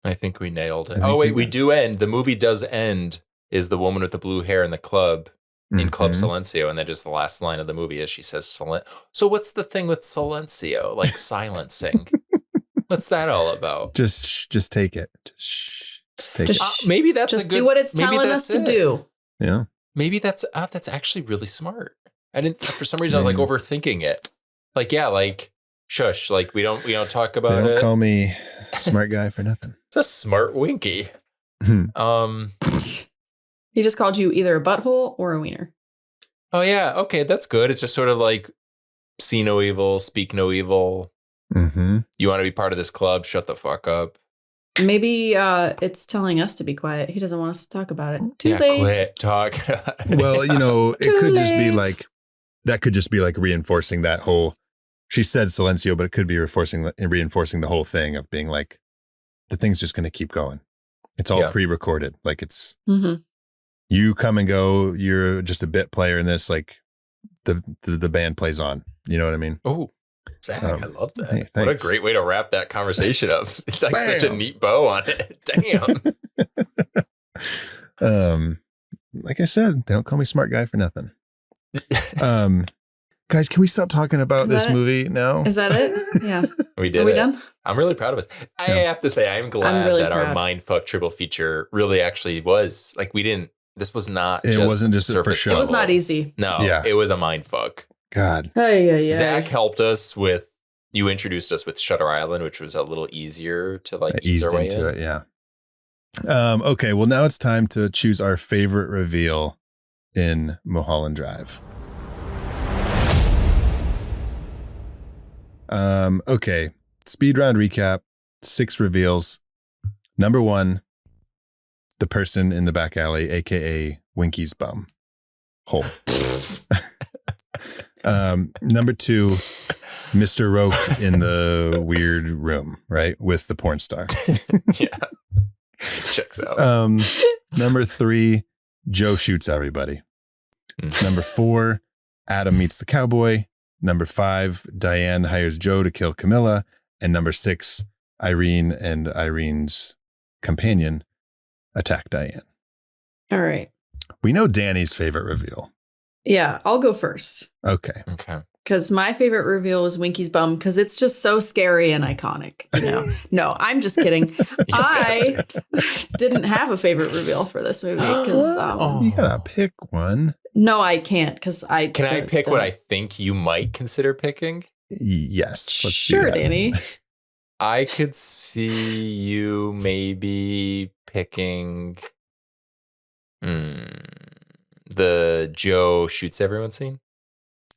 Speaker 2: Oh, wait, we do end. The movie does end. Is the woman with the blue hair in the club. In Club Silencio, and then just the last line of the movie is she says, so what's the thing with Silencio? Like silencing. What's that all about? Just take it. Just take it.
Speaker 1: Maybe that's
Speaker 3: just do what it's telling us to do.
Speaker 2: Yeah.
Speaker 1: Maybe that's actually really smart. I didn't, for some reason, I was like overthinking it. Like, yeah, like, shush. Like, we don't talk about it.
Speaker 2: Don't call me smart guy for nothing.
Speaker 1: It's a smart winky.
Speaker 3: He just called you either a butthole or a wiener.
Speaker 1: Oh, yeah. Okay, that's good. It's just sort of like see no evil, speak no evil. Mm-hmm. You want to be part of this club? Shut the fuck up.
Speaker 3: Maybe it's telling us to be quiet. He doesn't want us to talk about it. Too late.
Speaker 1: Quit talking about it.
Speaker 2: Well, it could just be like, that could just be like reinforcing that whole, she said Silencio, but it could be reinforcing the whole thing of being like, the thing's just going to keep going. It's all pre-recorded. Like it's... Mm-hmm. You come and go. You're just a bit player in this. Like the band plays on. You know what I mean?
Speaker 1: Oh, Zach, I love that. Hey, what a great way to wrap that conversation up. It's like such a neat bow on it.
Speaker 2: Damn. Like I said, they don't call me smart guy for nothing. Guys, can we stop talking about this movie now?
Speaker 3: Is that it? Yeah.
Speaker 1: We did.
Speaker 3: Are we done?
Speaker 1: I'm really proud of us. I have to say, I'm glad that our Mindfuck triple feature really actually was like, this was not. It
Speaker 2: wasn't just for show.
Speaker 3: It was not easy.
Speaker 1: No, it was a mind fuck.
Speaker 2: God.
Speaker 1: Zach helped us with. You introduced us with Shutter Island, which was a little easier to like ease our way into
Speaker 2: it. Yeah. Okay. Well, now it's time to choose our favorite reveal in Mulholland Drive. Okay. Speed round recap. 6 reveals. Number 1. The person in the back alley, aka Winky's bum hole. Number 2, Mr. Roque in the weird room, right, with the porn star.
Speaker 1: Yeah, checks out.
Speaker 2: Number 3, Joe shoots everybody. Number 4, Adam meets the cowboy. Number 5, Diane hires Joe to kill Camilla, and number 6, Irene and Irene's companion attack Diane.
Speaker 3: All right.
Speaker 2: We know Danny's favorite reveal.
Speaker 3: Yeah, I'll go first.
Speaker 2: Okay.
Speaker 3: Because my favorite reveal is Winky's bum because it's just so scary and iconic. No, I'm just kidding. I didn't have a favorite reveal for this movie because
Speaker 2: you gotta pick one.
Speaker 3: No, I can't because I
Speaker 1: can. I pick what I think you might consider picking.
Speaker 2: Yes.
Speaker 3: Sure, Danny.
Speaker 1: I could see you maybe picking the Joe shoots everyone scene.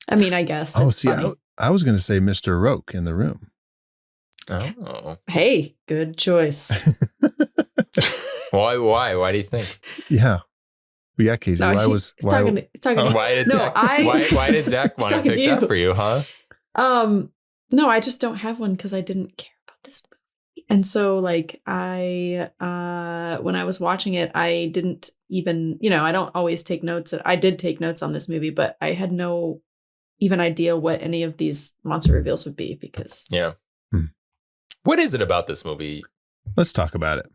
Speaker 3: I mean, I guess.
Speaker 2: Oh, see, I was going to say Mr. Roque in the room.
Speaker 1: Oh.
Speaker 3: Hey, good choice.
Speaker 1: Why? Why do you think?
Speaker 2: Yeah. Yeah, Casey.
Speaker 3: No, why
Speaker 1: did Zach want to pick that for you, huh?
Speaker 3: No, I just don't have one because I didn't care about this movie. And so like when I was watching it, I didn't even, I don't always take notes. I did take notes on this movie, but I had no even idea what any of these monster reveals would be because.
Speaker 1: Yeah. What is it about this movie?
Speaker 2: Let's talk about it.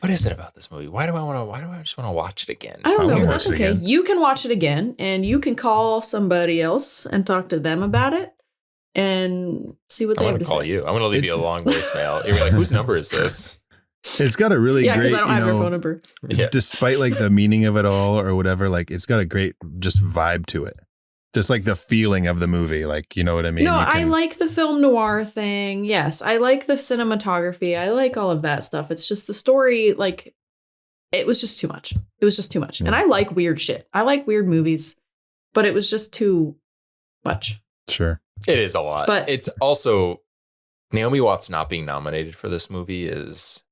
Speaker 1: What is it about this movie? Why do I just want to watch it again?
Speaker 3: I don't know. That's okay. You can watch it again and you can call somebody else and talk to them about it. And see what they have to say. I'm going to call
Speaker 1: you. I'm going to leave you a long voicemail. You're like, whose number is this?
Speaker 2: It's got a really great,
Speaker 3: because I don't have your phone number.
Speaker 2: Yeah. Despite like the meaning of it all or whatever, like it's got a great just vibe to it. Just like the feeling of the movie. Like, you know what I mean?
Speaker 3: No, I like the film noir thing. Yes. I like the cinematography. I like all of that stuff. It's just the story, like, it was just too much. It was just too much. Yeah. And I like weird shit. I like weird movies, but it was just too much.
Speaker 2: Sure.
Speaker 1: It is a lot. But it's also Naomi Watts not being nominated for this movie is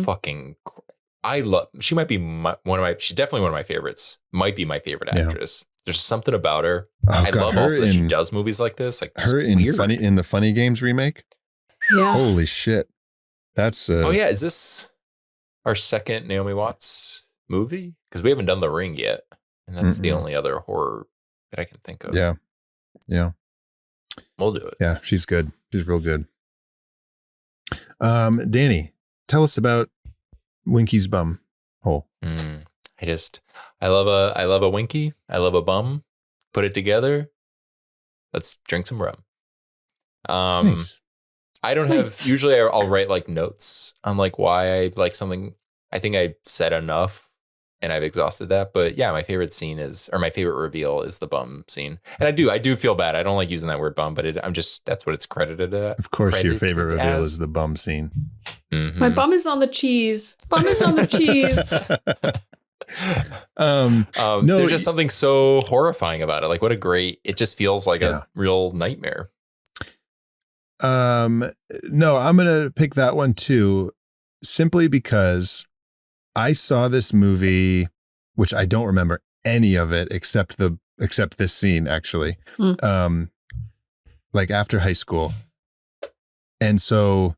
Speaker 1: fucking. She might be she's definitely one of my favorites. Might be my favorite actress. There's something about her. I love also that she does movies like this. Like
Speaker 2: her in the Funny Games remake.
Speaker 3: Yeah.
Speaker 2: Holy shit. That's
Speaker 1: oh yeah, is this our second Naomi Watts movie? Because we haven't done The Ring yet, and that's the only other horror that I can think of.
Speaker 2: Yeah,
Speaker 1: we'll do it.
Speaker 2: Yeah, she's good. She's real good. Danny, tell us about Winky's bum hole.
Speaker 1: I love a Winky. I love a bum. Put it together. Let's drink some rum. Nice. I don't have, usually I'll write like notes on like why I like something. I think I said enough and I've exhausted that, but yeah, my favorite scene is, or my favorite reveal is the bum scene. And I do feel bad. I don't like using that word bum, but that's what it's credited at.
Speaker 2: Of course, your favorite reveal is the bum scene.
Speaker 3: Mm-hmm. My bum is on the cheese. Bum is on the cheese.
Speaker 1: No, there's just something so horrifying about it. Like it just feels like a real nightmare.
Speaker 2: No, I'm going to pick that one too, simply because I saw this movie, which I don't remember any of it except this scene actually, like after high school. And so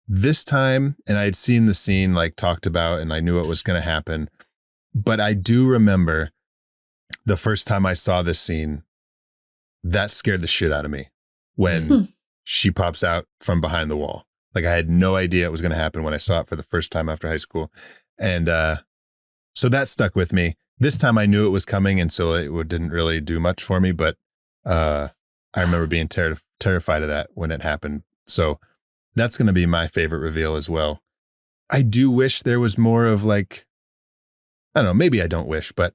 Speaker 2: this time, and I had seen the scene like talked about and I knew it was going to happen, but I do remember the first time I saw this scene, that scared the shit out of me when she pops out from behind the wall. Like I had no idea it was going to happen when I saw it for the first time after high school. And so that stuck with me. This time I knew it was coming, and so it didn't really do much for me. But I remember being terrified of that when it happened. So that's going to be my favorite reveal as well. I do wish there was more of like, I don't know, maybe I don't wish, but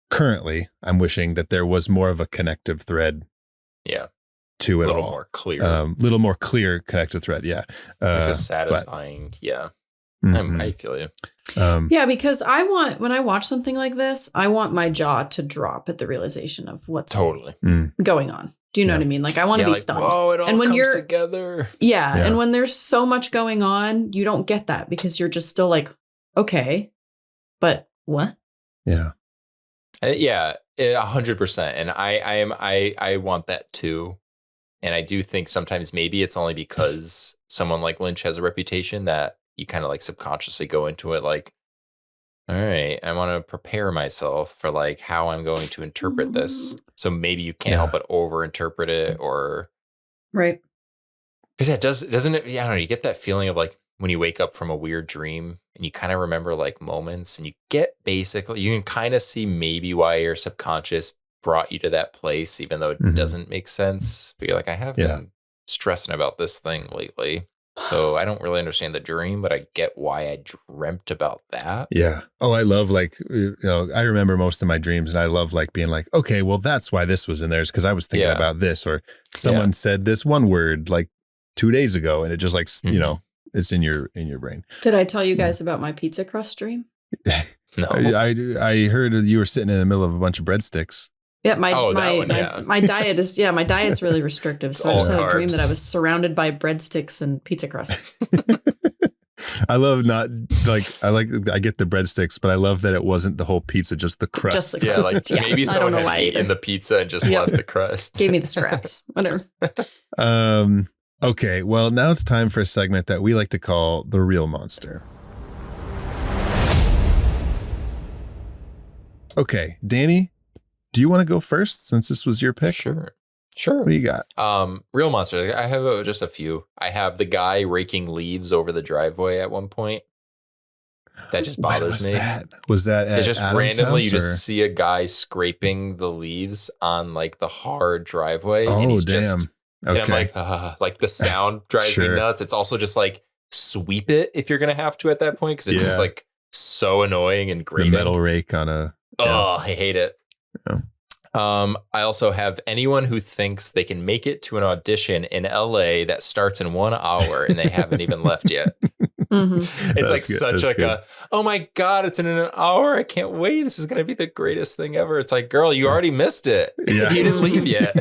Speaker 2: currently I'm wishing that there was more of a connective thread.
Speaker 1: Yeah.
Speaker 2: To it
Speaker 1: a little
Speaker 2: all.
Speaker 1: More clear.
Speaker 2: Little more clear connective thread. Yeah.
Speaker 1: Like a satisfying. Yeah. I feel you.
Speaker 3: Yeah, because when I watch something like this, I want my jaw to drop at the realization of what's going on. Do you know what I mean? Like I want to be stunned.
Speaker 1: Whoa, it all comes together.
Speaker 3: Yeah. And when there's so much going on, you don't get that because you're just still like, okay, but what?
Speaker 2: Yeah.
Speaker 1: Yeah, 100%. And I want that too. And I do think sometimes maybe it's only because someone like Lynch has a reputation that you kind of like subconsciously go into it like, all right, I want to prepare myself for like how I'm going to interpret this. So maybe you can't help but over-interpret it or.
Speaker 3: Right.
Speaker 1: Because doesn't it? Yeah, I don't know. You get that feeling of like when you wake up from a weird dream and you kind of remember like moments and you can kind of see maybe why your subconscious brought you to that place, even though it doesn't make sense. But you're like, I have been stressing about this thing lately. So I don't really understand the dream, but I get why I dreamt about that.
Speaker 2: Yeah. Oh, I love like, I remember most of my dreams and I love like being like, okay, well, that's why this was in there is because I was thinking about this, or someone said this one word like 2 days ago and it just like, it's in your brain.
Speaker 3: Did I tell you guys about my pizza crust dream?
Speaker 1: No.
Speaker 2: I heard you were sitting in the middle of a bunch of breadsticks.
Speaker 3: Yeah, my diet is my diet's really restrictive. So I just had a dream that I was surrounded by breadsticks and pizza crust.
Speaker 2: I love I get the breadsticks, but I love that it wasn't the whole pizza, just the crust.
Speaker 3: Just the crust.
Speaker 1: Yeah, like maybe someone had eaten the pizza and just left the crust.
Speaker 3: Gave me the scraps. Whatever.
Speaker 2: Okay, well, now it's time for a segment that we like to call The Real Monster. Okay, Danny, do you want to go first since this was your pick?
Speaker 1: Sure.
Speaker 2: What do you got?
Speaker 1: Real monster. I have just a few. I have the guy raking leaves over the driveway at one point. That just bothers me.
Speaker 2: Was that at
Speaker 1: just
Speaker 2: Adam's
Speaker 1: randomly
Speaker 2: house,
Speaker 1: you just see a guy scraping the leaves on like the hard driveway.
Speaker 2: Oh,
Speaker 1: and he's
Speaker 2: damn.
Speaker 1: And I'm like the sound drives me nuts. It's also just like sweep it if you're gonna have to at that point because it's just like so annoying and grating.
Speaker 2: The metal rake on a.
Speaker 1: Oh, I hate it.
Speaker 2: Yeah.
Speaker 1: I also have anyone who thinks they can make it to an audition in LA that starts in 1 hour and they haven't even left yet. It's like such like a, oh my God, it's in an hour. I can't wait. This is going to be the greatest thing ever. It's like, girl, you already missed it. Yeah. You didn't leave yet.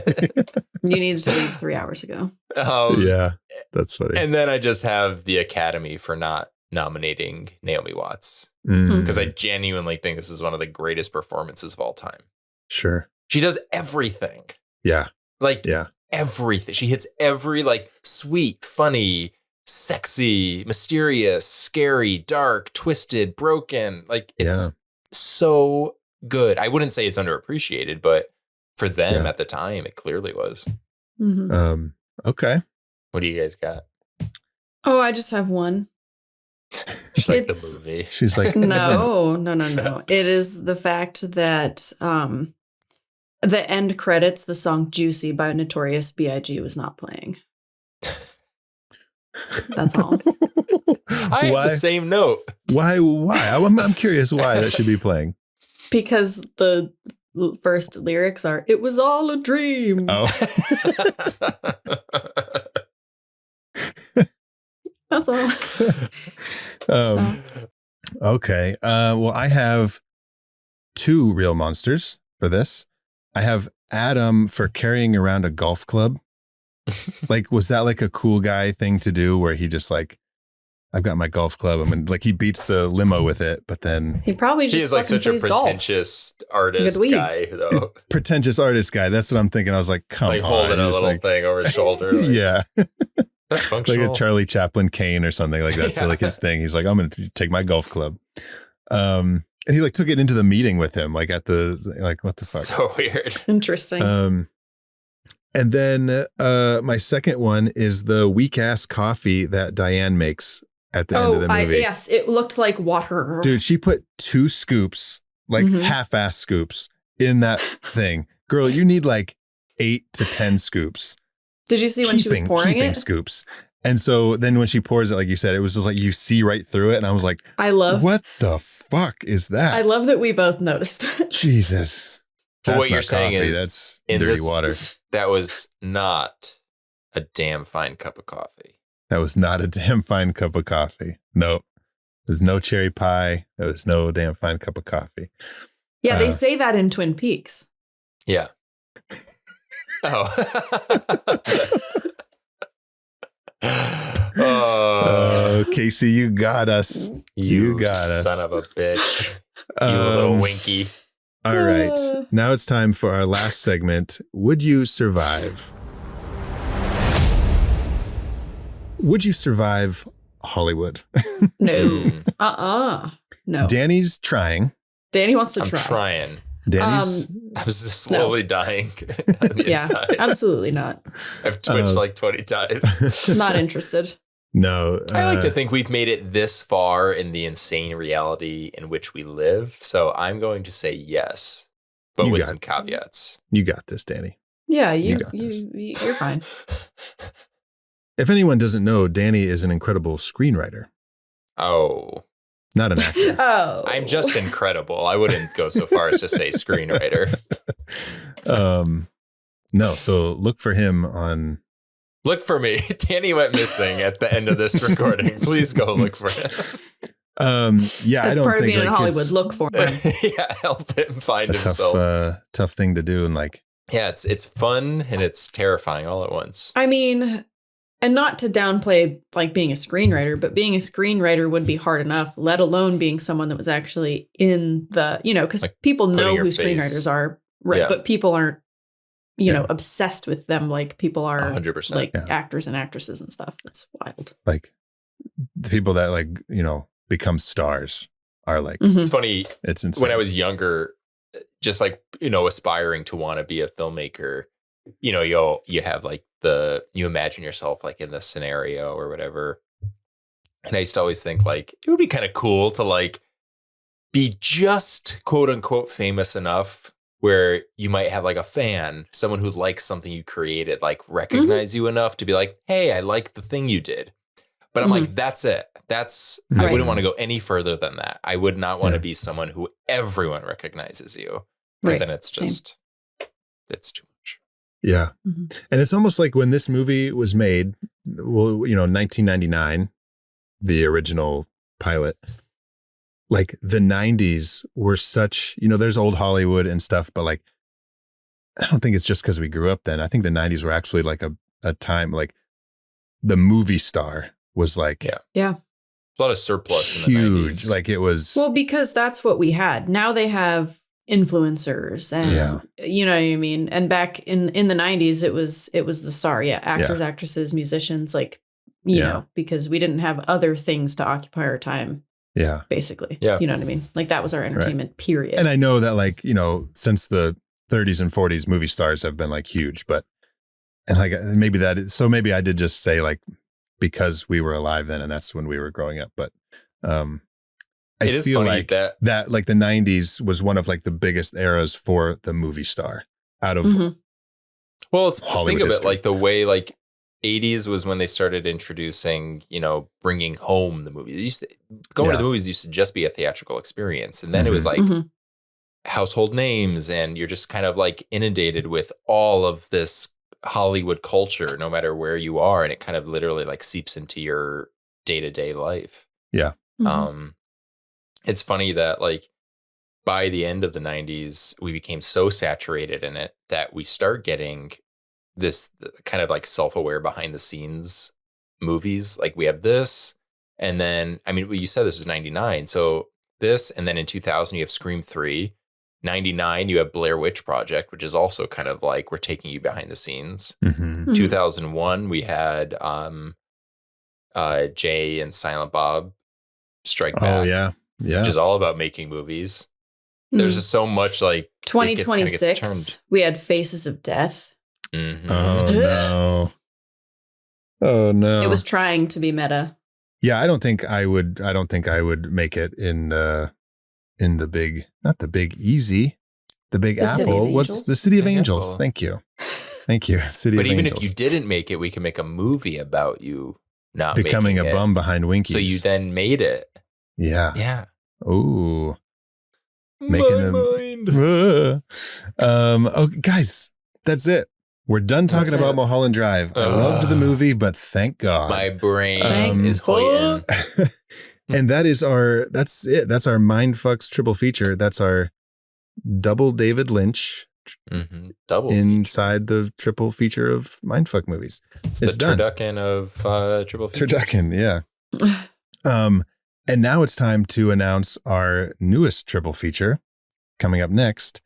Speaker 3: You needed to leave 3 hours ago.
Speaker 2: Yeah, that's funny.
Speaker 1: And then I just have the Academy for not nominating Naomi Watts because I genuinely think this is one of the greatest performances of all time.
Speaker 2: Sure.
Speaker 1: She does everything.
Speaker 2: Yeah.
Speaker 1: Like everything. She hits every like sweet, funny, sexy, mysterious, scary, dark, twisted, broken. Like it's so good. I wouldn't say it's underappreciated, but for them at the time, it clearly was.
Speaker 3: Mm-hmm.
Speaker 2: Okay.
Speaker 1: What do you guys got?
Speaker 3: Oh, I just have one.
Speaker 1: She's like the movie.
Speaker 2: She's like,
Speaker 3: no. It is the fact that the end credits, the song Juicy by Notorious B.I.G. was not playing. That's all.
Speaker 1: I have the same note.
Speaker 2: Why? I'm curious why that should be playing.
Speaker 3: Because the first lyrics are, "It was all a dream."
Speaker 2: Oh.
Speaker 3: That's all.
Speaker 2: Okay. Well, I have 2 real monsters for this. I have Adam for carrying around a golf club. Like, was that like a cool guy thing to do where he just like, I've got my golf club. I mean, like he beats the limo with it, but then
Speaker 3: he probably just
Speaker 1: is like such a pretentious artist guy, though.
Speaker 2: Pretentious artist guy. That's what I'm thinking. I was like, come on,
Speaker 1: holding a little thing over his shoulder. Like,
Speaker 2: yeah.
Speaker 1: Like
Speaker 2: a Charlie Chaplin cane or something like that. So like his thing, he's like, I'm going to take my golf club. And he like took it into the meeting with him, like at the, like, what the fuck?
Speaker 1: So weird.
Speaker 3: Interesting.
Speaker 2: And then my second one is the weak ass coffee that Diane makes at the end of the movie.
Speaker 3: Yes, it looked like water.
Speaker 2: Dude, she put 2 scoops, like half-ass scoops in that thing. Girl, you need like 8 to 10 scoops.
Speaker 3: Did you see when she was pouring it?
Speaker 2: Scoops. And so then when she pours it, like you said, it was just like you see right through it. And I was like, what the fuck is that?
Speaker 3: I love that we both noticed that.
Speaker 2: Jesus.
Speaker 1: But what you're saying
Speaker 2: coffee.
Speaker 1: is
Speaker 2: that's dirty water.
Speaker 1: That was not a damn fine cup of coffee.
Speaker 2: That was not a damn fine cup of coffee. Nope. There's no cherry pie. There was no damn fine cup of coffee.
Speaker 3: Yeah, they say that in Twin Peaks.
Speaker 1: Yeah.
Speaker 2: Oh, Casey, you got us. You got us.
Speaker 1: Son of a bitch. You little winky.
Speaker 2: All right. Now it's time for our last segment. Would you survive? Would you survive Hollywood?
Speaker 3: No. No.
Speaker 2: Danny's trying.
Speaker 3: Danny wants to
Speaker 1: I'm
Speaker 3: try.
Speaker 1: trying.
Speaker 2: Danny's.
Speaker 1: I was slowly dying.
Speaker 3: Inside. Absolutely not.
Speaker 1: I've twitched like 20 times.
Speaker 3: Not interested.
Speaker 2: No.
Speaker 1: I like to think we've made it this far in the insane reality in which we live. So I'm going to say yes, but with some caveats.
Speaker 2: You got this, Danny.
Speaker 3: Yeah, you're fine.
Speaker 2: If anyone doesn't know, Danny is an incredible screenwriter.
Speaker 1: Oh.
Speaker 2: Not an actor.
Speaker 3: Oh.
Speaker 1: I'm just incredible. I wouldn't go so far as to say screenwriter.
Speaker 2: No, so look for him on...
Speaker 1: Look for me. Danny went missing at the end of this recording. Please go look for him.
Speaker 2: Yeah,
Speaker 3: that's
Speaker 2: I don't
Speaker 3: part
Speaker 2: think
Speaker 3: of being in Hollywood. Look for him.
Speaker 1: Yeah, help him find himself.
Speaker 2: Tough thing to do, and like,
Speaker 1: yeah, it's fun and it's terrifying all at once.
Speaker 3: I mean, and not to downplay like being a screenwriter, but being a screenwriter would be hard enough, let alone being someone that was actually in the, because like people know who screenwriters are, right? Yeah. But people aren't, obsessed with them like people are
Speaker 1: 100%.
Speaker 3: Like actors and actresses and stuff. That's wild.
Speaker 2: Like the people that like, become stars are like,
Speaker 1: It's funny.
Speaker 2: It's insane.
Speaker 1: When I was younger, just like, aspiring to want to be a filmmaker, you have like you imagine yourself like in this scenario or whatever. And I used to always think like, it would be kind of cool to like be just quote unquote famous enough where you might have like a fan, someone who likes something you created, like recognize you enough to be like, hey, I like the thing you did. But I'm like, that's it. I wouldn't want to go any further than that. I would not want to be someone who everyone recognizes you. Because then it's just, it's too much.
Speaker 2: Yeah. Mm-hmm. And it's almost like when this movie was made, 1999, the original pilot, like the 90s were such, there's old Hollywood and stuff, but like, I don't think it's just because we grew up then. I think the 90s were actually like a time, like the movie star was like,
Speaker 3: yeah.
Speaker 1: A lot of surplus
Speaker 2: huge,
Speaker 1: in the 90s.
Speaker 2: Like it was.
Speaker 3: Well, because that's what we had. Now they have influencers and you know what I mean? And back in the 90s, it was the star. Yeah. Actors, actresses, musicians, like, you know, because we didn't have other things to occupy our time.
Speaker 2: Yeah.
Speaker 3: Basically.
Speaker 1: Yeah.
Speaker 3: You know what I mean? Like that was our entertainment period.
Speaker 2: And I know that like, you know, since the 30s and 40s, movie stars have been like huge, but and like maybe maybe I did just say like because we were alive then and that's when we were growing up. But I feel like that like the 90s was one of like the biggest eras for the movie star out of
Speaker 1: well, it's
Speaker 2: Hollywood
Speaker 1: think of
Speaker 2: history.
Speaker 1: it like the way like 80s was when they started introducing, you know, bringing home the movies. Going to the movies used to just be a theatrical experience. And then it was like household names and you're just kind of like inundated with all of this Hollywood culture, no matter where you are. And it kind of literally like seeps into your day-to-day life.
Speaker 2: Yeah.
Speaker 1: It's funny that like by the end of the 90s, we became so saturated in it that we start getting this kind of like self-aware behind the scenes movies. Like we have this, and then, I mean, you said this was 99. So this, and then in 2000, you have Scream 3. 99, you have Blair Witch Project, which is also kind of like we're taking you behind the scenes. 2001, we had Jay and Silent Bob Strike Back.
Speaker 2: Oh, yeah. Yeah.
Speaker 1: Which is all about making movies. There's just so much like
Speaker 3: 2026. We had Faces of Death.
Speaker 2: Oh no.
Speaker 3: It was trying to be meta.
Speaker 2: Yeah, I don't think I would make it in the big, not the Big Easy, the Big Apple. What's the City of Angels?
Speaker 1: Apple.
Speaker 2: Thank you. City of Angels.
Speaker 1: But even if you didn't make it, we can make a movie about you not
Speaker 2: becoming a
Speaker 1: making
Speaker 2: bum behind Winkies.
Speaker 1: So you then made it.
Speaker 2: Yeah.
Speaker 1: Yeah.
Speaker 2: Ooh.
Speaker 1: Making mind.
Speaker 2: Oh, guys, that's it. We're done talking about Mulholland Drive. I loved the movie, but thank God.
Speaker 1: My brain is hoiting.
Speaker 2: And that's it. That's our Mindfucks triple feature. That's our double David Lynch
Speaker 1: double
Speaker 2: inside the triple feature of Mindfuck movies.
Speaker 1: It's the turducken of triple feature.
Speaker 2: Turducken, yeah. And now it's time to announce our newest triple feature coming up next.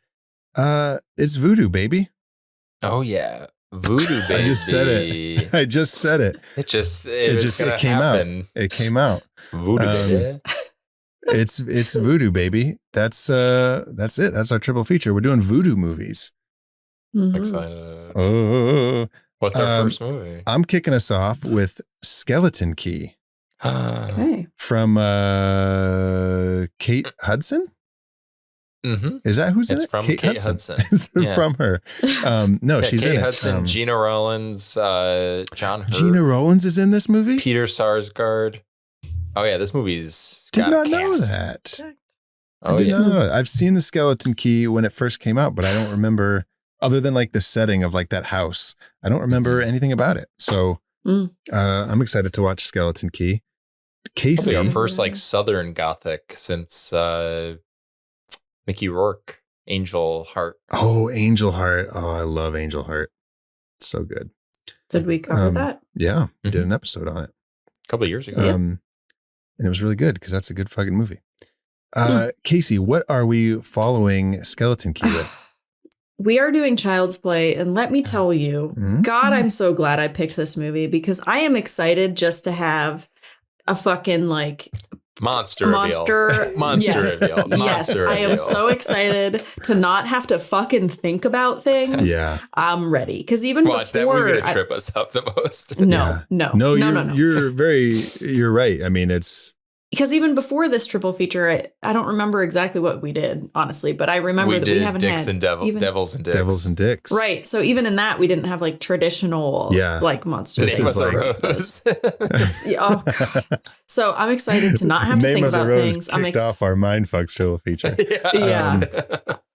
Speaker 2: It's Voodoo, baby.
Speaker 1: Oh yeah, Voodoo, baby.
Speaker 2: I just said it. It came
Speaker 1: happen.
Speaker 2: out. It came out.
Speaker 1: Voodoo, baby.
Speaker 2: It's Voodoo, baby. That's it. That's our triple feature. We're doing Voodoo movies.
Speaker 1: Excited.
Speaker 2: Oh.
Speaker 1: What's our first movie?
Speaker 2: I'm kicking us off with Skeleton Key.
Speaker 3: Okay.
Speaker 2: From Kate Hudson? Is that who's in it?
Speaker 1: It's from Kate Hudson.
Speaker 2: It's from her. No, she's
Speaker 1: Kate
Speaker 2: in
Speaker 1: Hudson,
Speaker 2: it.
Speaker 1: Gina Rollins, John Hurt.
Speaker 2: Gina Rollins is in this movie?
Speaker 1: Peter Sarsgaard. Oh yeah, this movie's
Speaker 2: Did
Speaker 1: got
Speaker 2: not
Speaker 1: a
Speaker 2: know
Speaker 1: cast.
Speaker 2: that.
Speaker 1: Oh yeah.
Speaker 2: I've seen the Skeleton Key when it first came out, but I don't remember, other than like the setting of like that house, I don't remember anything about it. So I'm excited to watch Skeleton Key. Casey,
Speaker 1: our first like Southern Gothic since Mickey Rourke, Angel Heart.
Speaker 2: Oh, Angel Heart. Oh, I love Angel Heart. It's so good.
Speaker 3: Did we cover that?
Speaker 2: Yeah, we did an episode on it
Speaker 1: a couple of years ago.
Speaker 2: And it was really good because that's a good fucking movie. Casey, what are we following Skeleton Key with?
Speaker 3: We are doing Child's Play, and let me tell you, God, I'm so glad I picked this movie because I am excited just to have a fucking like
Speaker 1: monster reveal.
Speaker 3: Yes. I am so excied to not have to fucking think about things.
Speaker 2: Yeah,
Speaker 3: I'm ready because even
Speaker 1: watch
Speaker 3: before,
Speaker 1: that was going to trip us up the most.
Speaker 3: No.
Speaker 2: You're right. I mean, it's
Speaker 3: because even before this triple feature, I don't remember exactly what we did, honestly, but I remember that we haven't
Speaker 1: Dicks
Speaker 3: had
Speaker 1: and Devils and Dicks.
Speaker 2: Devils and Dicks.
Speaker 3: Right. So even in that, we didn't have like traditional like monsters.
Speaker 1: Name of the Rose.
Speaker 3: Oh, God. So I'm excited to not have to think about things.
Speaker 2: I'm off our Mindfucks triple feature.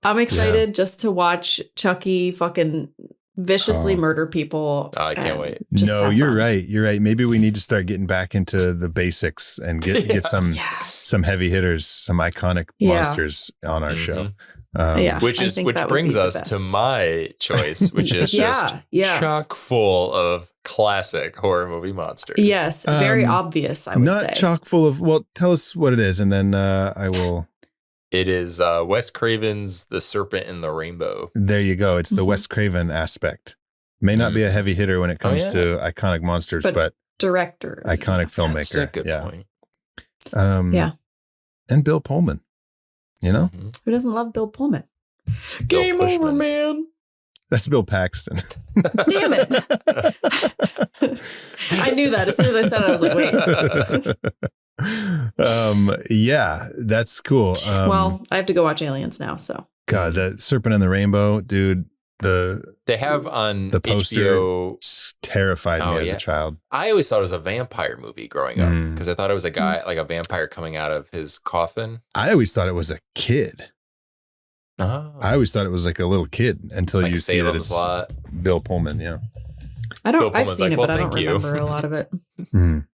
Speaker 3: I'm excited just to watch Chucky fucking viciously murder people.
Speaker 1: Oh, I can't wait.
Speaker 2: No, you're right. You're right. Maybe we need to start getting back into the basics and get some heavy hitters, some iconic monsters on our show.
Speaker 1: Which brings us to my choice, which is just chock full of classic horror movie monsters.
Speaker 3: Yes, very obvious, I would say.
Speaker 2: Not chock full of, well, tell us what it is, and then I will.
Speaker 1: It is Wes Craven's The Serpent and the Rainbow.
Speaker 2: There you go. It's the Wes Craven aspect. May not be a heavy hitter when it comes to iconic monsters, but
Speaker 3: director,
Speaker 2: iconic filmmaker.
Speaker 1: That's a good point.
Speaker 2: And Bill Pullman. You know,
Speaker 3: who doesn't love Bill Pullman? Game over, man.
Speaker 2: That's Bill Paxton.
Speaker 3: Damn it! I knew that as soon as I said it. I was like, wait.
Speaker 2: Yeah, that's cool.
Speaker 3: Well, I have to go watch Aliens now. So
Speaker 2: God, that Serpent and the Rainbow, dude.
Speaker 1: They have on
Speaker 2: the poster HBO. Terrified me as a child.
Speaker 1: I always thought it was a vampire movie growing up because I thought it was a guy like a vampire coming out of his coffin.
Speaker 2: I always thought it was a kid.
Speaker 1: Oh.
Speaker 2: I always thought it was like a little kid until like you see that it's Bill Pullman. Yeah,
Speaker 3: I've seen it, but I don't remember a lot of it.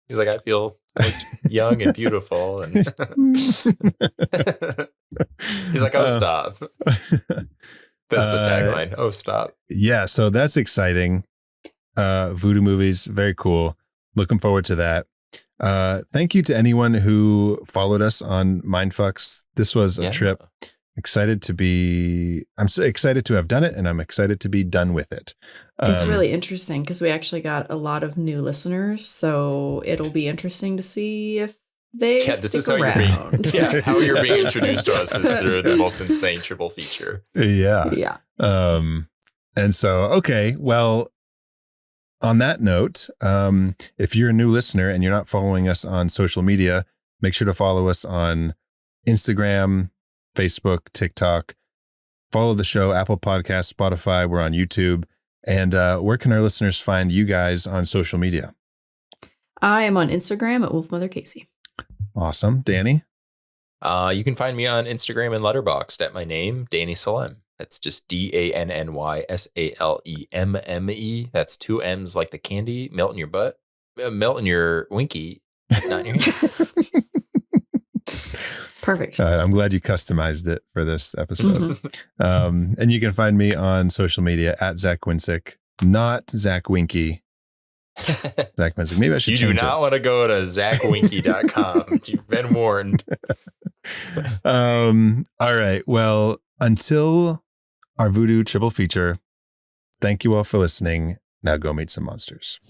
Speaker 1: He's like, I feel like young and beautiful, and he's like, oh, stop. That's the tagline. Oh, stop.
Speaker 2: Yeah, so that's exciting. Voodoo movies, very cool. Looking forward to that. Thank you to anyone who followed us on Mindfucks. This was a trip. I'm so excited to have done it, and I'm excited to be done with it.
Speaker 3: It's really interesting because we actually got a lot of new listeners, so it'll be interesting to see if they stick around.
Speaker 1: How you're being introduced to us is through the most insane triple feature.
Speaker 2: Yeah. And so, okay, well, on that note, if you're a new listener and you're not following us on social media, make sure to follow us on Instagram, Facebook, TikTok. Follow the show, Apple Podcasts, Spotify. We're on YouTube. And where can our listeners find you guys on social media?
Speaker 3: I am on Instagram at Wolfmother Casey.
Speaker 2: Awesome. Danny?
Speaker 1: You can find me on Instagram and Letterboxd at my name, Danny Salem. That's just DANNYSALEMME. That's 2 M's like the candy. Melt in your butt. Melt in your winky, not in your hand.
Speaker 3: Perfect.
Speaker 2: I'm glad you customized it for this episode. And you can find me on social media at Zach Winsick, not Zach Winky. Zach Winsick. Maybe I should change it. You do not
Speaker 1: want to go to ZachWinky.com. You've been warned.
Speaker 2: All right. Well, until our Voodoo triple feature, thank you all for listening. Now go meet some monsters.